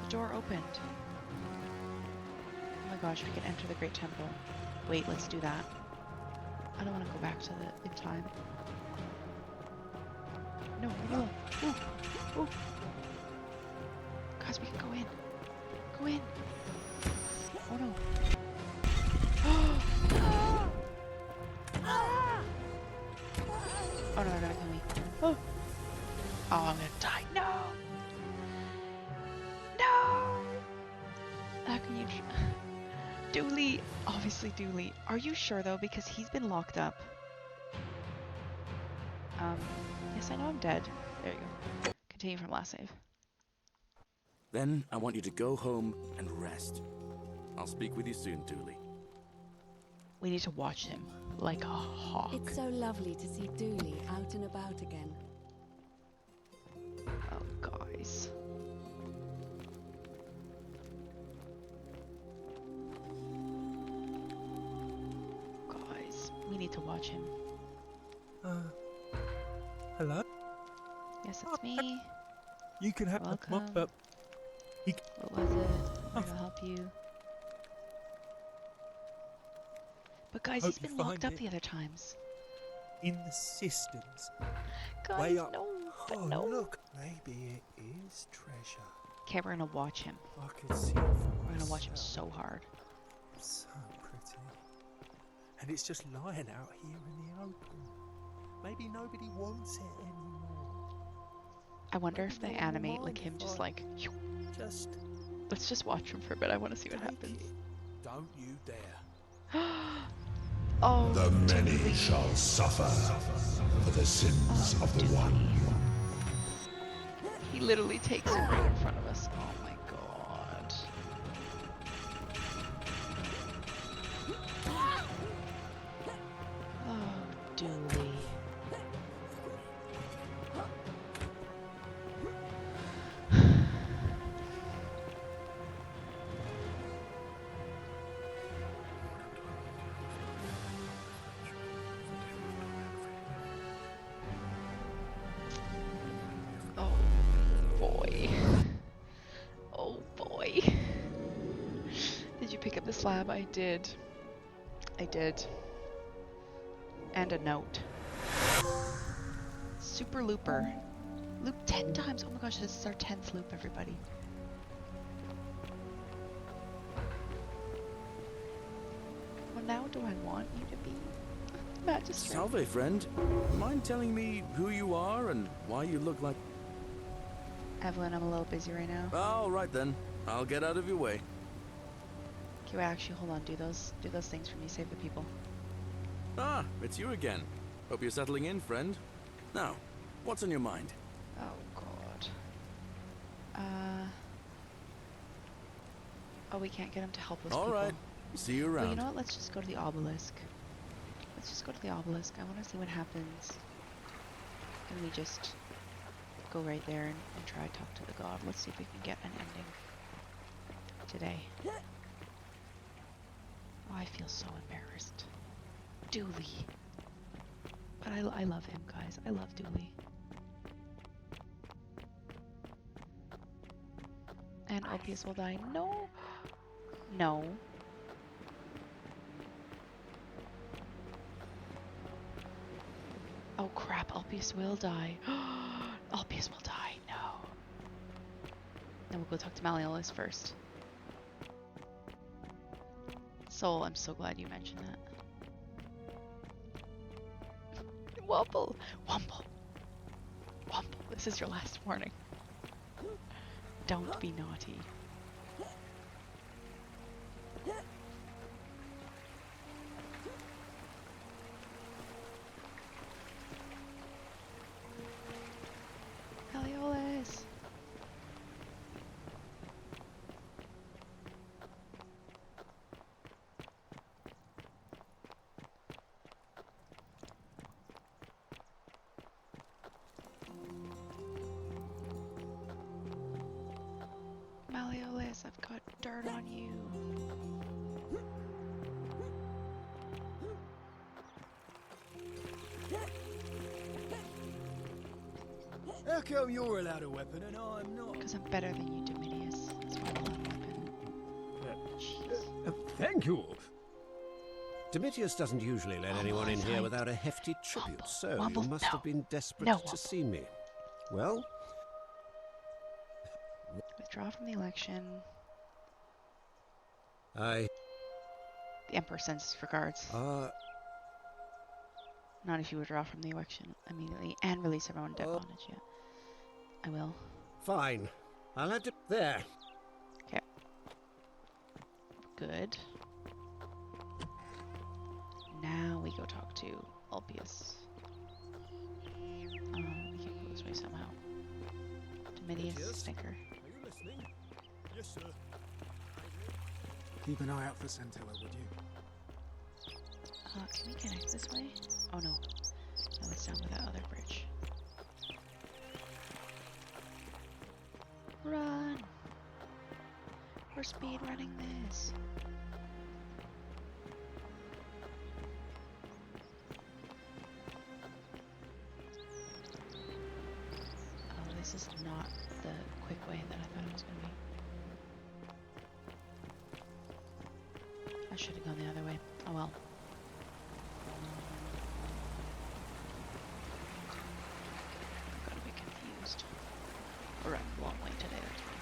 The door opened. Oh my gosh, we can enter the Great Temple. Wait, let's do that. I don't want to go back to the in time. No, no. Ooh, ooh. Guys, we can go in. Go in. Oh no. Oh no, they're gonna kill me. Oh, I'm gonna die. No! No! How can you... Dooley, obviously Dooley. Are you sure though? Because he's been locked up. Yes, I know I'm dead. There you go. Continue from last save. Then I want you to go home and rest. I'll speak with you soon, Dooley. We need to watch him like a hawk. It's so lovely to see Dooley out and about again. Oh, guys. Guys, we need to watch him. Hello? Yes, it's me. You can have my mop, but... What was it? I'm here to help you. But guys, Hope he's been you locked find up it. the other times. In the cisterns. Guys, way up. no, but Oh, no. look. Maybe it is treasure. Okay, we're gonna watch him. I could see it for We're gonna watch him myself. so hard. So pretty. And it's just lying out here in the open. Maybe nobody wants it anymore. I wonder if they Maybe animate no like him just mind like... Just Let's just watch him for a bit. I want to see what happens. Don't you dare. Oh, The many shall suffer for the sins of the one. he literally takes it right in front of us. Oh my god. Oh, Dooley. Flab, I did. I did. And a note. Super Looper. Loop 10 times. Oh my gosh, this is our 10th loop, everybody. Well, now do I want you to be Magistrate? Salve, friend. Mind telling me who you are and why you look like... Evelyn, I'm a little busy right now. All right then. I'll get out of your way. Okay, wait, actually, hold on. Do those things for me. Save the people. Ah, it's you again. Hope you're settling in, friend. Now, what's on your mind? Oh God. Oh, we can't get him to help those people. All right. See you around. Well, you know what? Let's just go to the obelisk. Let's just go to the obelisk. I want to see what happens. And we just go right there and try to talk to the god. Let's see if we can get an ending today. Oh, I feel so embarrassed. Dooley. But I love him, guys. I love Dooley. And Ulpius will die. No. No. Oh crap, Ulpius will die. Ulpius will die. No. Then we'll go talk to Malleolus first. Soul, I'm so glad you mentioned that. Wumble! Wumble! Wumble, this is your last warning. Don't be naughty. Malleolus! Malleolus, I've got dirt on you. How come you're allowed a weapon and I'm not? Because I'm better than you, Dominius. That's why I love weapon. Thank you. Domitius doesn't usually let anyone in here fight. without a hefty tribute, so Wumble, you must no. have been desperate No, to Wumble. see me. Well, Withdraw from the election. I... The Emperor sends his regards. Not if you withdraw from the election immediately and release everyone dead bondage yet. I will. Fine. I'll have to... There. Okay. Good. Now we go talk to Ulpius. We can go this way somehow. Domitius Stinker. Are you listening? Yes, sir. Keep an eye out for Centilla, would you? Can we connect this way? Oh no. No, it's down by that other bridge. Run! We're speed running this. Oh, this is not the quick way that I thought it was going to be. I should have gone the other way. Oh well. I'm gonna be confused. We're running a long way today, that's why.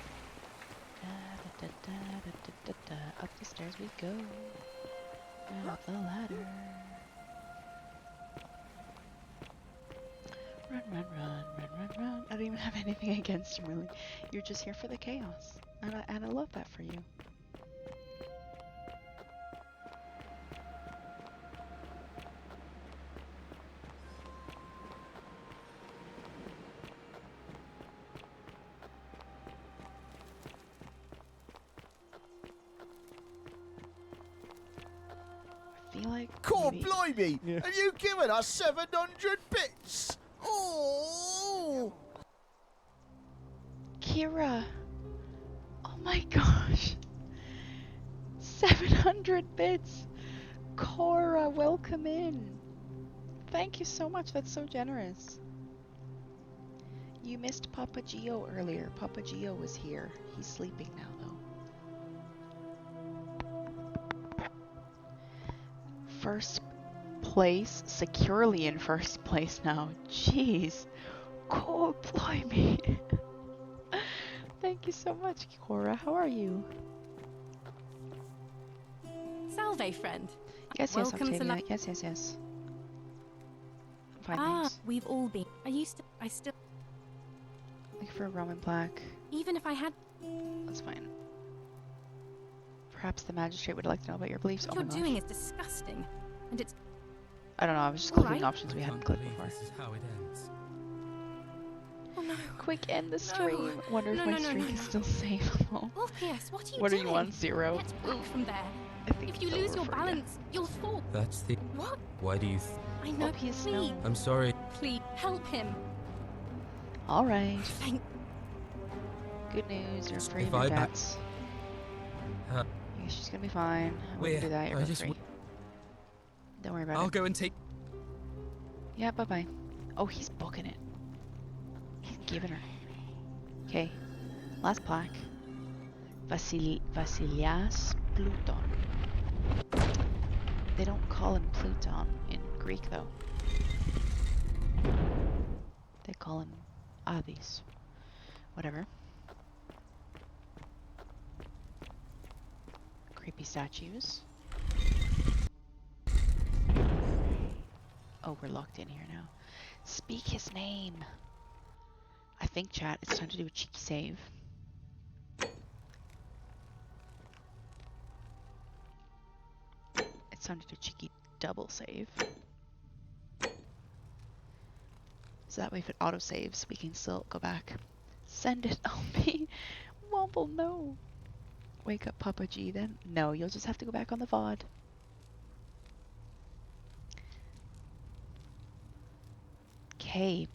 Up the stairs we go. And up the ladder. Run, run, run, run, run, run. I don't even have anything against him, really. You're just here for the chaos. And I love that for you. I feel like Core maybe- blimey! Have you given us 700 bits? Oh! Kira! Oh my gosh! 700 bits! Cora, welcome in! Thank you so much, that's so generous. You missed Papa Gio earlier. Papa Gio was here. He's sleeping now, though. first place, securely in first place now. Jeez. God blimey. Thank you so much, Cora. How are you? Salve, friend. Yes, Welcome to Octavia. Yes. Fine, thanks. We've all been. I still. Looking for a Roman plaque. Even if I had. That's fine. Perhaps the magistrate would like to know about your beliefs. What Oh you're my gosh. doing is disgusting, and it's. I don't know, I was just All clicking right. options we hadn't clicked before. This is how it ends. Oh no. Quick, end the stream. Wonder if No, my no, no, streak no, is no. still safe. Oh. Orpheus, what are you What are doing? you on, 0? Let's walk from there. I think If you it's lose over your for you. balance, you'll fall. That's the. What? Why do you? I know. Orpheus, Please, no. I'm sorry. please help him. Alright. Thank. Good news, you're free of If your I back- debts. Uh, Yeah, she's gonna be fine. We Where? can do that, you're I both just free. w- Don't worry about I'll it. go and take. Yeah, bye-bye. Oh, he's booking it. He's giving her. Okay. Last plaque. Vasilias Pluton. They don't call him Pluton in Greek, though. They call him Hades. Whatever. Creepy statues. Oh, we're locked in here now. Speak his name. I think, chat, it's time to do a cheeky save. It's time to do a cheeky double save. So that way if it auto saves, we can still go back. Send it. Oh, me. Womble, no. Wake up, Papa G, then. No, you'll just have to go back on the VOD. Okay.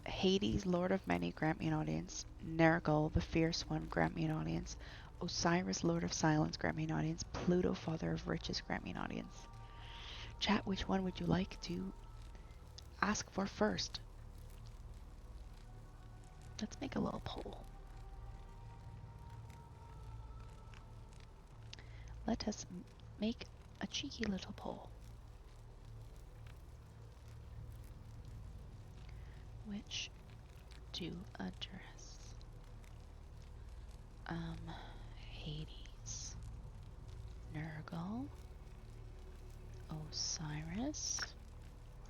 Hades, Lord of Many, grant me an audience. Nergal, the Fierce One, grant me an audience. Osiris, Lord of Silence, grant me an audience. Pluto, Father of Riches, grant me an audience. Chat, which one would you like to ask for first? Let's make a little poll. Let us make a cheeky little poll. Which to address Hades, Nergal, Osiris,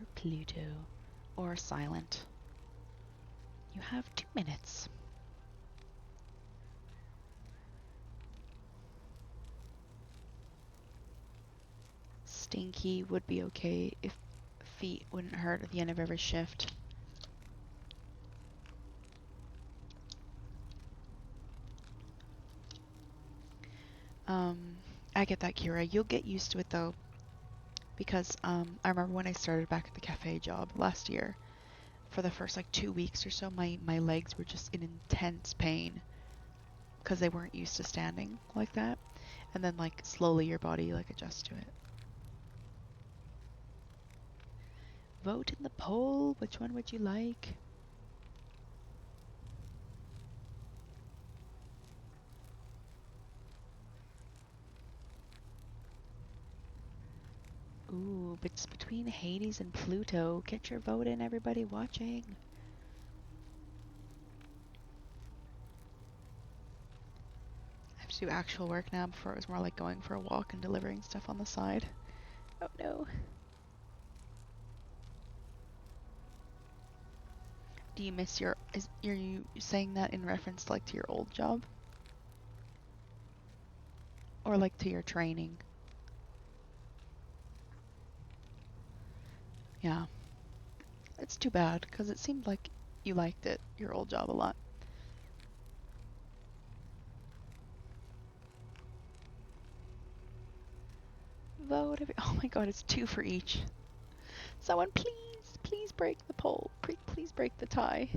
or Pluto, or Silent. You have 2 minutes. Stinky would be okay if feet wouldn't hurt at the end of every shift. I get that, Kira. You'll get used to it though, because I remember when I started back at the cafe job last year, for the first like 2 weeks or so, my legs were just in intense pain because they weren't used to standing like that, and then like slowly your body like adjusts to it. Vote in the poll. Which one would you like? Ooh, but it's between Hades and Pluto. Get your vote in, everybody watching. I have to do actual work now. Before it was more like going for a walk and delivering stuff on the side. Oh no. Do you miss your... are you saying that in reference like to your old job? Or like to your training? Yeah. It's too bad, because it seemed like you liked it, your old job, a lot. Vote every... Oh my god, it's 2 for each. Someone please break the poll. Please break the tie.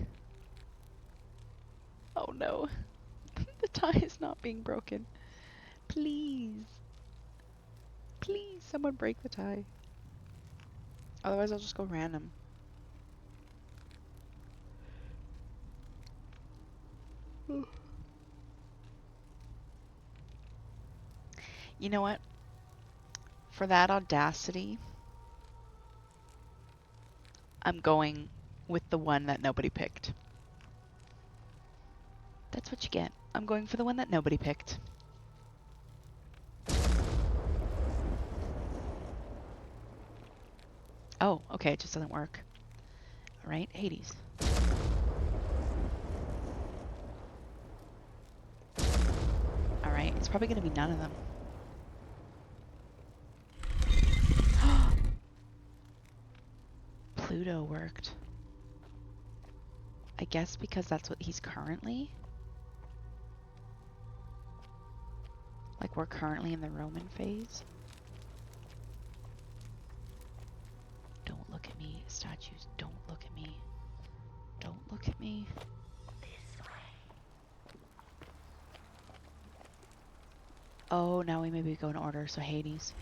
Oh no. The tie is not being broken. Please. Please, someone break the tie. Otherwise, I'll just go random. You know what? For that audacity, I'm going with the one that nobody picked. That's what you get. I'm going for the one that nobody picked. Oh, okay, it just doesn't work. Alright, Hades. Alright, it's probably gonna be none of them. Pluto worked. I guess because that's what he's currently. Like we're currently in the Roman phase. Don't look at me, statues. Don't look at me. Don't look at me. This way. Oh, now we maybe go in order. So Hades.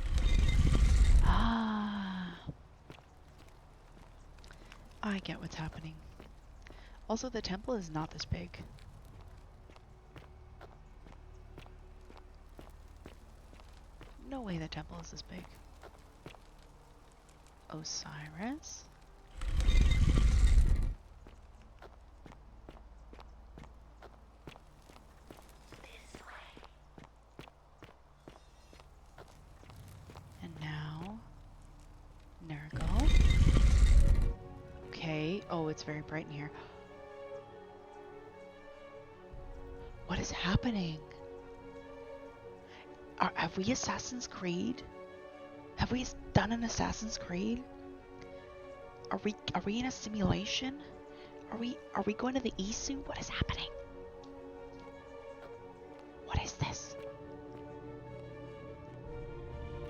Ah. I get what's happening. Also, the temple is not this big. No way the temple is this big. Osiris. And now, Nergal. Okay. Oh, it's very bright in here. What is happening? Have we Assassin's Creed? Have we done an Assassin's Creed? Are we in a simulation? Are we going to the Isu? What is happening? What is this?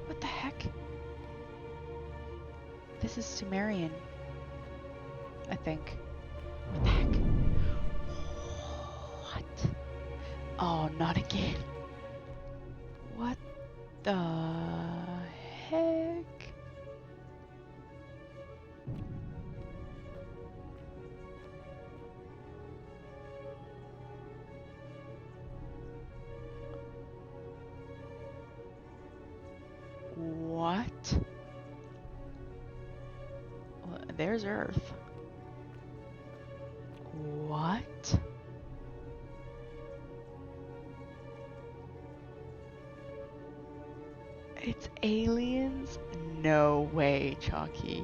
What the heck? This is Sumerian, I think. What the heck? What? Oh, not again. What the heck? What? Well, there's Earth. What? It's aliens? No way, Chalky.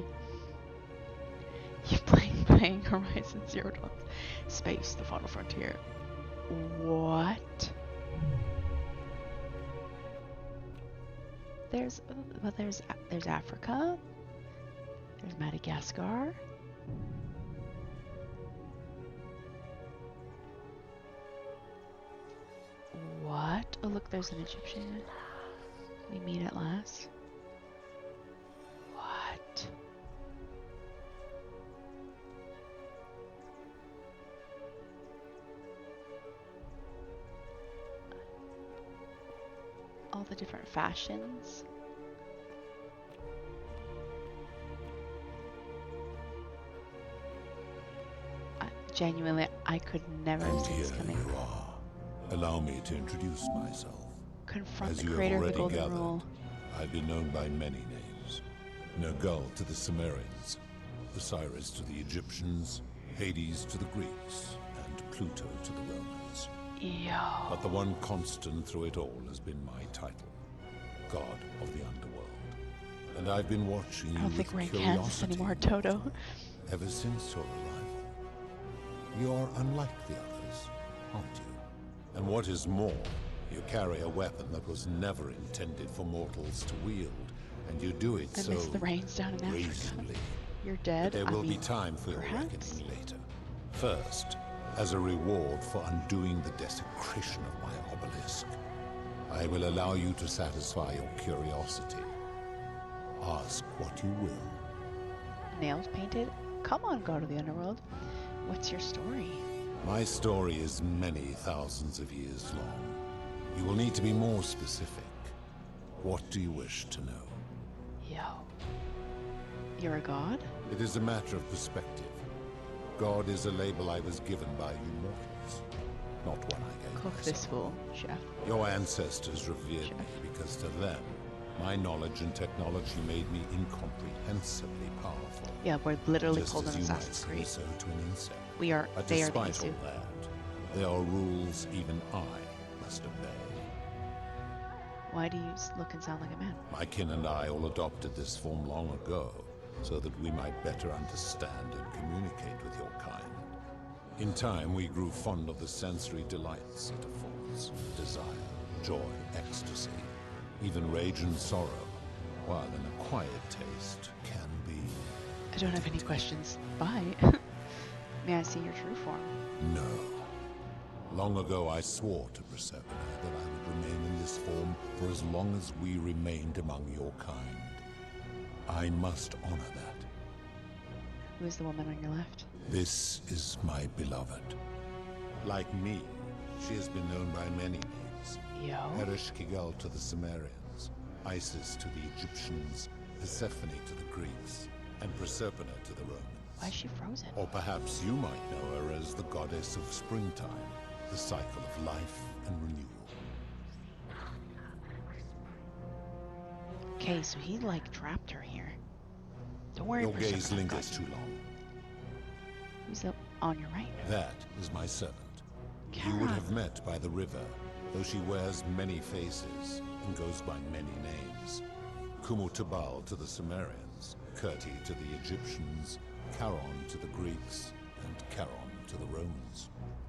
You're playing Horizon Zero Dawn. Space, the final frontier. What? There's Africa. There's Madagascar. What? Oh look, there's an Egyptian. We meet at last. What? All the different fashions. Genuinely, I could never have seen this coming. Here you are. Allow me to introduce myself. Confront As the you have creator of the already Golden gathered, Rule. I've been known by many names. Nergal to the Sumerians, Osiris to the Egyptians, Hades to the Greeks, and Pluto to the Romans. Yo. But the one constant through it all has been my title, God of the Underworld. And I've been watching you I don't think with rank Kansas curiosity anymore, Toto. ever since your arrival. You're unlike the others, aren't you? And what is more, you carry a weapon that was never intended for mortals to wield, and you do it I so miss the rains down in Africa. gracefully. You're dead. But there I will be mean, time for your perhaps? reckoning later. First, as a reward for undoing the desecration of my obelisk, I will allow you to satisfy your curiosity. Ask what you will. Nails painted? Come on, God of the Underworld. What's your story? My story is many thousands of years long. You will need to be more specific. What do you wish to know? Yo. You're a god? It is a matter of perspective. God is a label I was given by you mortals, not one I gave Cook myself. this fool, chef. Your ancestors revered me because to them, My knowledge and technology made me incomprehensibly powerful. Yeah, we're literally just pulled as an you might Assassin's say Creed. so to an insect. We are. But They are the despite all Isu. that, there are rules even I must obey. Why do you look and sound like a man? My kin and I all adopted this form long ago, so that we might better understand and communicate with your kind. In time, we grew fond of the sensory delights it affords: desire, joy, ecstasy, even rage and sorrow, while an acquired taste can be... I don't have any questions. Bye. May I see your true form? No. Long ago, I swore to Persephone that I would remain in this form for as long as we remained among your kind. I must honor that. Who is the woman on your left? This is my beloved. Like me, she has been known by many names. Yo. Ereshkigal to the Sumerians, Isis to the Egyptians, Persephone to the Greeks, and Proserpina to the Romans. Why is she frozen? Or perhaps you might know her as the goddess of springtime, the cycle of life and renewal. Okay, so he like trapped her here. Don't worry. Your gaze lingers too long. Who's up on your right? That is my servant. You would have met by the river, though she wears many faces and goes by many names. Kumutubal to the Sumerians, Kirti to the Egyptians, Charon to the Greeks, and Charon to the Romans.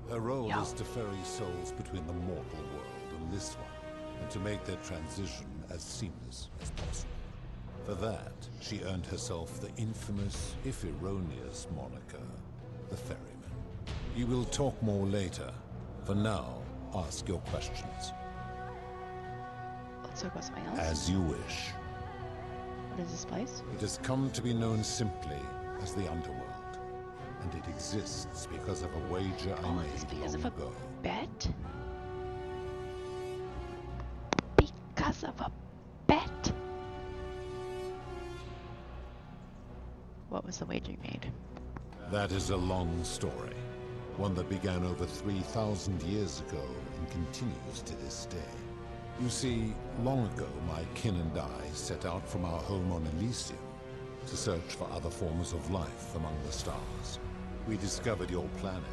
Her role is to ferry souls between the mortal world and this one, and to make their transition as seamless as possible. For that, she earned herself the infamous, if erroneous, moniker, the Ferryman. We will talk more later. For now, ask your questions. Let's talk about something else. As you wish. What is this place? It has come to be known simply as the Underworld, and it exists because of a wager I made long ago. Bet? Because of a bet? What was the wager you made? That is a long story, one that began over 3,000 years ago and continues to this day. You see, long ago my kin and I set out from our home on Elysium to search for other forms of life among the stars. We discovered your planet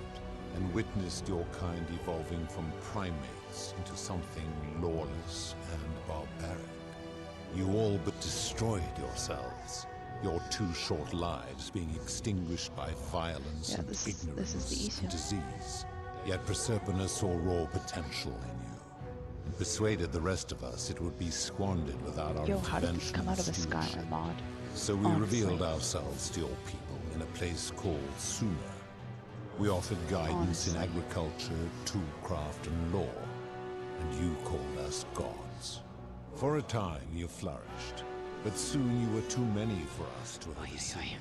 and witnessed your kind evolving from primates into something lawless and barbaric. You all but destroyed yourselves, your 2 short lives being extinguished by violence and ignorance and disease. Yet Proserpina saw raw potential in you, and persuaded the rest of us it would be squandered without our Yo, how did this intervention come out of and a Skyrim stewardship. mod? So we Honestly. revealed ourselves to your people in a place called Sumer. We offered guidance in agriculture, toolcraft, and law, and you called us gods. For a time you flourished, but soon you were too many for us to oversee.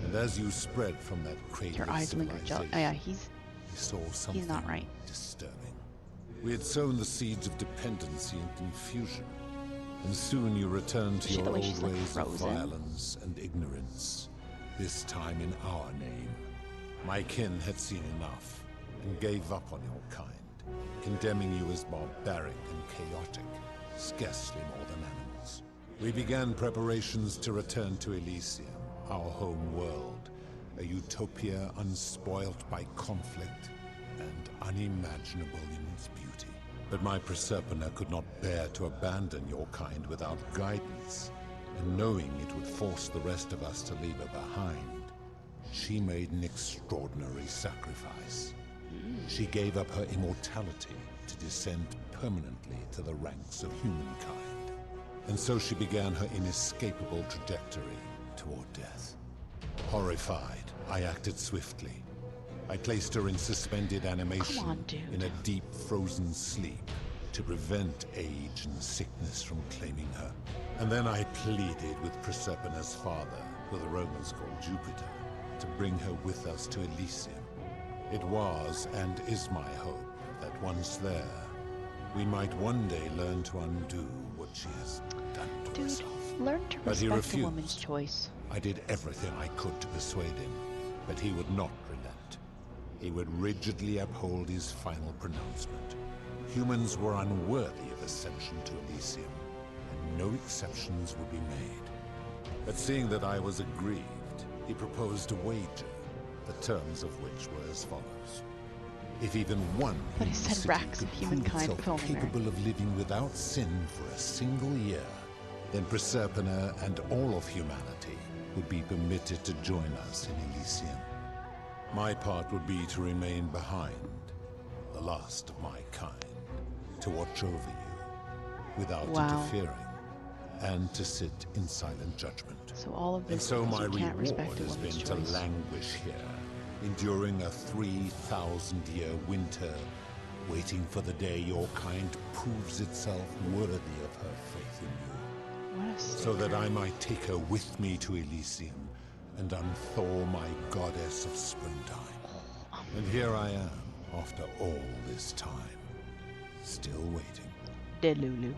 And as you spread from that cradle Your of eyes linger civilization, Oh yeah, he's we saw something not right. disturbing. We had sown the seeds of dependency and confusion, and soon you returned to See your the way old she's, like, ways of frozen? violence and ignorance, this time in our name. My kin had seen enough, and gave up on your kind, condemning you as barbaric and chaotic, scarcely more than animals. We began preparations to return to Elysium, our home world, a utopia unspoilt by conflict and unimaginable in its beauty. But my Proserpina could not bear to abandon your kind without guidance, and knowing it would force the rest of us to leave her behind, she made an extraordinary sacrifice. She gave up her immortality to descend permanently to the ranks of humankind. And so she began her inescapable trajectory toward death. Horrified, I acted swiftly. I placed her in suspended animation, Come on, dude. in a deep frozen sleep, to prevent age and sickness from claiming her. And then I pleaded with Proserpina's father, who the Romans called Jupiter, to bring her with us to Elysium. It was and is my hope that once there, we might one day learn to undo what she has done to Dude, herself. learn to But he respect a refused. woman's choice. I did everything I could to persuade him, but he would not relent. He would rigidly uphold his final pronouncement. Humans were unworthy of ascension to Elysium, and no exceptions would be made. But seeing that I was aggrieved, he proposed a wager, the terms of which were as follows. If even one But he human said city racks could of prove humankind itself filming there. capable of living without sin for a single year, then Proserpina and all of humanity would be permitted to join us in Elysium. My part would be to remain behind, the last of my kind, to watch over you without interfering, and to sit in silent judgment. So all of And this so because my you can't reward respect a has been woman's to choice. languish here, enduring a 3,000-year winter, waiting for the day your kind proves itself worthy of her faith in you. What a So that sticker. I might take her with me to Elysium and unthaw my goddess of springtime. And here I am, after all this time, still waiting. Delulu.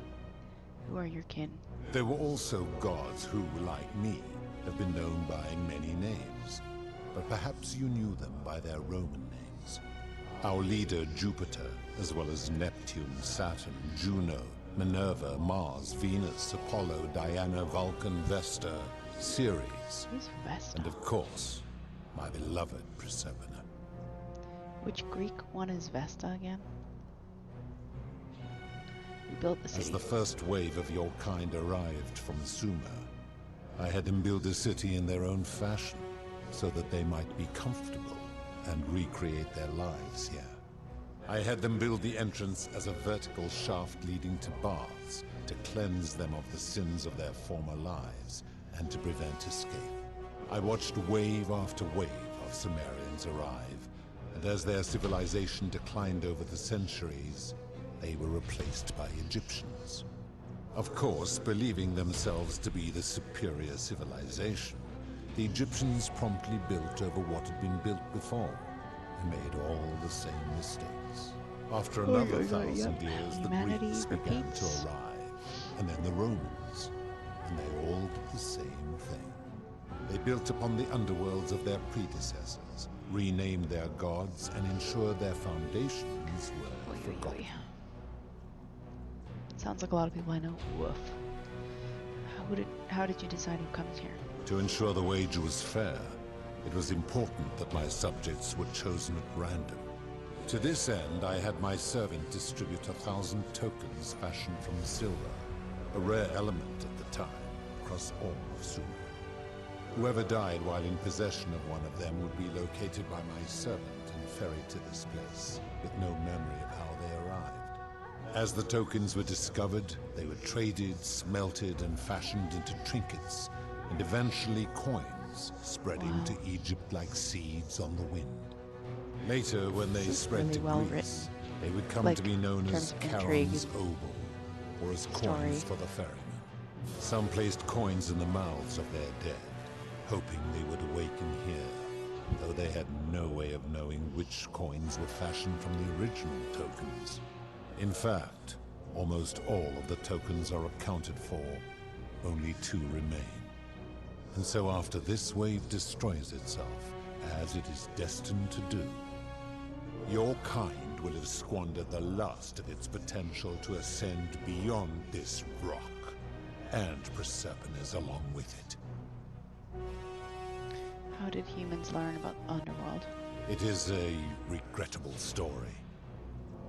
Who are your kin? There were also gods who, like me, have been known by many names, but perhaps you knew them by their Roman names. Our leader, Jupiter, as well as Neptune, Saturn, Juno, Minerva, Mars, Venus, Apollo, Diana, Vulcan, Vesta, Ceres, Who's Vesta? and of course, my beloved Proserpina. Which Greek one is Vesta again? We built the As city. the first wave of your kind arrived from Sumer, I had them build a city in their own fashion, so that they might be comfortable and recreate their lives here. I had them build the entrance as a vertical shaft leading to baths, to cleanse them of the sins of their former lives, and to prevent escape. I watched wave after wave of Sumerians arrive, and as their civilization declined over the centuries, they were replaced by Egyptians. Of course, believing themselves to be the superior civilization, the Egyptians promptly built over what had been built before, and made all the same mistakes. After another 1,000 years, the Greeks began to arrive, and then the Romans, and they all did the same thing. They built upon the underworlds of their predecessors, renamed their gods, and ensured their foundations were forgotten. Sounds like a lot of people I know. Woof. How did you decide who comes here? To ensure the wager was fair, it was important that my subjects were chosen at random. To this end, I had my servant distribute 1,000 tokens fashioned from silver, a rare element at the time, across all of Sumer. Whoever died while in possession of one of them would be located by my servant and ferried to this place, with no memory of how they arrived. As the tokens were discovered, they were traded, smelted, and fashioned into trinkets, and eventually coins, spreading to Egypt like seeds on the wind. Later, when they spread to Greece, they would come to be known as Charon's Obol, or as coins for the ferryman. Some placed coins in the mouths of their dead, hoping they would awaken here, though they had no way of knowing which coins were fashioned from the original tokens. In fact, almost all of the tokens are accounted for, only 2 remain. And so after this wave destroys itself, as it is destined to do, your kind will have squandered the last of its potential to ascend beyond this rock, and Proserpina's along with it. How did humans learn about the underworld? It is a regrettable story.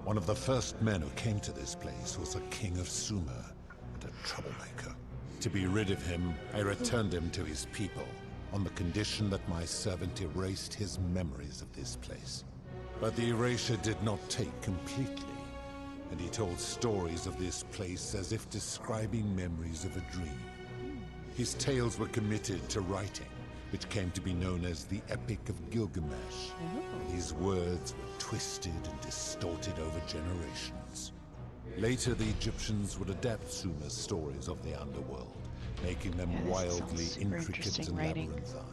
One of the first men who came to this place was a king of Sumer, and a troublemaker. To be rid of him, I returned him to his people, on the condition that my servant erased his memories of this place. But the erasure did not take completely, and he told stories of this place as if describing memories of a dream. His tales were committed to writing, which came to be known as the Epic of Gilgamesh. And his words were twisted and distorted over generations. Later, the Egyptians would adapt Sumer's stories of the underworld, making them wildly intricate and labyrinthine.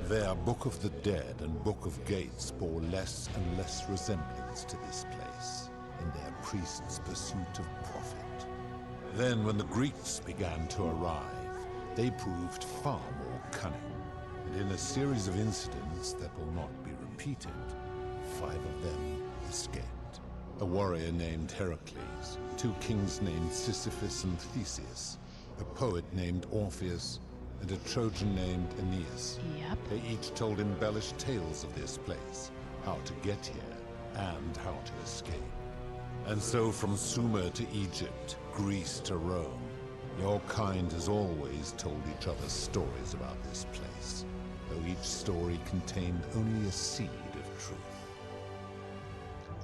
Their Book of the Dead and Book of Gates bore less and less resemblance to this place in their priests' pursuit of profit. Then, when the Greeks began to arrive, they proved far more cunning, and in a series of incidents that will not be repeated, 5 of them escaped. a warrior named Heracles, 2 kings named Sisyphus and Theseus, a poet named Orpheus, and a Trojan named Aeneas. Yep. They each told embellished tales of this place, how to get here, and how to escape. And so from Sumer to Egypt, Greece to Rome, your kind has always told each other stories about this place, though each story contained only a seed of truth.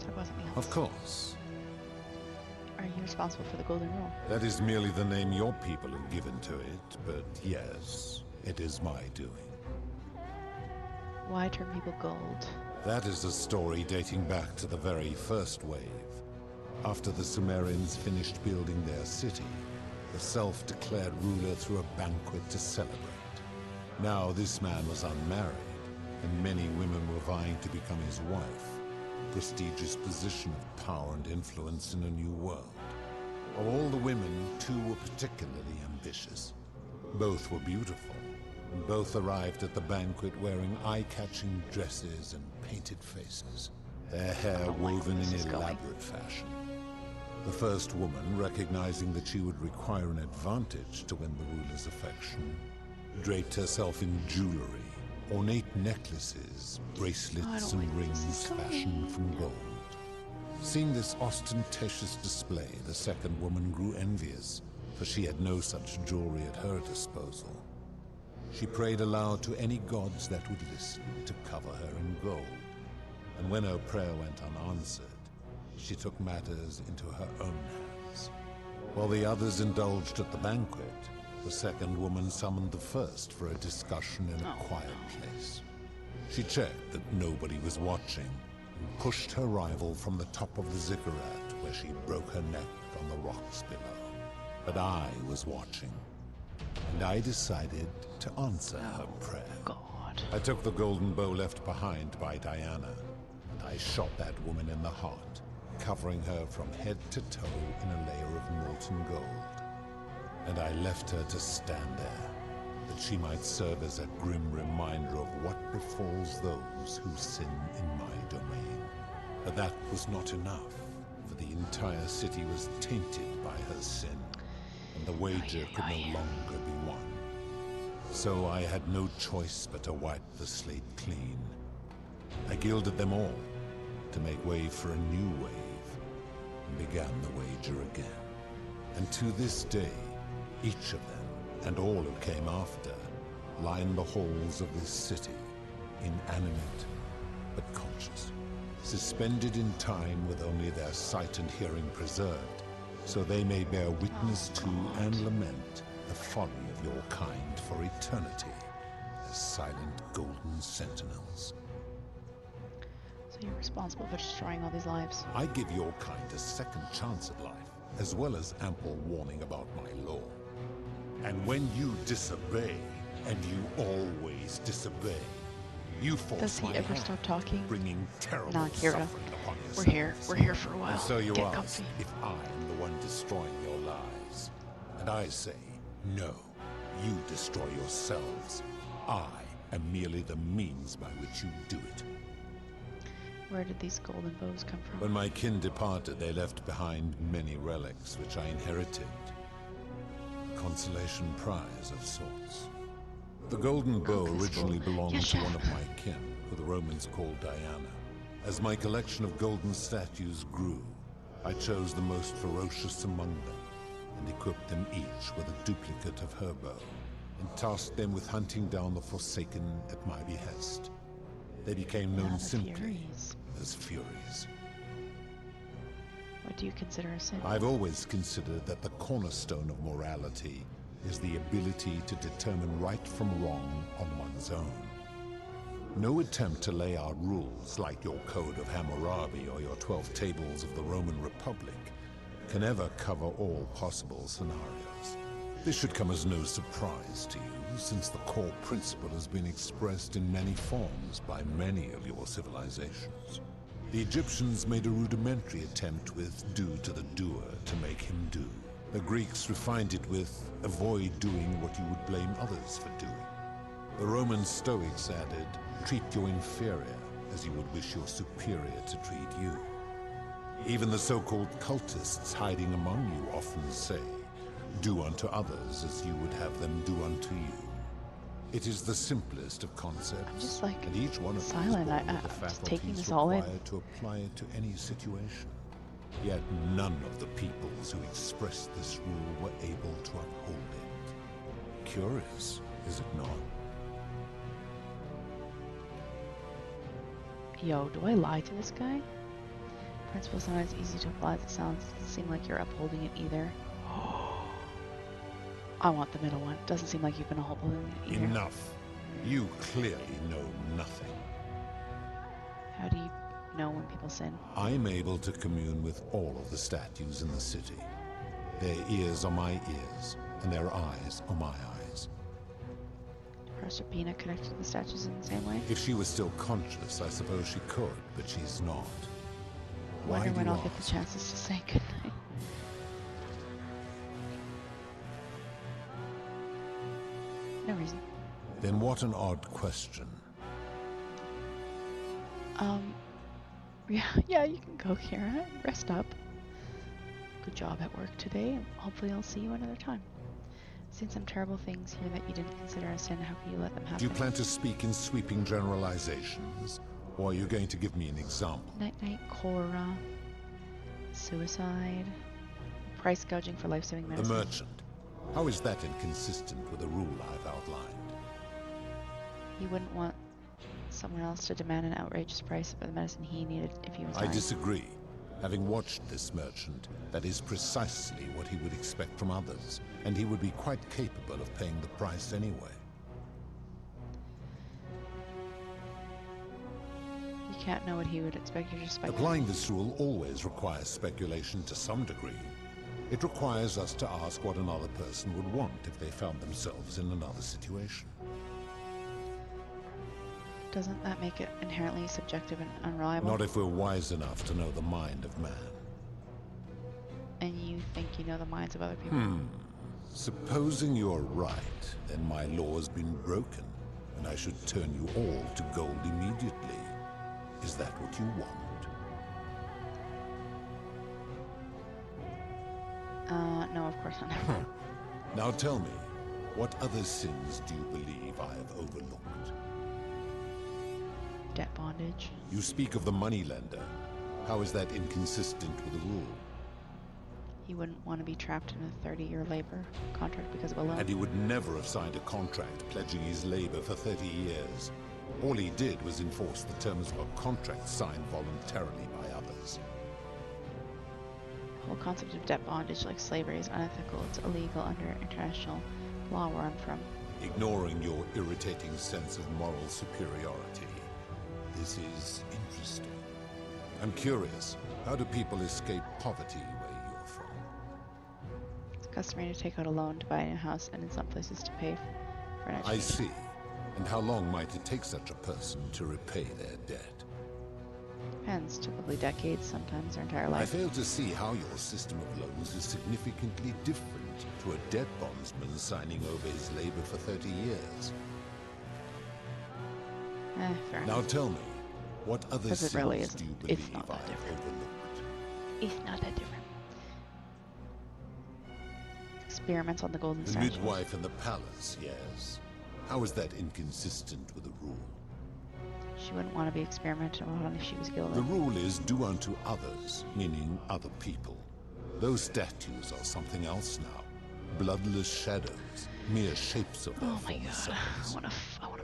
There wasn't else. Of course. Are you responsible for the Golden Rule? That is merely the name your people have given to it, but yes, it is my doing. Why turn people gold? That is a story dating back to the very first wave. After the Sumerians finished building their city, the self-declared ruler threw a banquet to celebrate. Now this man was unmarried, and many women were vying to become his wife, a prestigious position of power and influence in a new world. Of all the women, 2 were particularly ambitious. Both were beautiful, and both arrived at the banquet wearing eye-catching dresses and painted faces, their hair woven in elaborate fashion. The first woman, recognizing that she would require an advantage to win the ruler's affection, draped herself in jewelry, ornate necklaces, bracelets, and rings fashioned from gold. Seeing this ostentatious display, the second woman grew envious, for she had no such jewelry at her disposal. She prayed aloud to any gods that would listen to cover her in gold, and when her prayer went unanswered, she took matters into her own hands. While the others indulged at the banquet, the second woman summoned the first for a discussion in a quiet place. She checked that nobody was watching, and pushed her rival from the top of the ziggurat, where she broke her neck on the rocks below. But I was watching, and I decided to answer her prayer. God. I took the golden bow left behind by Diana, and I shot that woman in the heart, covering her from head to toe in a layer of molten gold. And I left her to stand there, that she might serve as a grim reminder of what befalls those who sin in my domain. But that was not enough, for the entire city was tainted by her sin, and the wager could no longer be won. So I had no choice but to wipe the slate clean. I gilded them all, to make way for a new wave, and began the wager again. And to this day, each of them, and all who came after, line the halls of this city, inanimate but conscious, suspended in time with only their sight and hearing preserved, so they may bear witness to and lament the folly of your kind for eternity, as silent golden sentinels. So you're responsible for destroying all these lives. I give your kind a second chance at life, as well as ample warning about my law. And when you disobey, and you always disobey, you force Does he my ever hand, stop talking? bringing terrible Nah, Kira. suffering upon We're yourselves. here. We're here for a while. And so you Get ask comfy. if I am the one destroying your lives. And I say, no, you destroy yourselves. I am merely the means by which you do it. Where did these golden bows come from? When my kin departed, they left behind many relics which I inherited. A consolation prize of sorts. The golden bow originally belonged to one of my kin, who the Romans called Diana. As my collection of golden statues grew, I chose the most ferocious among them, and equipped them each with a duplicate of her bow, and tasked them with hunting down the Forsaken at my behest. They became known simply as Furies. What do you consider a sin? I've always considered that the cornerstone of morality is the ability to determine right from wrong on one's own. No attempt to lay out rules like your Code of Hammurabi or your 12 Tables of the Roman Republic can ever cover all possible scenarios. This should come as no surprise to you, since the core principle has been expressed in many forms by many of your civilizations. The Egyptians made a rudimentary attempt with do to the doer to make him do. The Greeks refined it with avoid doing what you would blame others for doing. The Roman Stoics added, treat your inferior as you would wish your superior to treat you. Even the so-called cultists hiding among you often say, "Do unto others as you would have them do unto you." It is the simplest of concepts, I'm just like and each one of silent. these I'm the just taking faculties this all in. required to apply it to any situation. Yet none of the peoples who expressed this rule were able to uphold it. Curious, is it not? Yo, do I lie to this guy? Principle's not as easy to apply as it sounds. It doesn't seem like you're upholding it either. I want the middle one. Doesn't seem like you've been upholding it either. Enough. You clearly know nothing. How do you know when people sin? I'm able to commune with all of the statues in the city. Their ears are my ears, and their eyes are my eyes. Proserpina connected to the statues in the same way? If she was still conscious, I suppose she could, but she's not. Why Wonder do when you I'll get the ask? chances to say goodnight. No reason. Then what an odd question. Yeah, you can go, Kira. Rest up. Good job at work today, and hopefully I'll see you another time. Seen some terrible things here that you didn't consider a sin. How can you let them happen? Do you plan to speak in sweeping generalizations, or are you going to give me an example? Night-night, Cora. Suicide. Price gouging for life-saving The medicine. merchant. How is that inconsistent with the rule I've outlined? He wouldn't want someone else to demand an outrageous price for the medicine he needed if he was I dying. disagree. Having watched this merchant, that is precisely what he would expect from others, and he would be quite capable of paying the price anyway. You can't know what he would expect. You're just speculating. Applying this rule always requires speculation to some degree. It requires us to ask what another person would want if they found themselves in another situation. Doesn't that make it inherently subjective and unreliable? Not if we're wise enough to know the mind of man. And you think you know the minds of other people? Supposing you're right, then my law has been broken, and I should turn you all to gold immediately. Is that what you want? No, of course not. Now tell me, what other sins do you believe I have overlooked? Debt bondage. You speak of the moneylender. How is that inconsistent with the rule? He wouldn't want to be trapped in a 30-year labor contract because of a loan. And he would never have signed a contract pledging his labor for 30 years. All he did was enforce the terms of a contract signed voluntarily by others. The whole concept of debt bondage, like slavery, is unethical. It's illegal under international law where I'm from. Ignoring your irritating sense of moral superiority. This is interesting. I'm curious, how do people escape poverty where you're from? It's customary to take out a loan to buy a new house, and in some places to pay for an education. I see. And how long might it take such a person to repay their debt? Depends. Typically decades, sometimes their entire I life. fail to see how your system of loans is significantly different to a debt bondsman signing over his labor for 30 years. Fair Now enough. tell me, what other Because sins it really do isn't. you believe It's not I that have different. overlooked? It's not that different. Experiments on the golden The statues. midwife in the palace, yes. How is that inconsistent with the rule? She wouldn't want to be experimented on if she was guilty. The rule is do unto others, meaning other people. Those statues are something else now. Bloodless shadows, mere shapes of their former selves.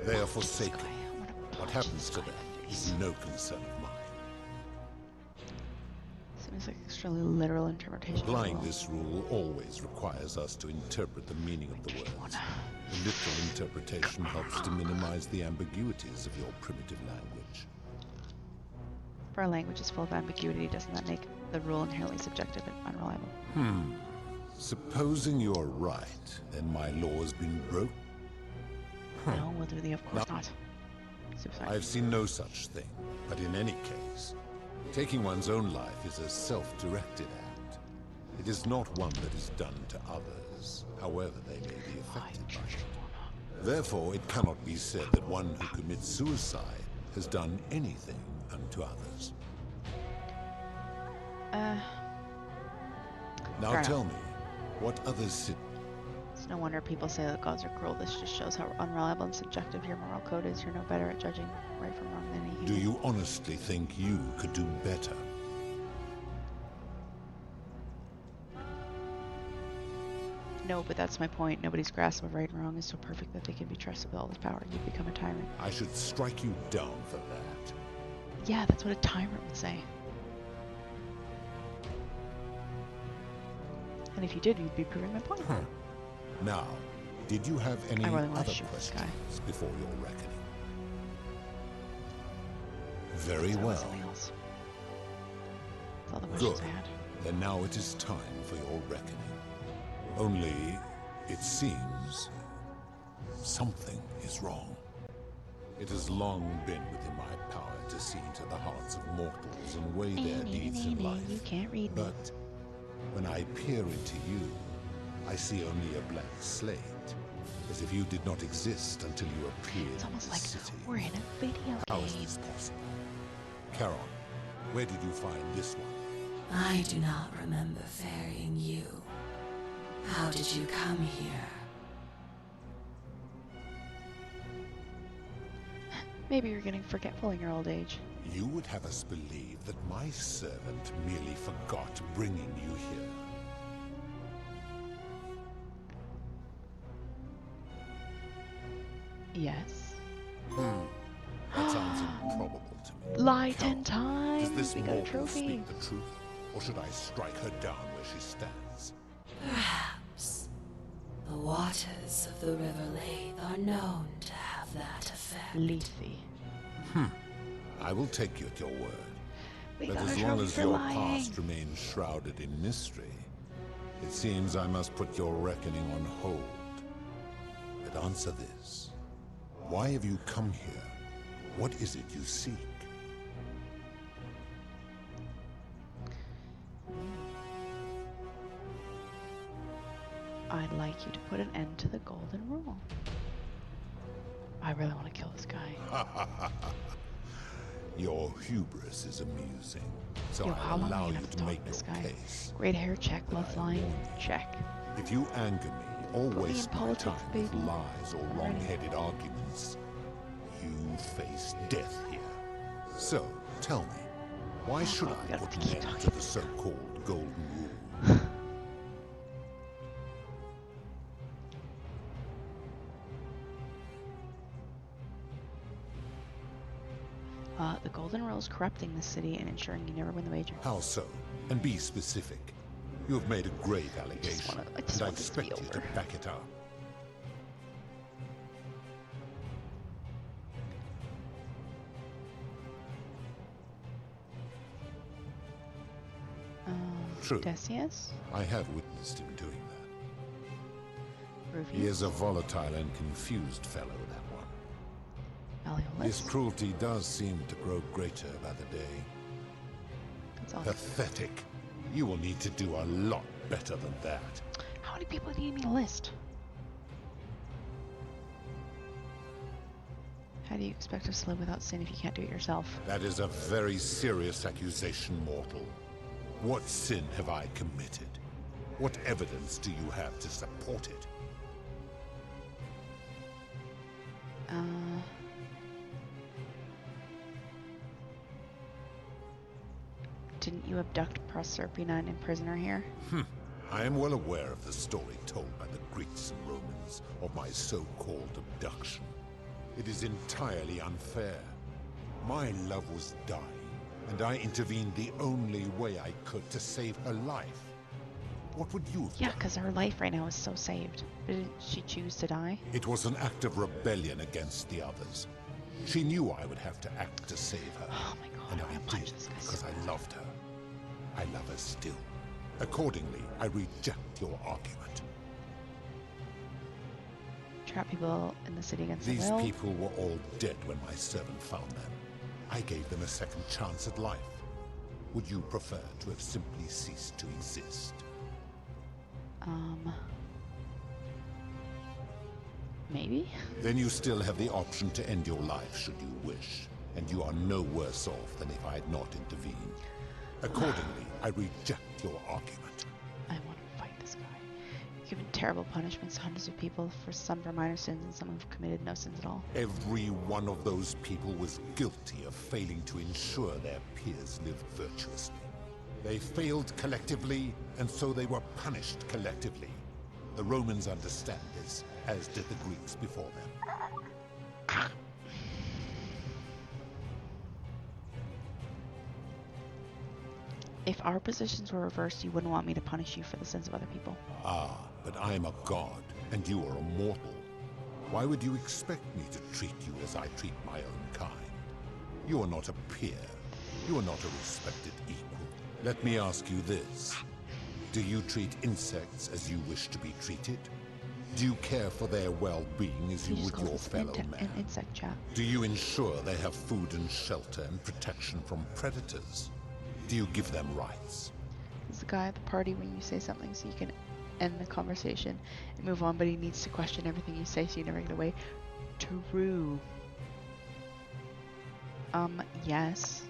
They are forsaken. What happens to them is no concern of mine. Seems like extremely literal interpretation. Applying this rule always requires us to interpret the meaning of the words. The literal interpretation helps to minimize the ambiguities of your primitive language. For a language is full of ambiguity, doesn't that make the rule inherently subjective and unreliable? Supposing you're right, then my law has been broken. No, we'll do the of course not. Suicide. I've seen no such thing, but in any case, taking one's own life is a self-directed act. It is not one that is done to others, however they may be affected by it. Therefore, it cannot be said that one who commits suicide has done anything unto others. Now fair tell enough. me, what other city? It's no wonder people say that gods are cruel. This just shows how unreliable and subjective your moral code is. You're no better at judging right from wrong than any human. Do you honestly think you could do better? No, but that's my point. Nobody's grasp of right and wrong is so perfect that they can be trusted with all this power. You've become a tyrant. I should strike you down for that. Yeah, that's what a tyrant would say. And if you did, you'd be proving my point. Now, did you have any I really wanna other shoot this guy. questions before your reckoning? Very So well. something else. That's all the questions Good. I had. Then now it is time for your reckoning. Only, it seems, something is wrong. It has long been within my power to see into the hearts of mortals and weigh their deeds in life. You can't read me. But when I peer into you, I see only a blank slate, as if you did not exist until you appeared It's almost in like the city. we're in a video How is game. this possible? Charon, where did you find this one? I do not remember ferrying you. How did you come here? Maybe you're getting forgetful in your old age. You would have us believe that my servant merely forgot bringing you here. Yes. That sounds improbable to me. Lie Charon, 10 times. Does this We got a mortal trophy. speak the truth, or should I strike her down where she stands? Perhaps. The waters of the River Lathe are known to have that effect. Lethe. I will take you at your word. We But got a as long trophy as for your lying. past remains shrouded in mystery, it seems I must put your reckoning on hold. But answer this. Why have you come here? What is it you seek? I'd like you to put an end to the golden rule. I really want to kill this guy. Your hubris is amusing, so Yo, how I'll long are allow you you gonna to talk make to this your guy? case. Great hair, check. Love flying, check. If you anger me or Put me in waste my politics, time with baby. lies or wrong-headed arguments, you face death here. So, tell me, why should I put an end to the so-called golden rule? The golden rule is corrupting the city and ensuring you never win the wager. How so? And be specific. You have made a grave allegation, I just and I want this to be expect you to over. back it up. True. Decius? I have witnessed him doing that. He Ruvius? is a volatile and confused fellow, that one. His Malleolus? cruelty does seem to grow greater by the day. Gonzalez. Pathetic. You will need to do a lot better than that. How many people do you need me to list? How do you expect us to live without sin if you can't do it yourself? That is a very serious accusation, mortal. What sin have I committed? What evidence do you have to support it? Didn't you abduct Proserpina and imprison her here? I am well aware of the story told by the Greeks and Romans of my so-called abduction. It is entirely unfair. My love was dying, and I intervened the only way I could to save her life. What would you have Yeah, because her life right now is so saved. Didn't she choose to die? It was an act of rebellion against the others. She knew I would have to act to save her. Oh my god, And I I want to punch did, this guy because so I bad. loved her. I love her still. Accordingly, I reject your argument. Trap people in the city against These their will. people were all dead when my servant found them. I gave them a second chance at life. Would you prefer to have simply ceased to exist? Maybe? Then you still have the option to end your life should you wish. And you are no worse off than if I had not intervened. Accordingly, I reject your argument. I want to fight this guy. You've given terrible punishments to hundreds of people, for some for minor sins and some have committed no sins at all. Every one of those people was guilty of failing to ensure their peers lived virtuously. They failed collectively, and so they were punished collectively. The Romans understand this, as did the Greeks before them. If our positions were reversed, you wouldn't want me to punish you for the sins of other people. Ah, but I am a god, and you are a mortal. Why would you expect me to treat you as I treat my own kind? You are not a peer. You are not a respected equal. Let me ask you this. Do you treat insects as you wish to be treated? Do you care for their well-being as you would your fellow man? Insect chat. Do you ensure they have food and shelter and protection from predators? Do you give them rights? There's a guy at the party when you say something so you can end the conversation and move on, but he needs to question everything you say so you never get away. True. Yes.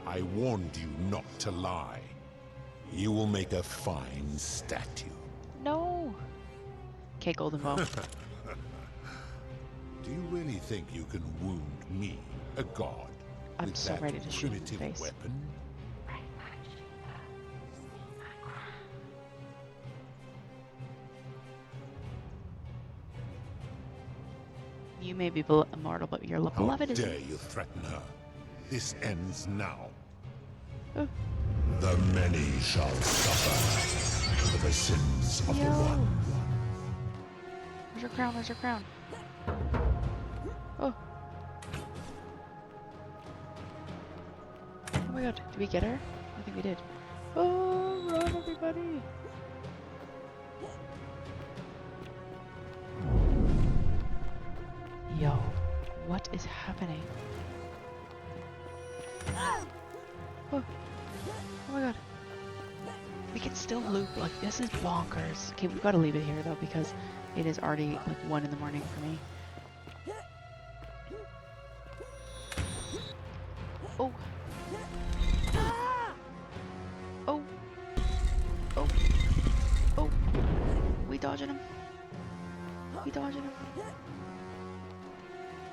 I warned you not to lie. You will make a fine statue. No. Okay, Golden Bow. Do you really think you can wound me, a god, I'm with so that ready to shoot him in the primitive face. weapon? You may be immortal, but your beloved How isn't. dare you threaten her? This ends now. Oh. The many shall suffer for the sins of the one. Where's your crown? Where's your crown? Oh. Oh my god. Did we get her? I think we did. Oh, run everybody! Yo, what is happening? Oh. Oh my god. We can still loop, like, this is bonkers. Okay, we've got to leave it here though, because it is already like 1 in the morning for me. Oh. Oh. Oh. Oh. We dodging him. We dodging him.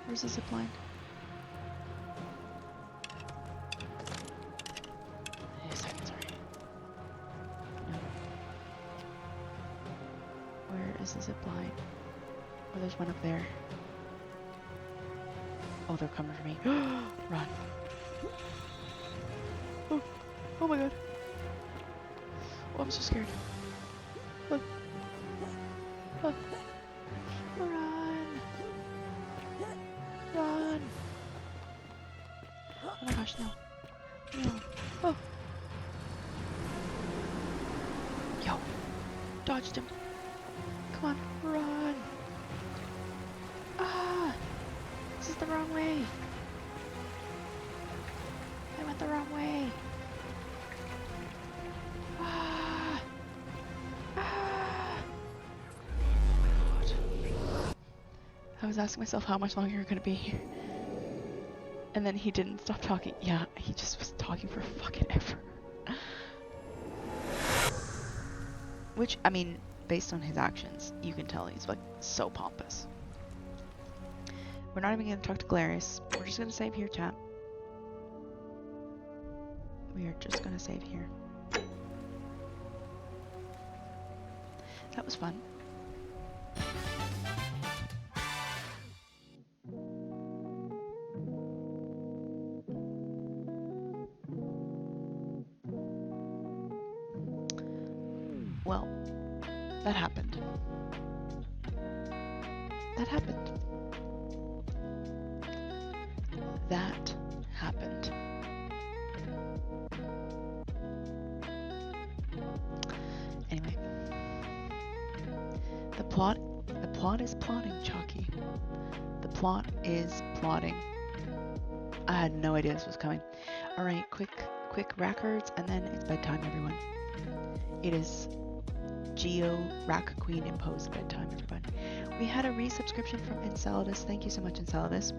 Where's the zip line? Wait a second, sorry. No. Where is the zip line? Oh, there's one up there. Oh, they're coming for me. Run. Oh. Oh my god. Oh, I'm so scared. Oh. Oh. Run. Run. Oh my gosh, no. No. Oh. Yo. Dodged him. Come on, run. Ah. This is the wrong way. I went the wrong way. Ah. Ah. I was asking myself how much longer you're gonna be here. And then he didn't stop talking. Yeah, he just was talking for fucking ever. Which, I mean, based on his actions, you can tell he's like so pompous. We're not even gonna talk to Galerius. We're just gonna save here, chat. We are just gonna save here. That was fun. Well, that happened. That happened. That happened. Anyway. The plot is plotting, Chalky. The plot is plotting. I had no idea this was coming. Alright, quick records, and then it's bedtime, everyone. It is Geo Rack Queen imposed bedtime, everybody. We had a resubscription from Enceladus. Thank you so much, Enceladus.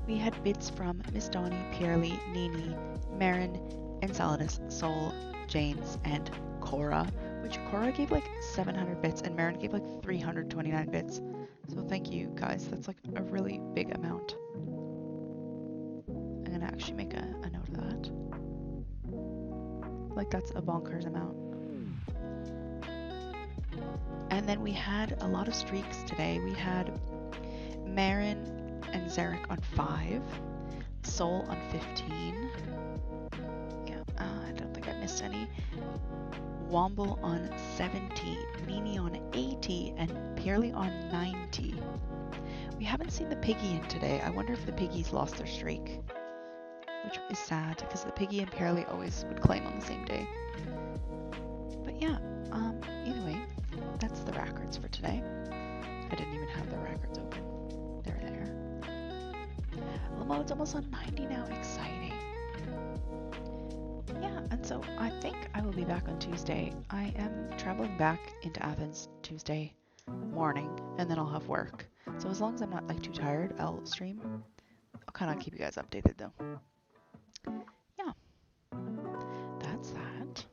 We had bits from Miss Donnie, Pierre-Lee, Nini, Marin, Enceladus, Sol, James, and Cora, which Cora gave like 700 bits and Marin gave like 329 bits. So thank you guys, that's like a really big amount. I'm gonna actually make a note of that. Like that's a bonkers amount. And then we had a lot of streaks today. We had Marin and Zarek on 5, Sol on 15. Yeah, I don't think I missed any. Womble on 70, Nini on 80, and Pearly on 90. We haven't seen the Piggy in today. I wonder if the Piggies lost their streak, which is sad because the Piggy and Pearly always would claim on the same day. But yeah, either way, that's the records for today. I didn't even have the records open. They're there. Lamode's almost on 90 now. Exciting. Yeah, and so I think I will be back on Tuesday. I am traveling back into Athens Tuesday morning, and then I'll have work. So as long as I'm not like too tired, I'll stream. I'll kind of keep you guys updated though. Yeah, that's that.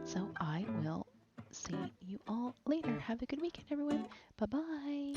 So I will see you all later. Have a good weekend, everyone. Bye-bye.